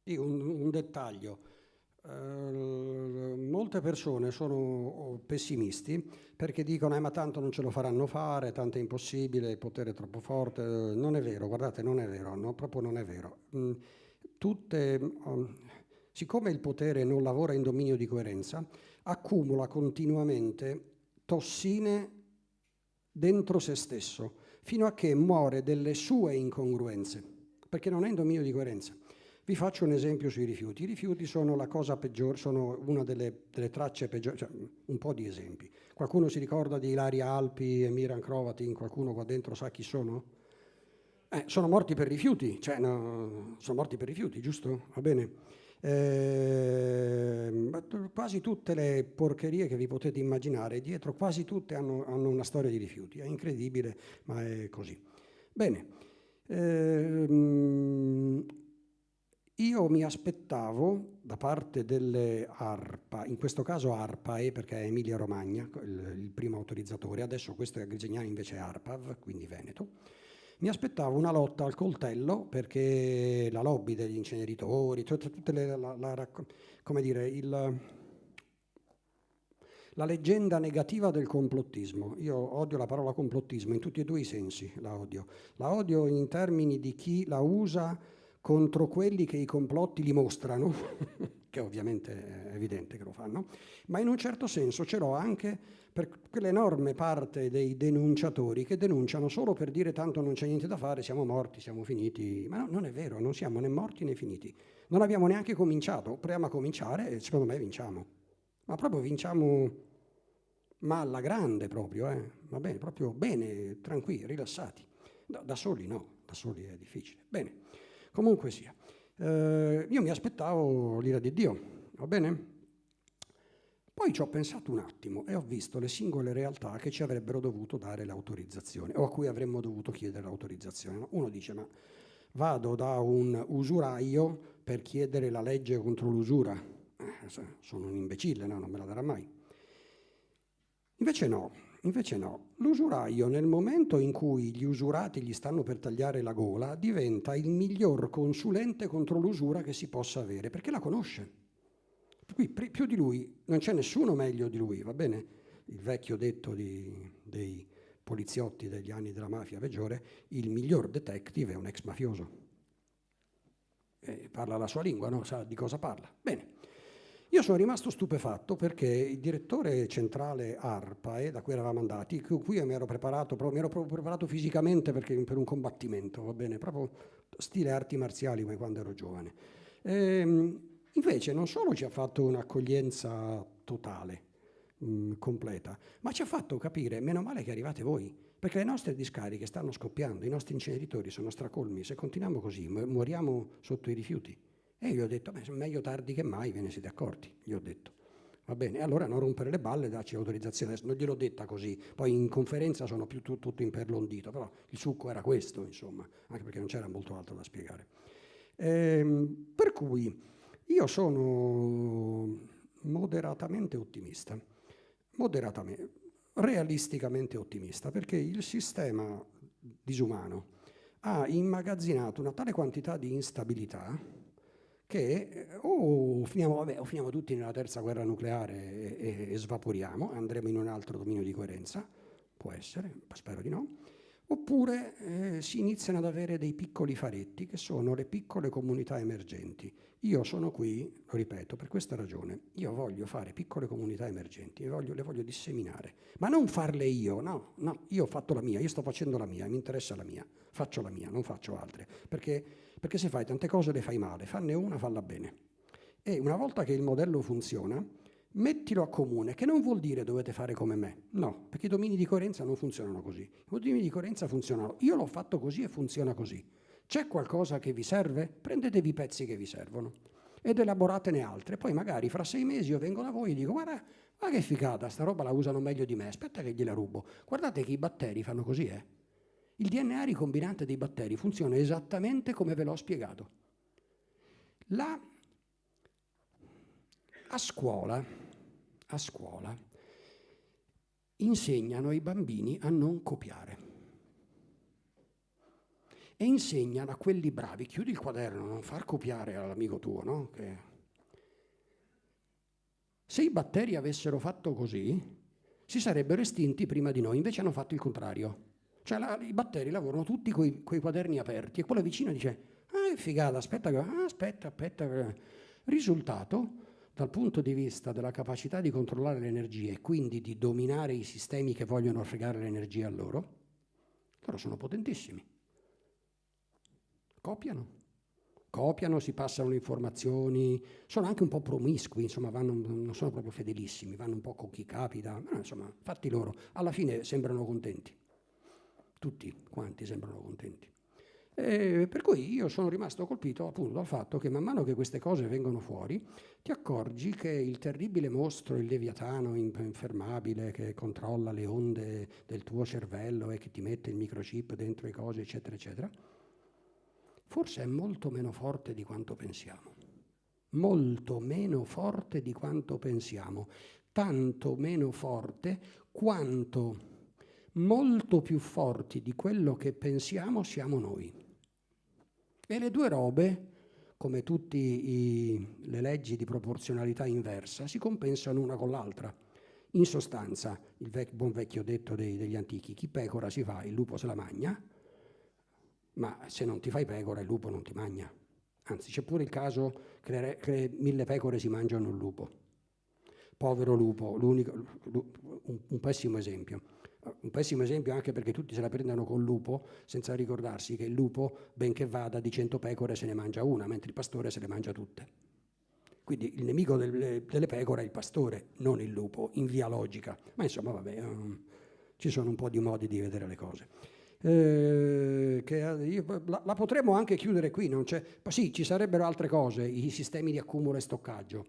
Un dettaglio. Molte persone sono pessimisti perché dicono ma tanto non ce lo faranno fare, tanto è impossibile, il potere è troppo forte. Non è vero, guardate, non è vero, no, proprio non è vero. Siccome il potere non lavora in dominio di coerenza, accumula continuamente tossine dentro se stesso fino a che muore delle sue incongruenze, perché non è in dominio di coerenza. Vi faccio un esempio sui rifiuti. I rifiuti sono la cosa peggiore, sono una delle tracce peggiori, cioè un po' di esempi. Qualcuno si ricorda di Ilaria Alpi e Miran Hrovatin? Qualcuno qua dentro sa chi sono? Sono morti per rifiuti, sono morti per rifiuti, giusto? Va bene. Quasi tutte le porcherie che vi potete immaginare, dietro quasi tutte hanno una storia di rifiuti. È incredibile, ma è così. Bene, io mi aspettavo da parte delle ARPA, in questo caso ARPA perché è Emilia Romagna il primo autorizzatore, adesso questo è Grigignano invece è ARPAV, quindi Veneto. Mi aspettavo una lotta al coltello perché la lobby degli inceneritori, tutte come dire, la leggenda negativa del complottismo. Io odio la parola complottismo in tutti e due i sensi, la odio. La odio in termini di chi la usa contro quelli che i complotti li mostrano, che ovviamente è evidente che lo fanno, ma in un certo senso ce l'ho anche per quell'enorme parte dei denunciatori che denunciano solo per dire tanto non c'è niente da fare, siamo morti, siamo finiti. Ma no, non è vero, non siamo né morti né finiti. Non abbiamo neanche cominciato, proviamo a cominciare e secondo me vinciamo. Ma proprio vinciamo, ma alla grande proprio, va bene, proprio bene, tranquilli, rilassati. Da soli no, da soli è difficile. Bene, comunque sia. Io mi aspettavo l'ira di Dio, va bene? Poi ci ho pensato un attimo e ho visto le singole realtà che ci avrebbero dovuto dare l'autorizzazione o a cui avremmo dovuto chiedere l'autorizzazione. Uno dice, ma vado da un usuraio per chiedere la legge contro l'usura. Sono un imbecille, no? Non me la darà mai. Invece no. L'usuraio, nel momento in cui gli usurati gli stanno per tagliare la gola, diventa il miglior consulente contro l'usura che si possa avere, perché la conosce. Qui più di lui non c'è nessuno meglio di lui, va bene? Il vecchio detto dei poliziotti degli anni della mafia peggiore, il miglior detective è un ex mafioso. Parla la sua lingua, no? Sa di cosa parla. Bene. Io sono rimasto stupefatto perché il direttore centrale ARPA, da cui eravamo andati, con cui mi ero preparato fisicamente perché per un combattimento, va bene? Proprio stile arti marziali come quando ero giovane. Invece non solo ci ha fatto un'accoglienza totale, completa, ma ci ha fatto capire, meno male che arrivate voi, perché le nostre discariche stanno scoppiando, i nostri inceneritori sono stracolmi, se continuiamo così moriamo sotto i rifiuti. E io ho detto, meglio tardi che mai, ve ne siete accorti, gli ho detto. Va bene, allora non rompere le balle, dacci l'autorizzazione. Non gliel'ho detta così, poi in conferenza sono più tutto imperlondito, però il succo era questo, insomma, anche perché non c'era molto altro da spiegare. Per cui io sono moderatamente ottimista, realisticamente ottimista, perché il sistema disumano ha immagazzinato una tale quantità di instabilità che o finiamo tutti nella terza guerra nucleare e svaporiamo, andremo in un altro dominio di coerenza, può essere, spero di no, oppure si iniziano ad avere dei piccoli faretti che sono le piccole comunità emergenti. Io sono qui, lo ripeto, per questa ragione. Io voglio fare piccole comunità emergenti, le voglio disseminare, ma non farle io, no, io ho fatto la mia, io sto facendo la mia, mi interessa la mia, faccio la mia, non faccio altre, perché se fai tante cose le fai male, fanne una, falla bene. E una volta che il modello funziona, mettilo a comune, che non vuol dire dovete fare come me, no, perché i domini di coerenza non funzionano così. I domini di coerenza funzionano, io l'ho fatto così e funziona così. C'è qualcosa che vi serve? Prendetevi i pezzi che vi servono ed elaboratene altre. Poi magari fra 6 mesi io vengo da voi e dico guarda che figata, sta roba la usano meglio di me, aspetta che gliela rubo. Guardate che i batteri fanno così, Il DNA ricombinante dei batteri funziona esattamente come ve l'ho spiegato. A scuola insegnano ai bambini a non copiare e insegnano a quelli bravi, chiudi il quaderno, non far copiare all'amico tuo, no? Se i batteri avessero fatto così, si sarebbero estinti prima di noi, invece hanno fatto il contrario. Cioè i batteri lavorano tutti coi quaderni aperti e quello vicino dice che figata, aspetta. Risultato, dal punto di vista della capacità di controllare l'energia e quindi di dominare i sistemi che vogliono fregare l'energia a loro sono potentissimi. Copiano, si passano le informazioni, sono anche un po' promiscui, insomma, non sono proprio fedelissimi, vanno un po' con chi capita, insomma, fatti loro. Alla fine sembrano contenti. Tutti quanti sembrano contenti. Per cui io sono rimasto colpito appunto dal fatto che man mano che queste cose vengono fuori, ti accorgi che il terribile mostro, il Leviatano infermabile che controlla le onde del tuo cervello e che ti mette il microchip dentro le cose, eccetera, eccetera, forse è molto meno forte di quanto pensiamo. Molto meno forte di quanto pensiamo. Tanto meno forte quanto molto più forti di quello che pensiamo siamo noi. E le due robe, come tutte le leggi di proporzionalità inversa, si compensano una con l'altra. In sostanza, il buon vecchio detto degli antichi, chi pecora si fa, il lupo se la magna, ma se non ti fai pecora il lupo non ti magna. Anzi, c'è pure il caso che 1000 pecore si mangiano un lupo. Povero lupo, un pessimo esempio. Un pessimo esempio anche perché tutti se la prendono col lupo senza ricordarsi che il lupo, benché vada di 100 pecore, se ne mangia una, mentre il pastore se le mangia tutte. Quindi il nemico delle pecore è il pastore, non il lupo, in via logica. Ma insomma, vabbè, ci sono un po' di modi di vedere le cose. La potremmo anche chiudere qui, non c'è. Sì, ci sarebbero altre cose, i sistemi di accumulo e stoccaggio.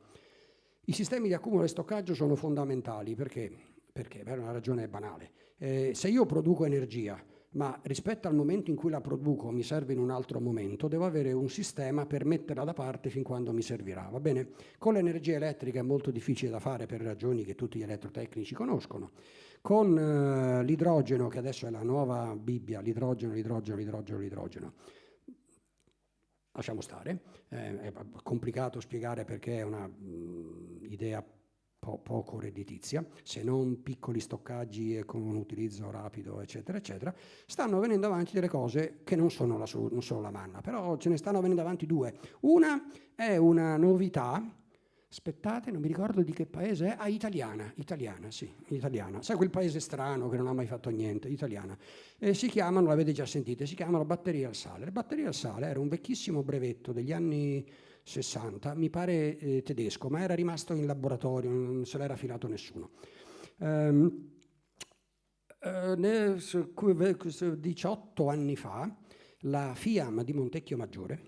I sistemi di accumulo e stoccaggio sono fondamentali perché per una ragione banale. Se io produco energia, ma rispetto al momento in cui la produco mi serve in un altro momento, devo avere un sistema per metterla da parte fin quando mi servirà, va bene? Con l'energia elettrica è molto difficile da fare per ragioni che tutti gli elettrotecnici conoscono. Con l'idrogeno, che adesso è la nuova Bibbia, l'idrogeno, lasciamo stare, è complicato spiegare perché è una idea poco redditizia, se non piccoli stoccaggi e con un utilizzo rapido, eccetera, eccetera. Stanno venendo avanti delle cose che non sono la manna, però ce ne stanno venendo avanti due. Una è una novità, aspettate, non mi ricordo di che paese è, italiana. Sai quel paese strano che non ha mai fatto niente, italiana. Si chiamano, l'avete già sentite, si chiamano batterie al sale. Le batterie al sale era un vecchissimo brevetto degli anni 60, mi pare tedesco, ma era rimasto in laboratorio, non se l'era filato nessuno. 18 anni fa la FIAM di Montecchio Maggiore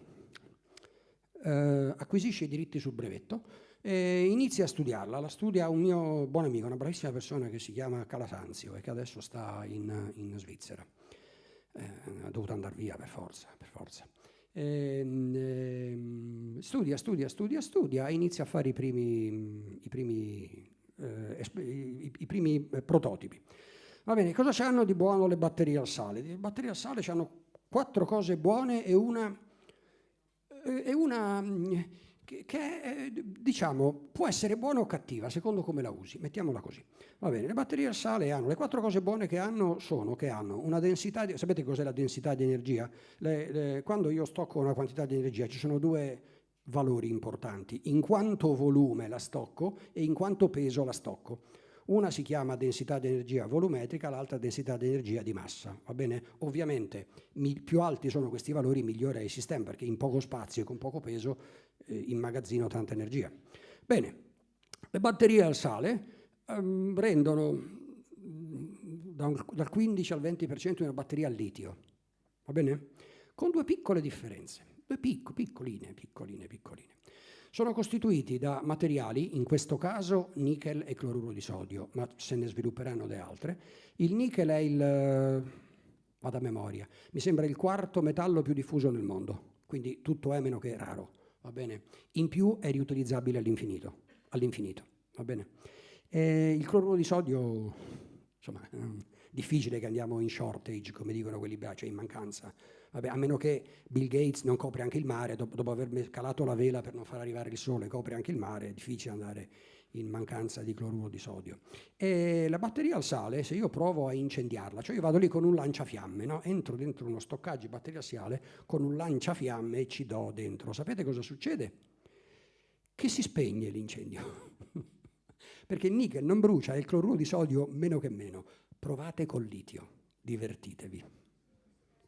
acquisisce i diritti sul brevetto e inizia a studiarla. La studia un mio buon amico, una bravissima persona che si chiama Calasanzio e che adesso sta in Svizzera. Ha dovuto andare via per forza. Studia e inizia a fare i primi prototipi. Va bene, cosa c'hanno di buono le batterie al sale? Le batterie al sale hanno 4 cose buone e una che diciamo può essere buona o cattiva secondo come la usi, mettiamola così. Va bene, le batterie al sale hanno le 4 cose buone che hanno sono che hanno una densità sapete cos'è la densità di energia? Quando io stocco una quantità di energia ci sono 2 valori importanti, in quanto volume la stocco e in quanto peso la stocco. Una si chiama densità di energia volumetrica, l'altra densità di energia di massa, va bene? Ovviamente più alti sono questi valori migliore è il sistema perché in poco spazio e con poco peso immagazzino tanta energia. Bene, le batterie al sale rendono dal 15 al 20% di una batteria al litio, va bene? Con 2 piccole differenze, 2 piccoline. Sono costituiti da materiali, in questo caso nickel e cloruro di sodio, ma se ne svilupperanno le altre. Il nickel è vado a memoria, mi sembra il 4º metallo più diffuso nel mondo, quindi tutto è meno che raro, va bene? In più è riutilizzabile all'infinito, va bene? Il cloruro di sodio, insomma, è difficile che andiamo in shortage, come dicono quelli, cioè in mancanza. Vabbè, a meno che Bill Gates non copre anche il mare, dopo aver calato la vela per non far arrivare il sole, copre anche il mare, è difficile andare in mancanza di cloruro di sodio. E la batteria al sale, se io provo a incendiarla, cioè io vado lì con un lanciafiamme, no? Entro dentro uno stoccaggio di batteria al sale con un lanciafiamme e ci do dentro. Sapete cosa succede? Che si spegne l'incendio. Perché il nickel non brucia e il cloruro di sodio meno che meno. Provate col litio, divertitevi.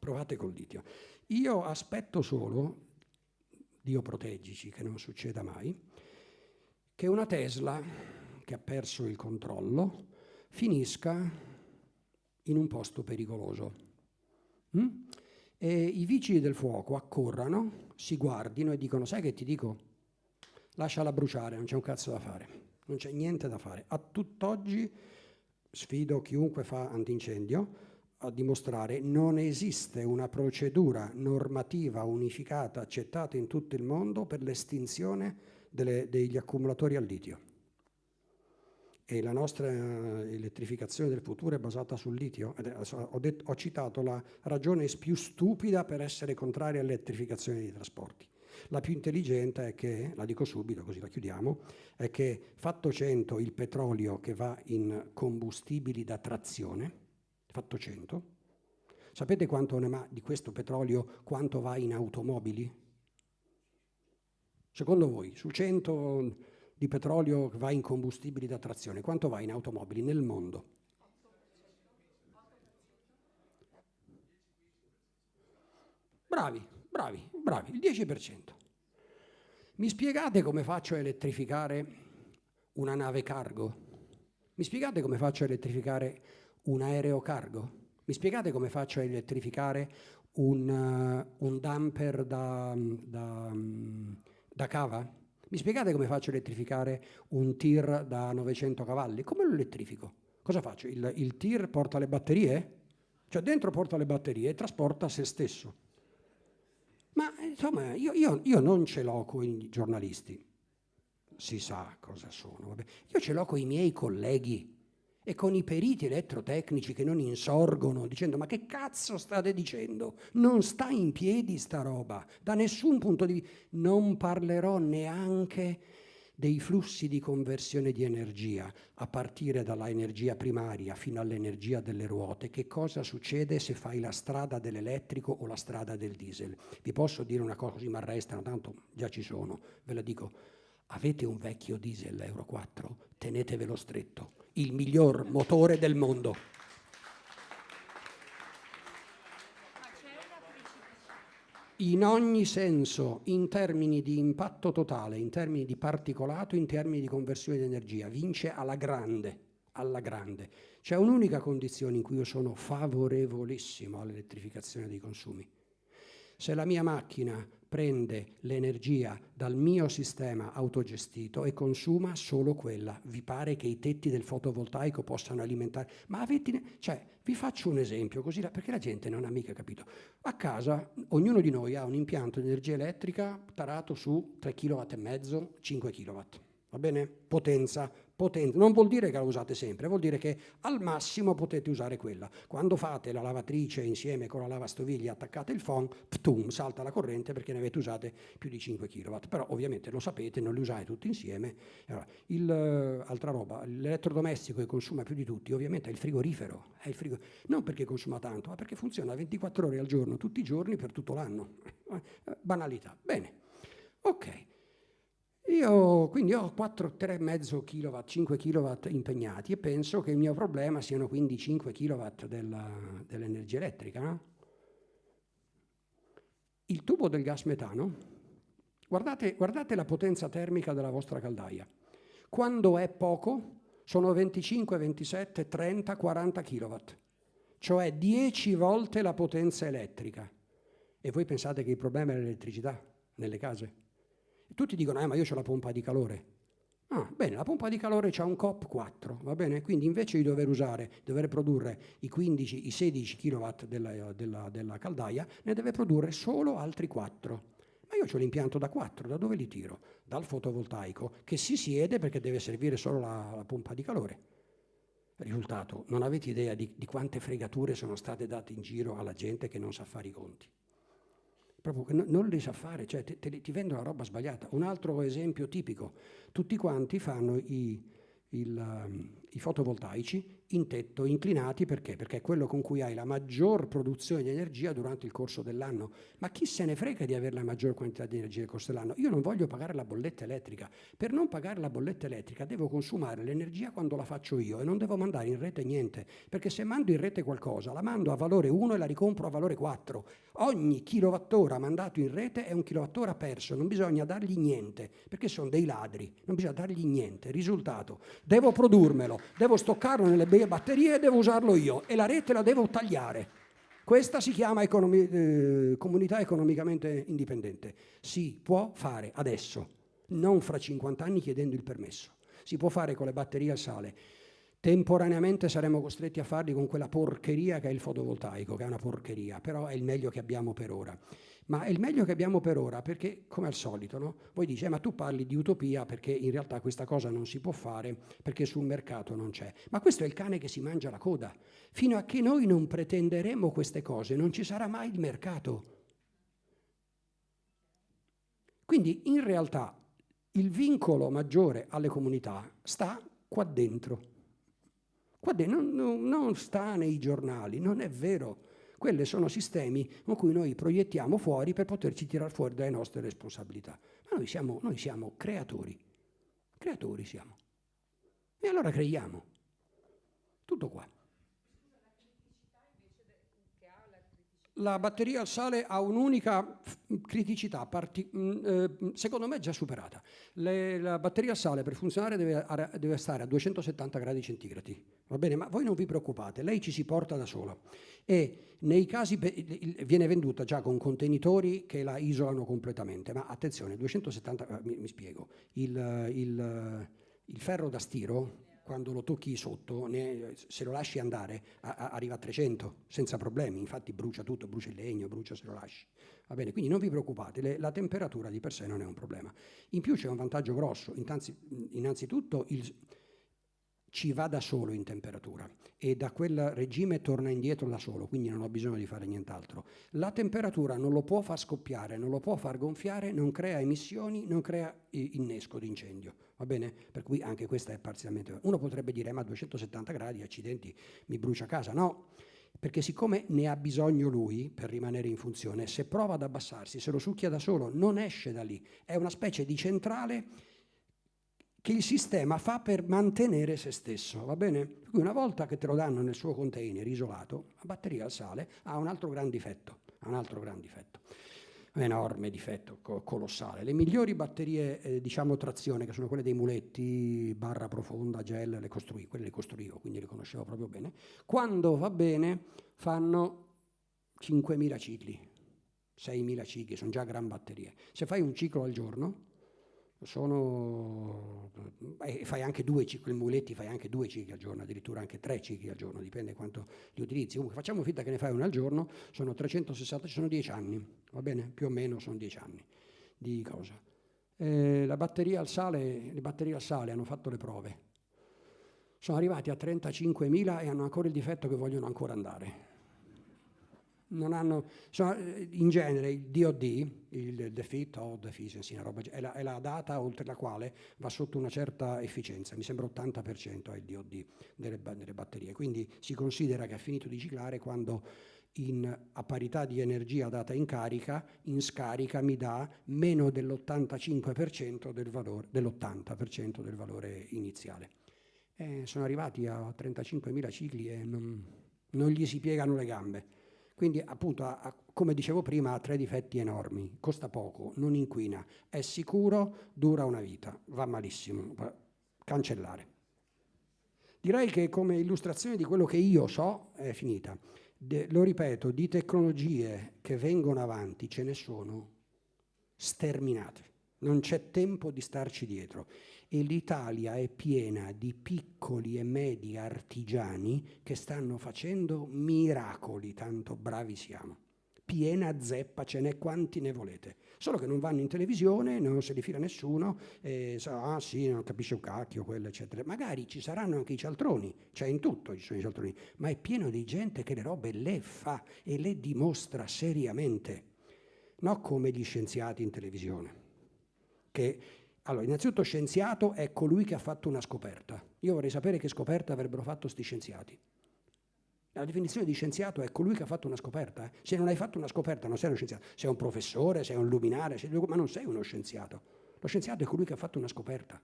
Provate col litio. Io aspetto solo, Dio proteggici che non succeda mai, che una Tesla che ha perso il controllo finisca in un posto pericoloso. e i vigili del fuoco accorrano, si guardino e dicono: sai che ti dico? Lasciala bruciare, non c'è un cazzo da fare, non c'è niente da fare. A tutt'oggi sfido chiunque fa antincendio a dimostrare non esiste una procedura normativa unificata accettata in tutto il mondo per l'estinzione degli accumulatori al litio. E la nostra elettrificazione del futuro è basata sul litio. Ho citato la ragione più stupida per essere contrari all'elettrificazione dei trasporti. La più intelligente è che, la dico subito così la chiudiamo, è che fatto 100 il petrolio che va in combustibili da trazione, fatto 100, sapete quanto di questo petrolio quanto va in automobili? Secondo voi, su 100 di petrolio che va in combustibili da trazione, quanto va in automobili nel mondo? Bravi, il 10%. Mi spiegate come faccio a elettrificare una nave cargo? Mi spiegate come faccio a elettrificare un aereo cargo? Mi spiegate come faccio a elettrificare un dumper da cava? Mi spiegate come faccio a elettrificare un tir da 900 cavalli? Come lo elettrifico? Cosa faccio? Il tir porta le batterie? Cioè dentro porta le batterie e trasporta se stesso. Ma insomma, io non ce l'ho con i giornalisti, si sa cosa sono, vabbè. Io ce l'ho con i miei colleghi e con i periti elettrotecnici che non insorgono dicendo: ma che cazzo state dicendo? Non sta in piedi sta roba, da nessun punto di vista. Non parlerò neanche dei flussi di conversione di energia, a partire dalla energia primaria fino all'energia delle ruote. Che cosa succede se fai la strada dell'elettrico o la strada del diesel? Vi posso dire una cosa, così mi arrestano, tanto già ci sono, ve la dico. Avete un vecchio diesel Euro 4? Tenetevelo stretto, il miglior motore del mondo. In ogni senso, in termini di impatto totale, in termini di particolato, in termini di conversione di energia, vince alla grande, alla grande. C'è un'unica condizione in cui io sono favorevolissimo all'elettrificazione dei consumi. Se la mia macchina prende l'energia dal mio sistema autogestito e consuma solo quella, vi pare che i tetti del fotovoltaico possano alimentare? Ma vi faccio un esempio, così perché la gente non ha mica capito. A casa ognuno di noi ha un impianto di energia elettrica tarato su 3,5 kW, 5 kW, va bene? Potenza. Non vuol dire che la usate sempre, vuol dire che al massimo potete usare quella. Quando fate la lavatrice insieme con la lavastoviglie, attaccate il phon, ptum, salta la corrente perché ne avete usate più di 5 kW. Però ovviamente lo sapete, non li usate tutti insieme. Allora, altra roba, l'elettrodomestico che consuma più di tutti ovviamente è il frigorifero. Non perché consuma tanto, ma perché funziona 24 ore al giorno, tutti i giorni, per tutto l'anno. Banalità. Bene, ok. Io quindi ho 3,5 kW, 5 kW impegnati e penso che il mio problema siano quindi 5 kW dell'energia elettrica. No? Il tubo del gas metano, guardate la potenza termica della vostra caldaia. Quando è poco sono 25, 27, 30, 40 kW, cioè 10 volte la potenza elettrica. E voi pensate che il problema è l'elettricità nelle case? Tutti dicono, ma io ho la pompa di calore. Bene, la pompa di calore c'ha un COP 4, va bene? Quindi invece di dover produrre i 15, i 16 kW della caldaia, ne deve produrre solo altri 4. Ma io ho l'impianto da 4, da dove li tiro? Dal fotovoltaico, che si siede perché deve servire solo la pompa di calore. Risultato, non avete idea di quante fregature sono state date in giro alla gente che non sa fare i conti. Proprio che non li sa fare, cioè ti vendono la roba sbagliata. Un altro esempio tipico, tutti quanti fanno i fotovoltaici in tetto, inclinati, perché? Perché è quello con cui hai la maggior produzione di energia durante il corso dell'anno. Ma chi se ne frega di avere la maggior quantità di energia nel corso dell'anno? Io non voglio pagare la bolletta elettrica. Per non pagare la bolletta elettrica devo consumare l'energia quando la faccio io e non devo mandare in rete niente, perché se mando in rete qualcosa la mando a valore 1 e la ricompro a valore 4. Ogni kilowattora mandato in rete è un kilowattora perso, non bisogna dargli niente, perché sono dei ladri, non bisogna dargli niente. Risultato, devo produrmelo, devo stoccarlo nelle batterie e devo usarlo io e la rete la devo tagliare. Questa si chiama comunità economicamente indipendente. Si può fare adesso, non fra 50 anni chiedendo il permesso. Si può fare con le batterie al sale. Temporaneamente saremo costretti a farli con quella porcheria che è il fotovoltaico, che è una porcheria, però è il meglio che abbiamo per ora. Ma è il meglio che abbiamo per ora perché, come al solito, no? Voi dice, ma tu parli di utopia perché in realtà questa cosa non si può fare perché sul mercato non c'è. Ma questo è il cane che si mangia la coda. Fino a che noi non pretenderemo queste cose non ci sarà mai il mercato. Quindi in realtà il vincolo maggiore alle comunità sta qua dentro. Qua dentro non sta nei giornali, non è vero. Quelle sono sistemi con cui noi proiettiamo fuori per poterci tirare fuori dalle nostre responsabilità. Ma noi siamo creatori. Creatori siamo. E allora creiamo. Tutto qua. La batteria al sale ha un'unica criticità, secondo me già superata. La batteria al sale per funzionare deve stare a 270 gradi centigradi, va bene? Ma voi non vi preoccupate, lei ci si porta da sola e nei casi viene venduta già con contenitori che la isolano completamente, ma attenzione, 270, mi spiego, il ferro da stiro, quando lo tocchi sotto, se lo lasci andare, arriva a 300 senza problemi, infatti brucia tutto, brucia il legno, brucia se lo lasci. Va bene, quindi non vi preoccupate, la temperatura di per sé non è un problema. In più c'è un vantaggio grosso, innanzitutto ci va da solo in temperatura e da quel regime torna indietro da solo, quindi non ho bisogno di fare nient'altro. La temperatura non lo può far scoppiare, non lo può far gonfiare, non crea emissioni, non crea innesco di incendio, va bene? Per cui anche questa è parzialmente... Uno potrebbe dire, ma a 270 gradi, accidenti, mi brucia casa. No, perché siccome ne ha bisogno lui per rimanere in funzione, se prova ad abbassarsi, se lo succhia da solo, non esce da lì. È una specie di centrale che il sistema fa per mantenere se stesso, va bene? Per cui una volta che te lo danno nel suo container isolato, la batteria al sale ha un altro gran difetto, un enorme difetto, colossale. Le migliori batterie, trazione, che sono quelle dei muletti, barra profonda, gel, quelle le costruivo, quindi le conoscevo proprio bene, quando va bene fanno 5.000 cicli, 6.000 cicli, sono già gran batterie. Se fai un ciclo al giorno, fai anche 2 cicli, i muletti fai anche 2 cicli al giorno, addirittura anche 3 cicli al giorno, dipende quanto li utilizzi. Comunque facciamo finta che ne fai uno al giorno, sono 360, sono 10 anni, va bene? Più o meno sono 10 anni di cosa. Le batterie al sale hanno fatto le prove, sono arrivati a 35.000 e hanno ancora il difetto che vogliono ancora andare. In genere il DOD, il defeat of deficiency, è la data oltre la quale va sotto una certa efficienza, mi sembra 80% è il DOD delle batterie, quindi si considera che ha finito di ciclare quando a parità di energia data in carica, in scarica mi dà meno dell'85% del valore iniziale. Sono arrivati a 35.000 cicli e non gli si piegano le gambe. Quindi appunto, come dicevo prima, ha 3 difetti enormi, costa poco, non inquina, è sicuro, dura una vita, va malissimo, cancellare. Direi che come illustrazione di quello che io so è finita. Lo ripeto, di tecnologie che vengono avanti ce ne sono sterminate, non c'è tempo di starci dietro. E l'Italia è piena di piccoli e medi artigiani che stanno facendo miracoli, tanto bravi siamo. Piena zeppa, ce n'è quanti ne volete. Solo che non vanno in televisione, non se li fila nessuno, sì, non capisce un cacchio, quello, eccetera. Magari ci saranno anche i cialtroni, cioè in tutto ci sono i cialtroni, ma è pieno di gente che le robe le fa e le dimostra seriamente, non come gli scienziati in televisione, che... Allora, innanzitutto scienziato è colui che ha fatto una scoperta. Io vorrei sapere che scoperta avrebbero fatto sti scienziati. La definizione di scienziato è colui che ha fatto una scoperta. Se non hai fatto una scoperta non sei uno scienziato. Sei un professore, sei un luminare, ma non sei uno scienziato. Lo scienziato è colui che ha fatto una scoperta.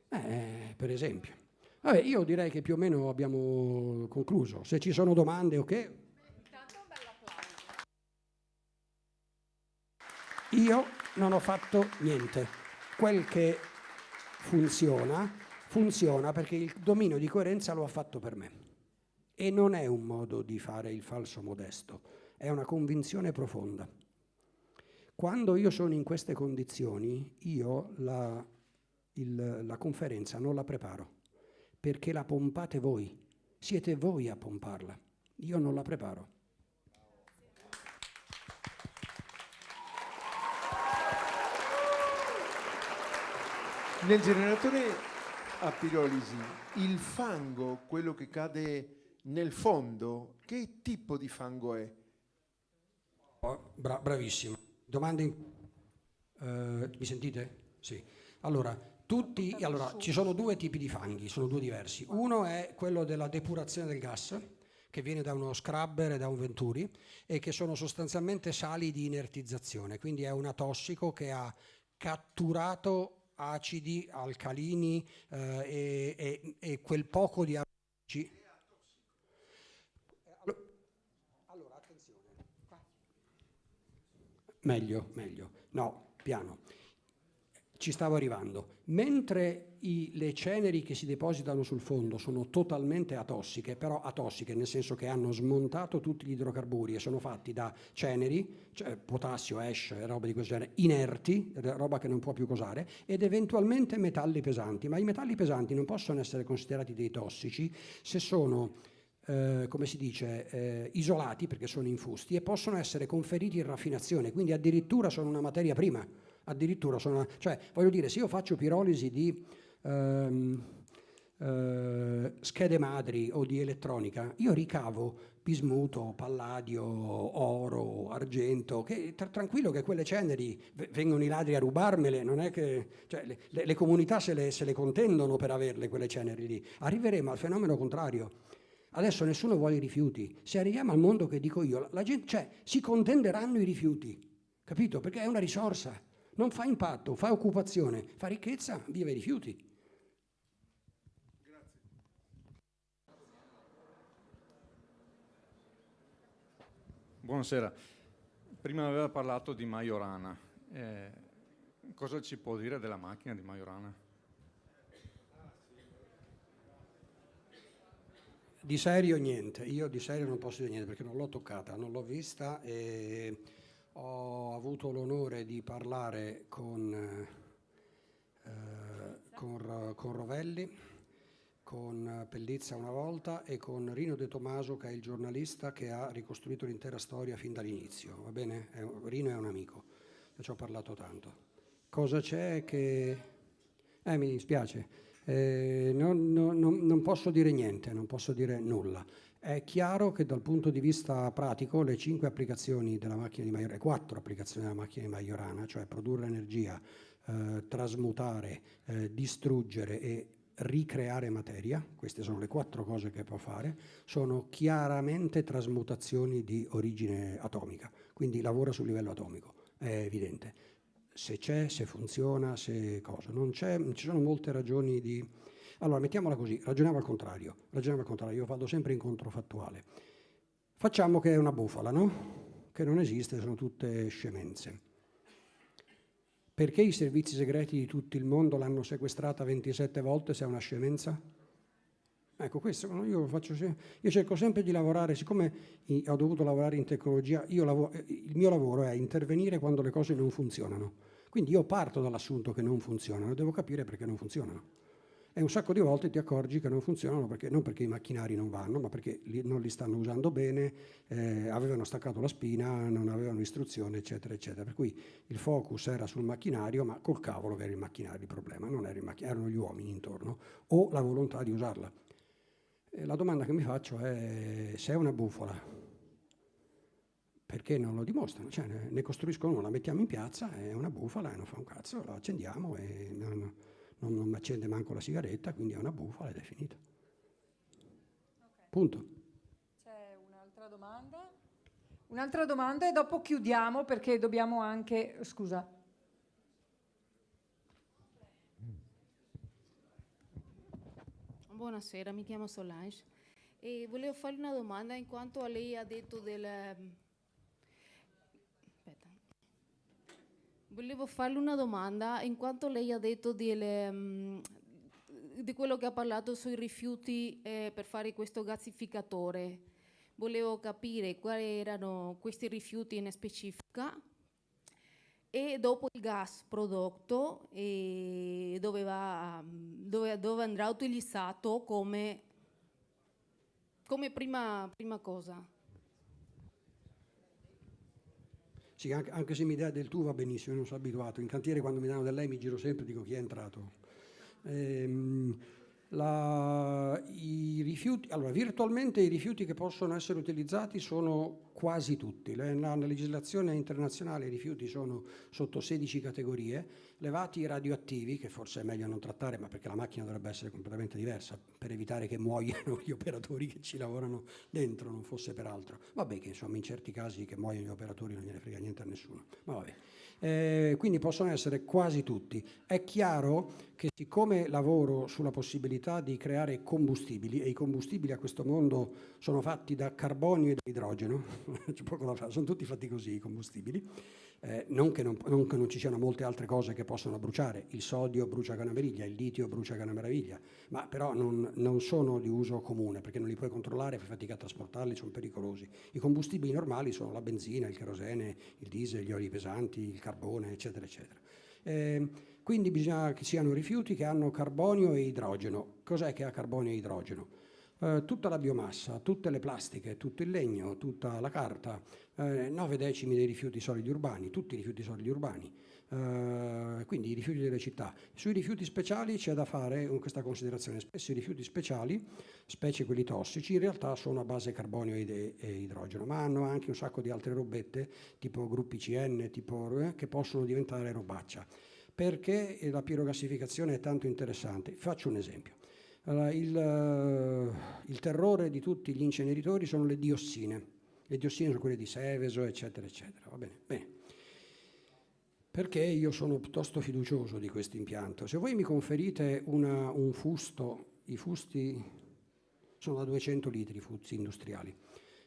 Per esempio. Vabbè, io direi che più o meno abbiamo concluso. Se ci sono domande, ok? Io non ho fatto niente. Quel che funziona perché il dominio di coerenza lo ha fatto per me. E non è un modo di fare il falso modesto, è una convinzione profonda. Quando io sono in queste condizioni, io la conferenza non la preparo, perché la pompate voi, siete voi a pomparla, io non la preparo. Nel generatore a pirolisi, il fango, quello che cade nel fondo, che tipo di fango è? Bravissimo. Domande? Mi sentite? Sì. Allora, ci sono due tipi di fanghi, sono due diversi. Uno è quello della depurazione del gas, che viene da uno scrubber e da un venturi, e che sono sostanzialmente sali di inertizzazione, quindi è un atossico che ha catturato acidi, alcalini e quel poco di amici. Allora, attenzione. Meglio. No, piano. Ci stavo arrivando. Mentre le ceneri che si depositano sul fondo sono totalmente atossiche, però atossiche nel senso che hanno smontato tutti gli idrocarburi e sono fatti da ceneri, cioè potassio, ash, roba di questo genere, inerti, roba che non può più cosare, ed eventualmente metalli pesanti. Ma i metalli pesanti non possono essere considerati dei tossici se sono, come si dice, isolati, perché sono infusti, e possono essere conferiti in raffinazione, quindi addirittura sono una materia prima. Cioè, voglio dire, se io faccio pirolisi di schede madri o di elettronica, io ricavo bismuto, palladio, oro, argento, che tranquillo che quelle ceneri vengono i ladri a rubarmele, non è che cioè, le comunità se le contendono per averle quelle ceneri lì. Arriveremo al fenomeno contrario. Adesso nessuno vuole i rifiuti. Se arriviamo al mondo che dico io, la gente, cioè, si contenderanno i rifiuti, capito? Perché è una risorsa. Non fa impatto, fa occupazione, fa ricchezza, viva i rifiuti. Grazie. Buonasera. Prima aveva parlato di Majorana. Cosa ci può dire della macchina di Majorana? Di serio niente, io di serio non posso dire niente perché non l'ho toccata, non l'ho vista e ho avuto l'onore di parlare con Rovelli, con Pellizza una volta e con Rino De Tomaso, che è il giornalista che ha ricostruito l'intera storia fin dall'inizio, va bene? Rino è un amico, ci ho parlato tanto. Cosa c'è che... mi dispiace, non posso dire niente, non posso dire nulla. È chiaro che dal punto di vista pratico le 5 applicazioni della macchina di Majorana, 4 applicazioni della macchina di Majorana, cioè produrre energia, trasmutare, distruggere e ricreare materia, queste sono le 4 cose che può fare, sono chiaramente trasmutazioni di origine atomica, quindi lavora sul livello atomico, è evidente. Se c'è, se funziona, se cosa. Non c'è, ci sono molte ragioni di... Allora, mettiamola così, ragioniamo al contrario, io vado sempre in controfattuale. Facciamo che è una bufala, no? Che non esiste, sono tutte scemenze. Perché i servizi segreti di tutto il mondo l'hanno sequestrata 27 volte se è una scemenza? Ecco, questo io cerco sempre di lavorare, siccome ho dovuto lavorare in tecnologia, il mio lavoro è intervenire quando le cose non funzionano. Quindi io parto dall'assunto che non funzionano e devo capire perché non funzionano. E un sacco di volte ti accorgi che non funzionano non perché i macchinari non vanno, ma perché non li stanno usando bene, avevano staccato la spina, non avevano istruzione, eccetera, eccetera. Per cui il focus era sul macchinario, ma col cavolo che era il macchinario il problema, non era il macchinario, erano gli uomini intorno, o la volontà di usarla. E la domanda che mi faccio è se è una bufala, perché non lo dimostrano? Cioè, ne costruiscono una, la mettiamo in piazza, è una bufala e non fa un cazzo, la accendiamo e non accende manco la sigaretta, quindi è una bufala ed è finita. Okay. Punto. C'è un'altra domanda? Un'altra domanda e dopo chiudiamo perché dobbiamo anche... Scusa. Buonasera, mi chiamo Solange e volevo farle una domanda in quanto lei ha detto Volevo farle una domanda in quanto lei ha detto di quello che ha parlato sui rifiuti per fare questo gassificatore. Volevo capire quali erano questi rifiuti in specifica e dopo il gas prodotto e dove andrà utilizzato come prima cosa. Sì, anche se mi dà del tu va benissimo, non sono abituato. In cantiere quando mi danno del lei mi giro sempre e dico chi è entrato. I rifiuti, allora, virtualmente i rifiuti che possono essere utilizzati sono quasi tutti. Nella legislazione internazionale i rifiuti sono sotto 16 categorie, levati i radioattivi, che forse è meglio non trattare, ma perché la macchina dovrebbe essere completamente diversa, per evitare che muoiano gli operatori che ci lavorano dentro, non fosse per altro. Vabbè, che insomma in certi casi che muoiono gli operatori non gliene frega niente a nessuno. Ma vabbè. Quindi possono essere quasi tutti. È chiaro che siccome lavoro sulla possibilità di creare combustibili, e i combustibili a questo mondo sono fatti da carbonio e da idrogeno, c'è poco da fare, sono tutti fatti così i combustibili, non che non ci siano molte altre cose che possono bruciare, il sodio brucia che una meraviglia, il litio brucia che una meraviglia, ma però non sono di uso comune perché non li puoi controllare, fai fatica a trasportarli, sono pericolosi. I combustibili normali sono la benzina, il kerosene, il diesel, gli oli pesanti, il carbone, eccetera, eccetera. Quindi bisogna che siano rifiuti che hanno carbonio e idrogeno. Cos'è che ha carbonio e idrogeno? Tutta la biomassa, tutte le plastiche, tutto il legno, tutta la carta, 9 decimi dei rifiuti solidi urbani, tutti i rifiuti solidi urbani, quindi i rifiuti delle città. Sui rifiuti speciali c'è da fare questa considerazione. Spesso i rifiuti speciali, specie quelli tossici, in realtà sono a base carbonio e idrogeno, ma hanno anche un sacco di altre robette, tipo gruppi CN, che possono diventare robaccia. Perché la pirogassificazione è tanto interessante? Faccio un esempio. Allora, il terrore di tutti gli inceneritori sono le diossine. Le diossine sono quelle di Seveso, eccetera, eccetera. Va bene? Bene. Perché io sono piuttosto fiducioso di questo impianto. Se voi mi conferite un fusto, i fusti sono da 200 litri, i fusti industriali,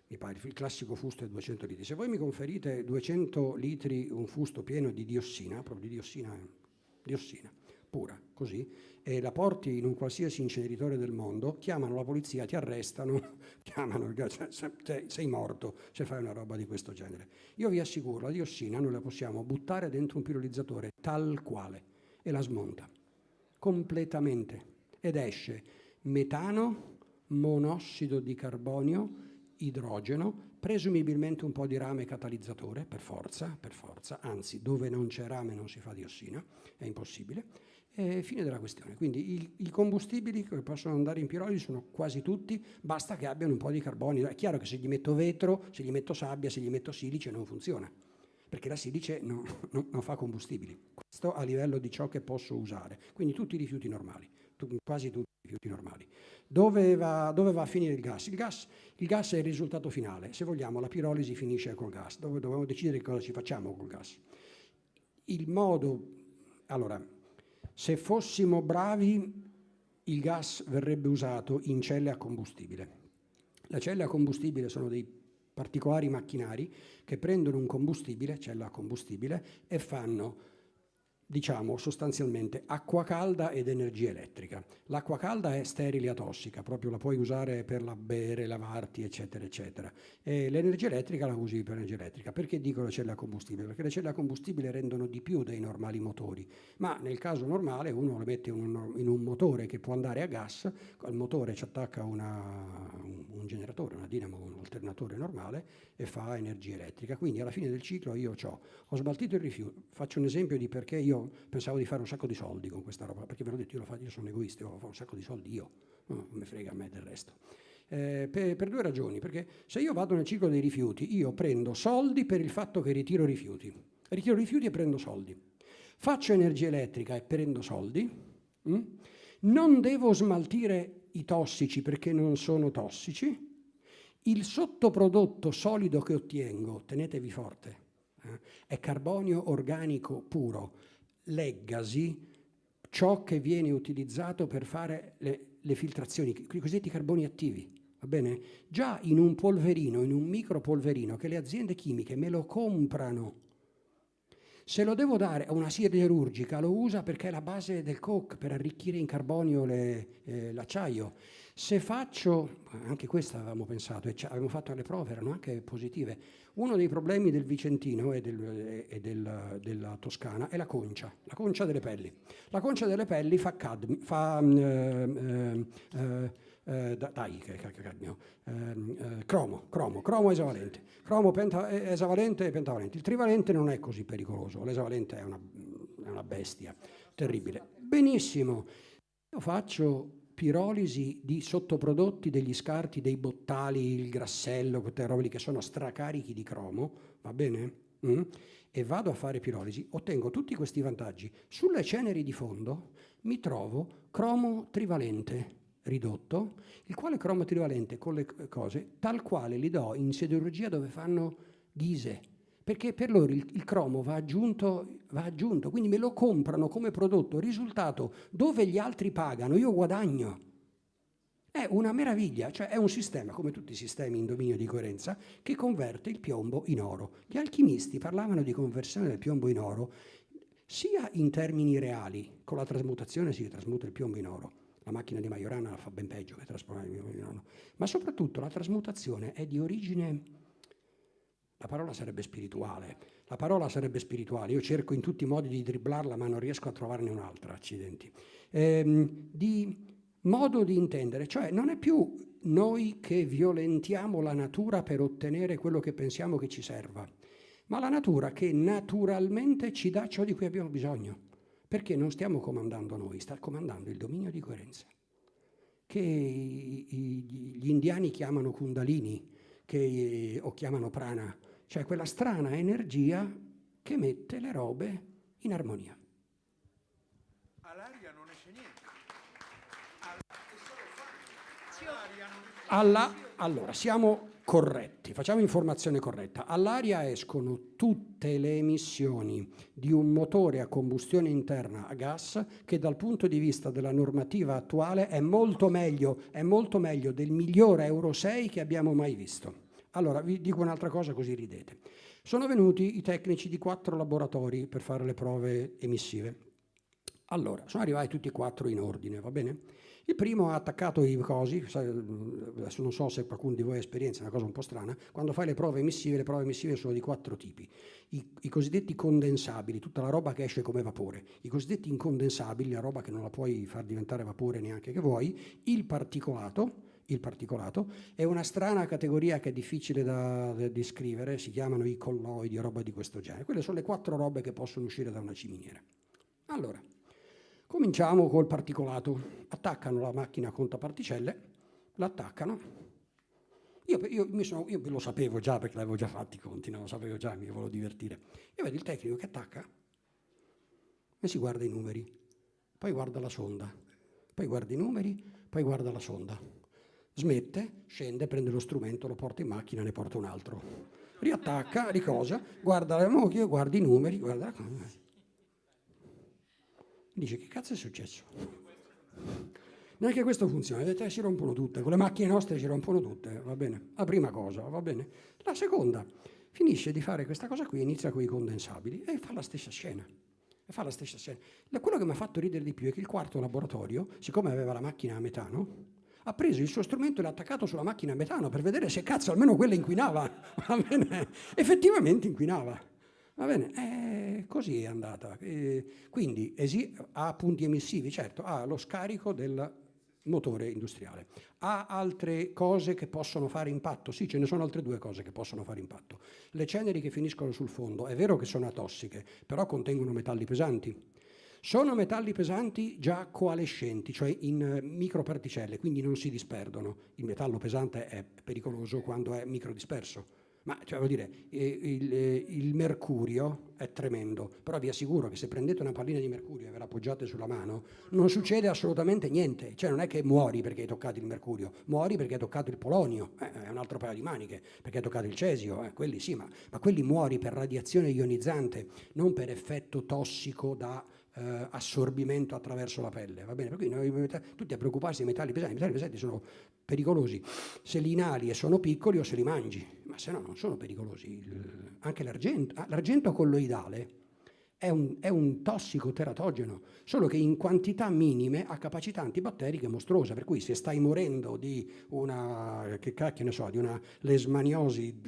mi pare, il classico fusto è 200 litri. Se voi mi conferite 200 litri un fusto pieno di diossina, proprio di diossina pura, così, e la porti in un qualsiasi inceneritore del mondo, chiamano la polizia, ti arrestano, sei morto se fai una roba di questo genere. Io vi assicuro, la diossina noi la possiamo buttare dentro un pirolizzatore tal quale e la smonta completamente ed esce metano, monossido di carbonio, idrogeno, presumibilmente un po' di rame catalizzatore, per forza, anzi dove non c'è rame non si fa diossina, è impossibile. E fine della questione. Quindi i combustibili che possono andare in pirolisi sono quasi tutti, basta che abbiano un po' di carbonio. È chiaro che se gli metto vetro, se gli metto sabbia, se gli metto silice non funziona, perché la silice non fa combustibili. Questo a livello di ciò che posso usare. Quindi tutti i rifiuti normali, quasi tutti i rifiuti normali. Dove va a finire il gas? Il gas è il risultato finale. Se vogliamo, la pirolisi finisce col gas. Dobbiamo decidere cosa ci facciamo col gas. Allora, se fossimo bravi, il gas verrebbe usato in celle a combustibile. Le celle a combustibile sono dei particolari macchinari che prendono un combustibile, cella a combustibile, e fanno, diciamo, sostanzialmente acqua calda ed energia elettrica. L'acqua calda è sterile e atossica, proprio la puoi usare per bere, lavarti, eccetera, eccetera. E l'energia elettrica la usi per energia elettrica. Perché dico le celle a combustibile? Perché le celle a combustibile rendono di più dei normali motori, ma nel caso normale uno le mette in un motore che può andare a gas, al motore ci attacca un generatore, una dinamo, un alternatore normale e fa energia elettrica. Quindi alla fine del ciclo ho smaltito il rifiuto. Faccio un esempio di perché io pensavo di fare un sacco di soldi con questa roba, perché ve l'ho detto, io sono egoista, io faccio un sacco di soldi io, non mi frega a me del resto. Per due ragioni, perché se io vado nel ciclo dei rifiuti, io prendo soldi per il fatto che ritiro rifiuti e prendo soldi. Faccio energia elettrica e prendo soldi, non devo smaltire i tossici perché non sono tossici, il sottoprodotto solido che ottengo, tenetevi forte, è carbonio organico puro, leggasi, ciò che viene utilizzato per fare le filtrazioni, i cosiddetti carboni attivi, va bene? Già in un polverino, in un micropolverino che le aziende chimiche me lo comprano, Se lo devo dare a una siderurgica, lo usa perché è la base del coke per arricchire in carbonio l'acciaio. Se faccio, anche questa avevamo pensato, avevamo fatto le prove, erano anche positive. Uno dei problemi del Vicentino e della Toscana è la concia delle pelli. La concia delle pelli fa cromo esavalente. Cromo esavalente e pentavalente. Il trivalente non è così pericoloso, l'esavalente è una bestia terribile. Benissimo, io faccio pirolisi di sottoprodotti degli scarti, dei bottali, il grassello, queste robe lì che sono stracarichi di cromo, va bene? E vado a fare pirolisi, ottengo tutti questi vantaggi. Sulle ceneri di fondo mi trovo cromo trivalente ridotto, il quale cromo trivalente con le cose, tal quale li do in siderurgia dove fanno ghise, perché per loro il cromo va aggiunto, quindi me lo comprano come prodotto. Risultato, dove gli altri pagano, io guadagno. È una meraviglia, cioè è un sistema, come tutti i sistemi in dominio di coerenza, che converte il piombo in oro. Gli alchimisti parlavano di conversione del piombo in oro, sia in termini reali, con la trasmutazione si trasmuta il piombo in oro. La macchina di Majorana la fa ben peggio che trasformare il piombo in oro. Ma soprattutto la trasmutazione è di origine... La parola sarebbe spirituale. Io cerco in tutti i modi di dribblarla, ma non riesco a trovarne un'altra, accidenti. Di modo di intendere, cioè non è più noi che violentiamo la natura per ottenere quello che pensiamo che ci serva, ma la natura che naturalmente ci dà ciò di cui abbiamo bisogno, perché non stiamo comandando noi, sta comandando il dominio di coerenza, che gli indiani chiamano Kundalini, o chiamano prana, cioè quella strana energia che mette le robe in armonia. All'aria non esce niente. Allora, siamo corretti, facciamo informazione corretta. All'aria escono tutte le emissioni di un motore a combustione interna a gas che dal punto di vista della normativa attuale è molto meglio del migliore Euro 6 che abbiamo mai visto. Allora, vi dico un'altra cosa così ridete. Sono venuti i tecnici di 4 laboratori per fare le prove emissive. Allora, sono arrivati tutti e 4 in ordine, va bene? Il primo ha attaccato i cosi, adesso non so se qualcuno di voi ha esperienza, è una cosa un po' strana, quando fai le prove emissive sono di 4 tipi. I cosiddetti condensabili, tutta la roba che esce come vapore, i cosiddetti incondensabili, la roba che non la puoi far diventare vapore neanche che vuoi, il particolato è una strana categoria che è difficile da descrivere, si chiamano i colloidi o roba di questo genere. Quelle sono le 4 robe che possono uscire da una ciminiera. Allora, cominciamo col particolato. Attaccano la macchina contaparticelle, l'attaccano. Io lo sapevo già perché l'avevo già fatti i conti, no? Lo sapevo già, mi volevo divertire. Io vedo il tecnico che attacca e si guarda i numeri, poi guarda la sonda, poi guarda i numeri, poi guarda la sonda. Smette, scende, prende lo strumento, lo porta in macchina, ne porta un altro. Riattacca, ricosa, guarda la moglie, guarda i numeri, guarda... Dice, che cazzo è successo? Neanche questo funziona, si rompono tutte, con le macchine nostre si rompono tutte, va bene? La prima cosa, va bene? La seconda, finisce di fare questa cosa qui, inizia con i condensabili e fa la stessa scena. Quello che mi ha fatto ridere di più è che il quarto laboratorio, siccome aveva la macchina a metano, ha preso il suo strumento e l'ha attaccato sulla macchina a metano per vedere se cazzo almeno quella inquinava. Va bene? Effettivamente inquinava. Va bene? Così è andata. Quindi ha punti emissivi, certo, ha lo scarico del motore industriale. Ha altre cose che possono fare impatto? Sì, ce ne sono altre 2 cose che possono fare impatto. Le ceneri che finiscono sul fondo, è vero che sono atossiche, però contengono metalli pesanti. Sono metalli pesanti già coalescenti, cioè in microparticelle, quindi non si disperdono. Il metallo pesante è pericoloso quando è microdisperso. Ma cioè, vuol dire, il mercurio è tremendo, però vi assicuro che se prendete una pallina di mercurio e ve la appoggiate sulla mano, non succede assolutamente niente. Cioè non è che muori perché hai toccato il mercurio, muori perché hai toccato il polonio, è un altro paio di maniche, perché hai toccato il cesio, quelli sì, ma quelli muori per radiazione ionizzante, non per effetto tossico da assorbimento attraverso la pelle, va bene? Per cui noi tutti a preoccuparsi dei metalli pesanti. I metalli pesanti sono pericolosi se li inali e sono piccoli o se li mangi, ma se no non sono pericolosi. Anche l'argento colloidale È un tossico teratogeno, solo che in quantità minime ha capacità antibatteriche mostruose, per cui se stai morendo di una, che cacchio ne so, di una lesmaniosi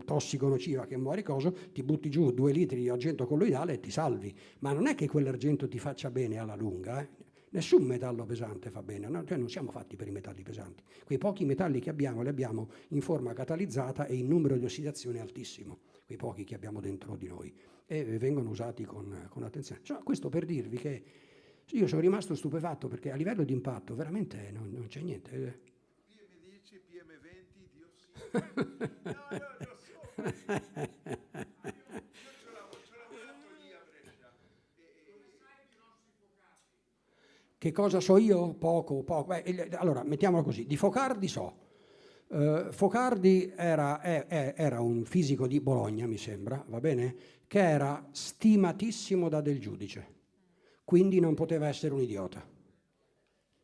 tossico nociva che muori coso, ti butti giù 2 litri di argento colloidale e ti salvi. Ma non è che quell'argento ti faccia bene alla lunga, eh? Nessun metallo pesante fa bene, no? Cioè non siamo fatti per i metalli pesanti. Quei pochi metalli che abbiamo li abbiamo in forma catalizzata e in numero di ossidazione altissimo, quei pochi che abbiamo dentro di noi, e vengono usati con attenzione. Cioè, questo per dirvi che io sono rimasto stupefatto, perché a livello di impatto veramente non c'è niente. PM10, PM20, diossina. Che cosa so io? Poco. Allora, mettiamolo così, di Focardi so. Focardi era un fisico di Bologna, mi sembra, va bene? Che era stimatissimo da Del Giudice, quindi non poteva essere un idiota.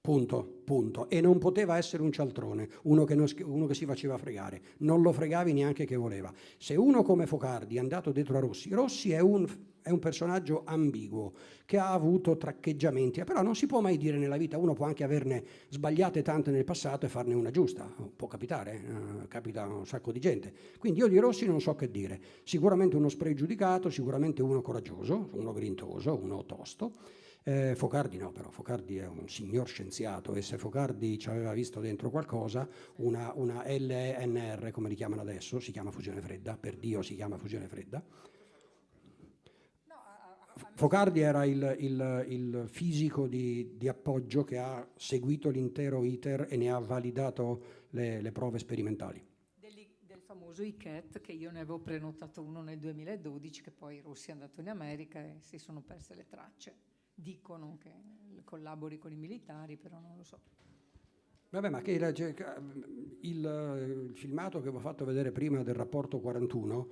Punto. E non poteva essere un cialtrone, uno che si faceva fregare. Non lo fregavi neanche che voleva. Se uno come Focardi è andato dietro a Rossi è un personaggio ambiguo, che ha avuto traccheggiamenti, però non si può mai dire nella vita, uno può anche averne sbagliate tante nel passato e farne una giusta, può capitare, capita a un sacco di gente. Quindi io di Rossi non so che dire, sicuramente uno spregiudicato, sicuramente uno coraggioso, uno grintoso, uno tosto. Focardi no, però Focardi è un signor scienziato, e se Focardi ci aveva visto dentro qualcosa, una LNR, come li chiamano adesso, si chiama fusione fredda, per Dio si chiama fusione fredda. Focardi era il fisico di appoggio che ha seguito l'intero iter e ne ha validato le prove sperimentali. Del famoso ICAT, che io ne avevo prenotato uno nel 2012, che poi Rossi è andato in America e si sono perse le tracce. Dicono che collabori con i militari, però non lo so. Vabbè, ma che il filmato che vi ho fatto vedere prima del rapporto 41,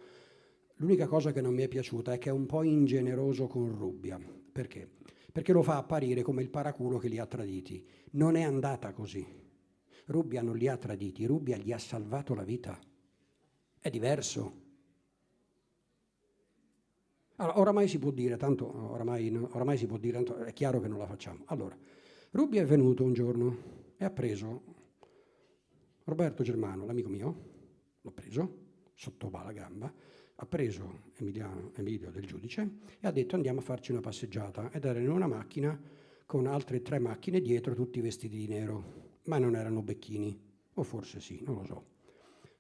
l'unica cosa che non mi è piaciuta è che è un po' ingeneroso con Rubbia. Perché? Perché lo fa apparire come il paraculo che li ha traditi. Non è andata così. Rubbia non li ha traditi, Rubbia gli ha salvato la vita. È diverso. Allora, oramai si può dire, tanto oramai si può dire, tanto è chiaro che non la facciamo. Allora, Rubbia è venuto un giorno e ha preso Roberto Germano, l'amico mio, l'ha preso sotto la gamba, ha preso Emilio Del Giudice e ha detto andiamo a farci una passeggiata, ed era in una macchina con altre 3 macchine dietro, tutti vestiti di nero, ma non erano becchini, o forse sì, non lo so.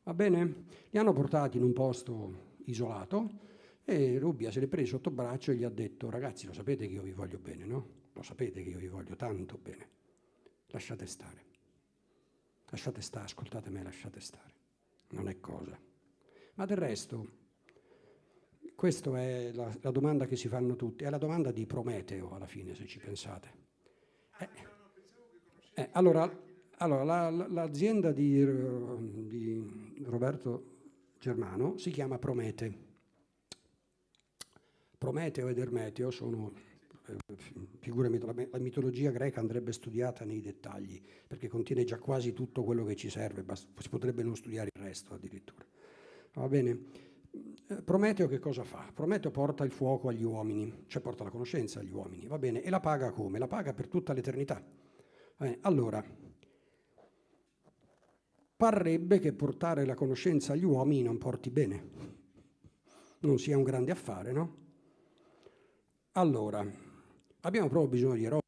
Va bene? Li hanno portati in un posto isolato e Rubbia se li ha presi sotto braccio e gli ha detto ragazzi, lo sapete che io vi voglio bene, no? Lo sapete che io vi voglio tanto bene. Lasciate stare, ascoltate me, lasciate stare, non è cosa. Ma del resto, questa è la domanda che si fanno tutti, è la domanda di Prometeo alla fine, se ci pensate. Allora l'azienda di Roberto Germano si chiama Promete. Prometeo ed Ermeteo sono figure, la mitologia greca andrebbe studiata nei dettagli, perché contiene già quasi tutto quello che ci serve, si potrebbe non studiare il resto addirittura. Va bene? Prometeo che cosa fa? Prometeo porta il fuoco agli uomini, cioè porta la conoscenza agli uomini, va bene? E la paga come? La paga per tutta l'eternità. Allora, parrebbe che portare la conoscenza agli uomini non porti bene, non sia un grande affare, no? Allora, abbiamo proprio bisogno di eroe,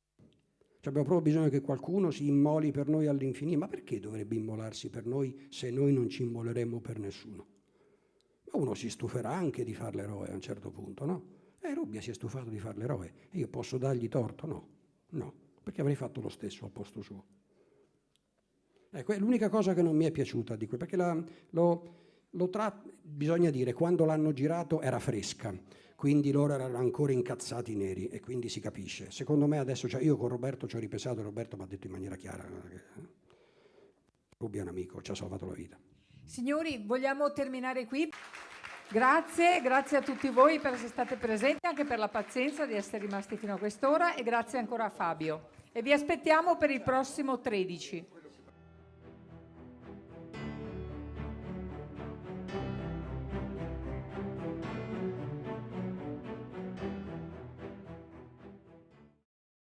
abbiamo proprio bisogno che qualcuno si immoli per noi all'infinito. Ma perché dovrebbe immolarsi per noi se noi non ci immoleremo per nessuno? Ma uno si stuferà anche di fare l'eroe a un certo punto, no? Rubbia si è stufato di fare l'eroe e io posso dargli torto? No, perché avrei fatto lo stesso al posto suo. Ecco, è l'unica cosa che non mi è piaciuta di quello, perché bisogna dire, quando l'hanno girato era fresca, quindi loro erano ancora incazzati neri e quindi si capisce. Secondo me adesso, io con Roberto ci ho ripensato e Roberto mi ha detto in maniera chiara che Rubbia è un amico, ci ha salvato la vita. Signori, vogliamo terminare qui? Grazie a tutti voi per essere state presenti, anche per la pazienza di essere rimasti fino a quest'ora, e grazie ancora a Fabio. E vi aspettiamo per il prossimo 13.